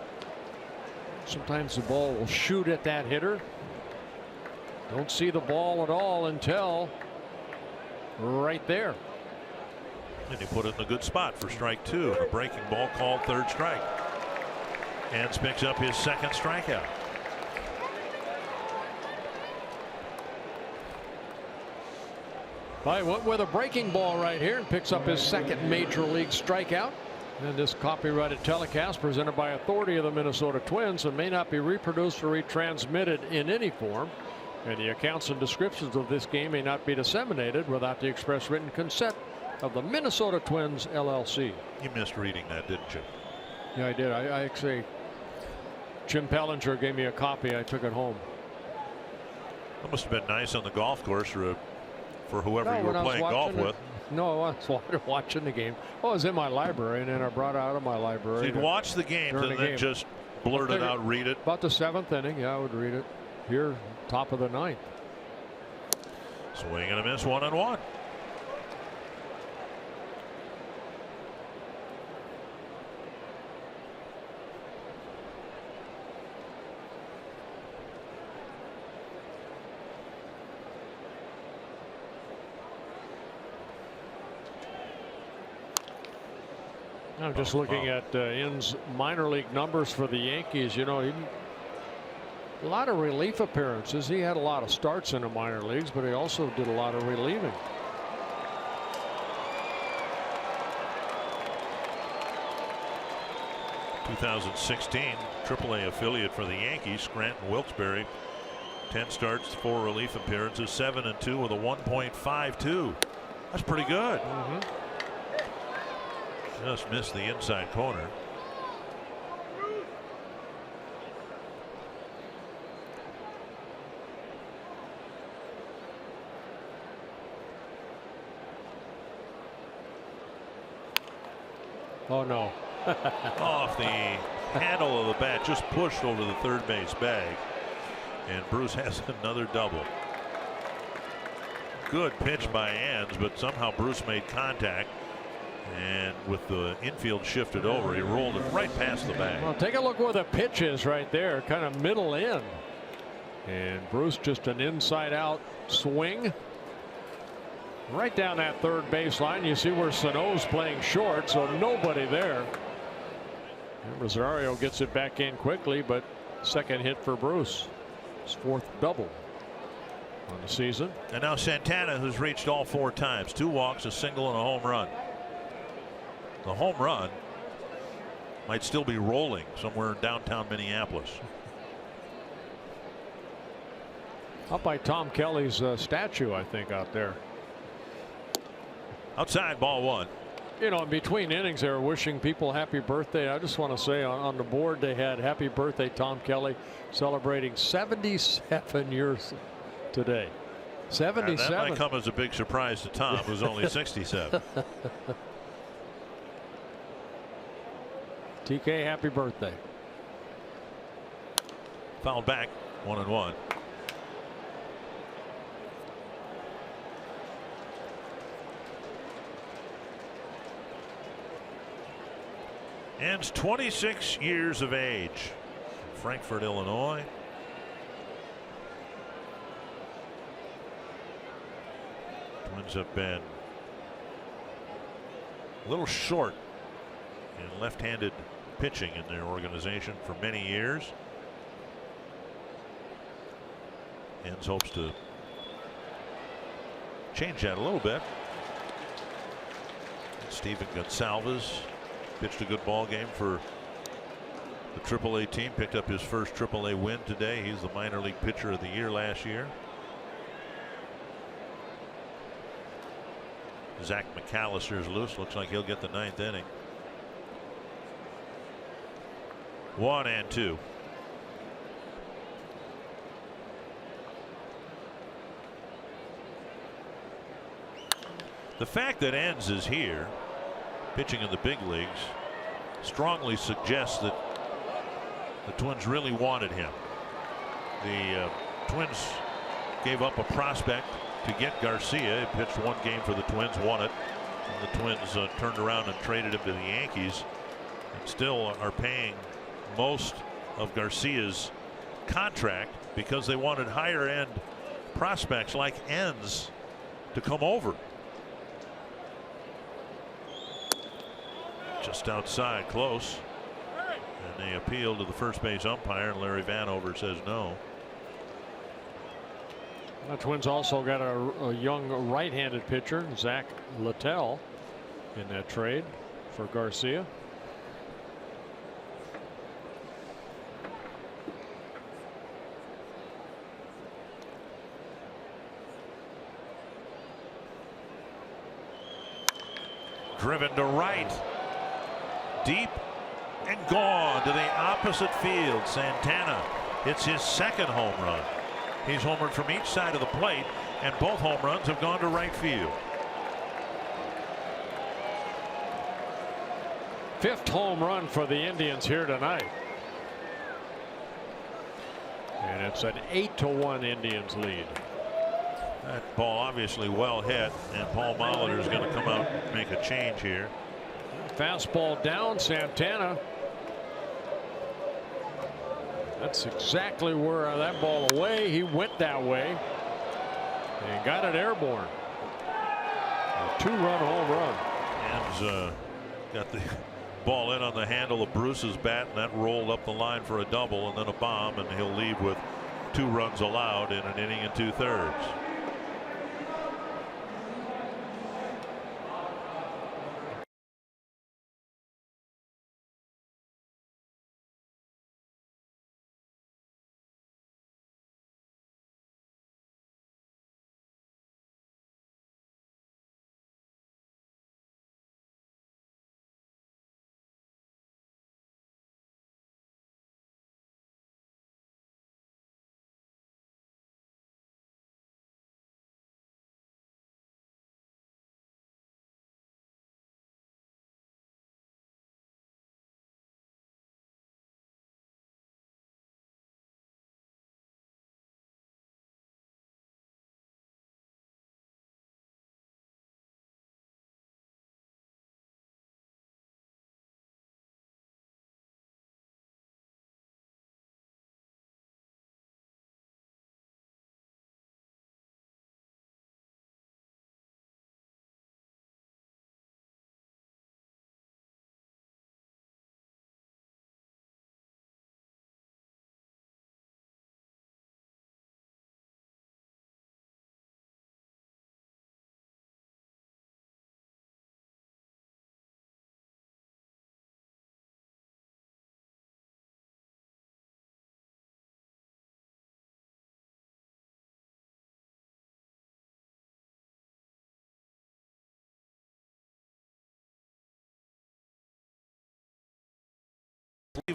Sometimes the ball will shoot at that hitter. Don't see the ball at all until right there. And he put it in a good spot for strike 2. A breaking ball called 3rd strike. Ends picks up his 2nd strikeout. I went with a breaking ball right here and picks up his 2nd major league strikeout. And this copyrighted telecast presented by authority of the Minnesota Twins and may not be reproduced or retransmitted in any form. And the accounts and descriptions of this game may not be disseminated without the express written consent of the Minnesota Twins LLC. You missed reading that, didn't you? Yeah, I did. I actually, Jim Pellinger gave me a copy. I took it home. That must have been nice on the golf course for whoever you were playing golf with. No, I was watching the game. Well, it was in my library, and then I brought it out of my library. So you'd watch the game and then just blurt it out, read it? About the 7th inning, yeah, I would read it. Here, top of the 9th. Swing and a miss, 1-1. I'm just looking at N's minor league numbers for the Yankees. You know, a lot of relief appearances. He had a lot of starts in the minor leagues, but he also did a lot of relieving. '16 AAA affiliate for the Yankees, Scranton Wilkes-Barre. 10 starts, 4 relief appearances, 7-2 with a 1.52. That's pretty good. Just missed the inside corner. Oh no. Off the handle of the bat, just pushed over the 3rd base bag, and Bruce has another double. Good pitch by Ends, but somehow Bruce made contact. And with the infield shifted over, he rolled it right past the bag. Well, take a look where the pitch is right there, kind of middle in. And Bruce just an inside out swing. Right down that 3rd baseline. You see where Sano's playing short, so nobody there. And Rosario gets it back in quickly, but 2nd hit for Bruce. His 4th double on the season. And now Santana, who's reached all 4 times, 2 walks, a single, and a home run. The home run might still be rolling somewhere in downtown Minneapolis. Up by Tom Kelly's statue, I think, out there. Outside, ball one. You know, in between innings, they were wishing people happy birthday. I just want to say on the board they had happy birthday Tom Kelly, celebrating 77 years today. 77. That might come as a big surprise to Tom, who's only 67. TK, happy birthday. Fouled back, 1-1. Ends 26 years of age. Frankfort, Illinois. Twins have been a little short in left-handed pitching in their organization for many years. Hens hopes to change that a little bit. Steven Gonsalves pitched a good ball game for the AAA team. Picked up his first AAA win today. He's the minor league pitcher of the year last year. Zach McAllister's loose. Looks like he'll get the 9th inning. 1-2. The fact that Enns is here pitching in the big leagues strongly suggests that the Twins really wanted him. The Twins gave up a prospect to get Garcia. He pitched one game for the Twins, won it, and the Twins turned around and traded him to the Yankees, and still are paying most of Garcia's contract because they wanted higher end prospects like Enns to come over. Just outside, close, and they appeal to the first base umpire, and Larry Vanover says no. The Twins also got a young right-handed pitcher, Zach Littell, in that trade for Garcia. Driven to right, deep and gone to the opposite field. Santana hits his second home run. He's homered from each side of the plate, and both home runs have gone to right field. 5th home run for the Indians here tonight. And it's an 8-1 Indians lead. That ball obviously well hit, and Paul Molitor is going to come out and make a change here. Fastball down, Santana. That's exactly where that ball away. He went that way and got it airborne. A 2-run home run. And got the ball in on the handle of Bruce's bat, and that rolled up the line for a double and then a bomb, and he'll leave with 2 runs allowed in an inning and 2/3.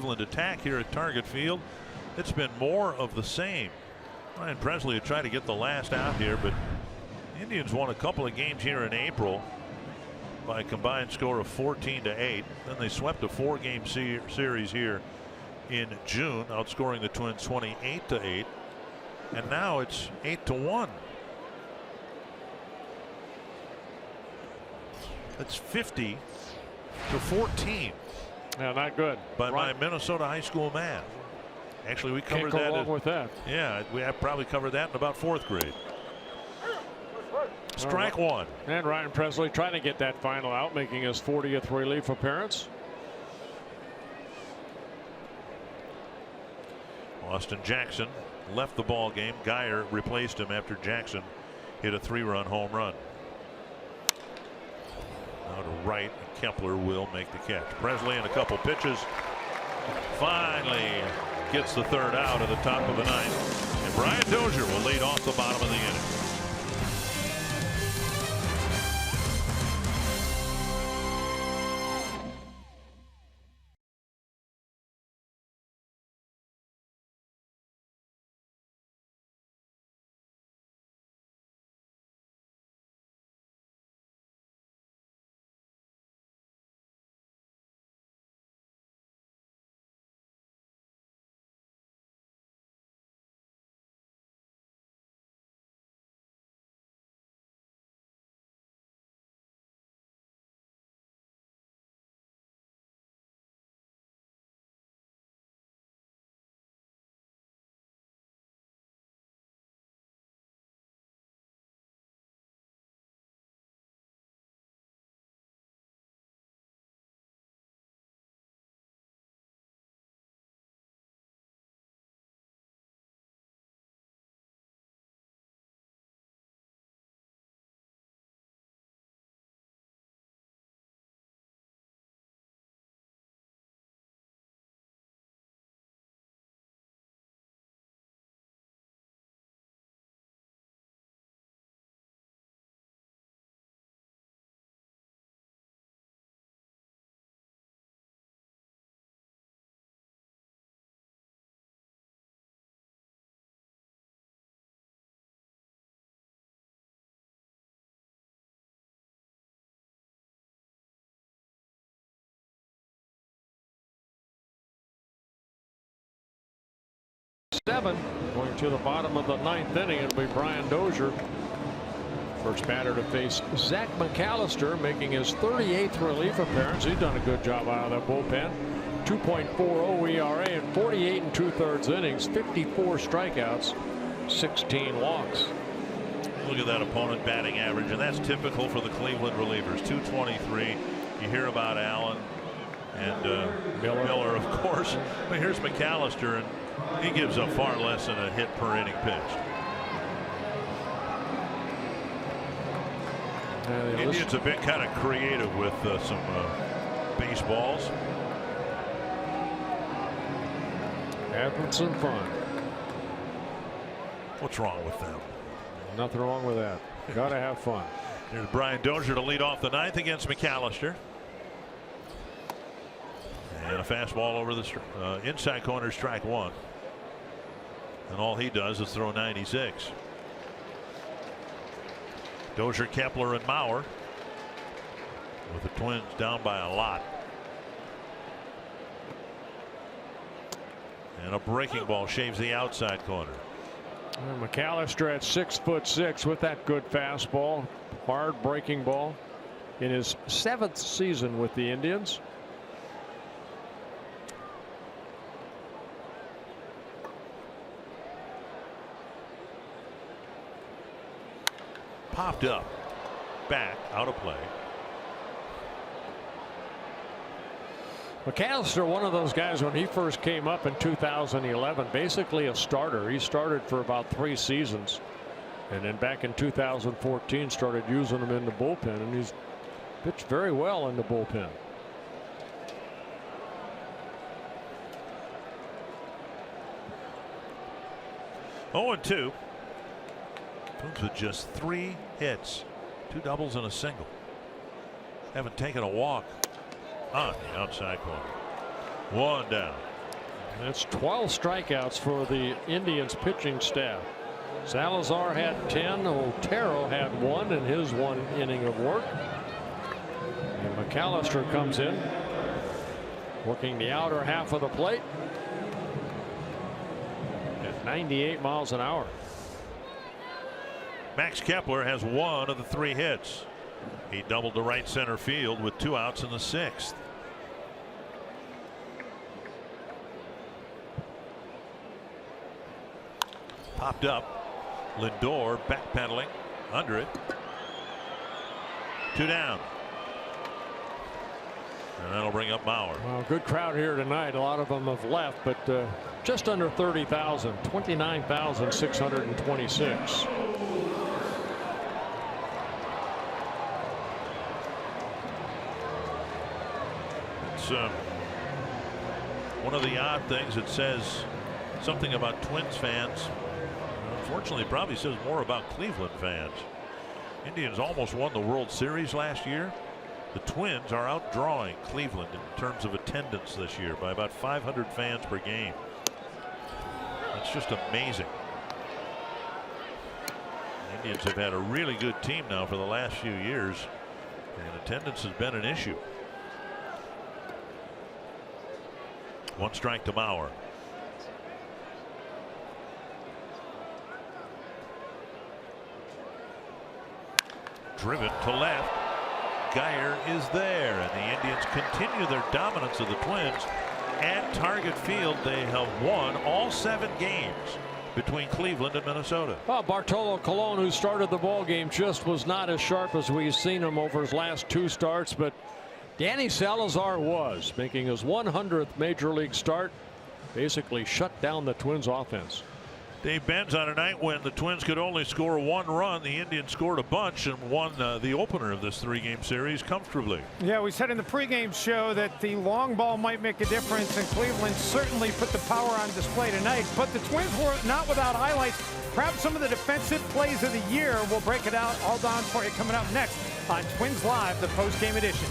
Cleveland attack here at Target Field. It's been more of the same. Ryan Presley had tried to get the last out here, but Indians won a couple of games here in April by a combined score of 14-8. Then they swept a 4-game series here in June, outscoring the Twins 28-8. And now it's 8-1. That's 50-14. Yeah, not good. By my Minnesota high school math. Actually, we covered Can't go that. wrong with that. Yeah, we have probably covered that in about 4th grade. Strike one. And Ryan Presley trying to get that final out, making his 40th relief appearance. Austin Jackson left the ball game. Geyer replaced him after Jackson hit a 3-run home run. Now to right, and Kepler will make the catch. Presley in a couple pitches. Finally gets the 3rd out at the top of the 9th. And Brian Dozier will lead off the bottom of the inning. Going to the bottom of the 9th inning, it'll be Brian Dozier. First batter to face Zach McAllister, making his 38th relief appearance. He's done a good job out of that bullpen. 2.40 ERA in 48 2/3 innings, 54 strikeouts, 16 walks. Look at that opponent batting average, and that's typical for the Cleveland relievers. 223. You hear about Allen and Miller, of course. But here's McAllister, and he gives up far less than a hit per inning pitched. Indians have been kind of creative with some baseballs. Having some fun. What's wrong with them? Nothing wrong with that. Got to have fun. Here's Brian Dozier to lead off the 9th against McAllister. And a fastball over the inside corner, strike one. And all he does is throw 96. Dozier, Kepler, and Mauer, with the Twins down by a lot. And a breaking ball shaves the outside corner. And McAllister at 6'6" with that good fastball, hard breaking ball, in his 7th season with the Indians. Popped up, back, out of play. McAllister, one of those guys when he first came up in 2011, basically a starter. He started for about 3 seasons, and then back in 2014 started using him in the bullpen, and he's pitched very well in the bullpen. Oh, 2. Twins with just 3 hits, 2 doubles and a single. Haven't taken a walk on the outside corner. 1 down. That's 12 strikeouts for the Indians pitching staff. Salazar had 10. Otero had 1 in his 1 inning of work. And McAllister comes in, working the outer half of the plate at 98 miles an hour. Max Kepler has 1 of the 3 hits. He doubled to right center field with 2 outs in the 6th. Popped up. Lindor backpedaling under it. 2 down. And that'll bring up Mauer. Well, good crowd here tonight. A lot of them have left, but just under 30,000, 29,626. It's one of the odd things. It says something about Twins fans. Unfortunately, it probably says more about Cleveland fans. Indians almost won the World Series last year. The Twins are outdrawing Cleveland in terms of attendance this year by about 500 fans per game. That's just amazing. The Indians have had a really good team now for the last few years, and attendance has been an issue. 1 strike to Mauer. Driven to left. Geyer is there, and the Indians continue their dominance of the Twins at Target Field. They have won all 7 games between Cleveland and Minnesota. Well, Bartolo Colon, who started the ball game, just was not as sharp as we've seen him over his last 2 starts, but Danny Salazar was, making his 100th major league start, basically shut down the Twins offense. Dave Benz, on a night when the Twins could only score 1 run, the Indians scored a bunch and won the opener of this 3-game series comfortably. Yeah, we said in the pregame show that the long ball might make a difference, and Cleveland certainly put the power on display tonight. But the Twins were not without highlights. Perhaps some of the defensive plays of the year. We'll break it out all down for you coming up next on Twins Live, the post-game edition.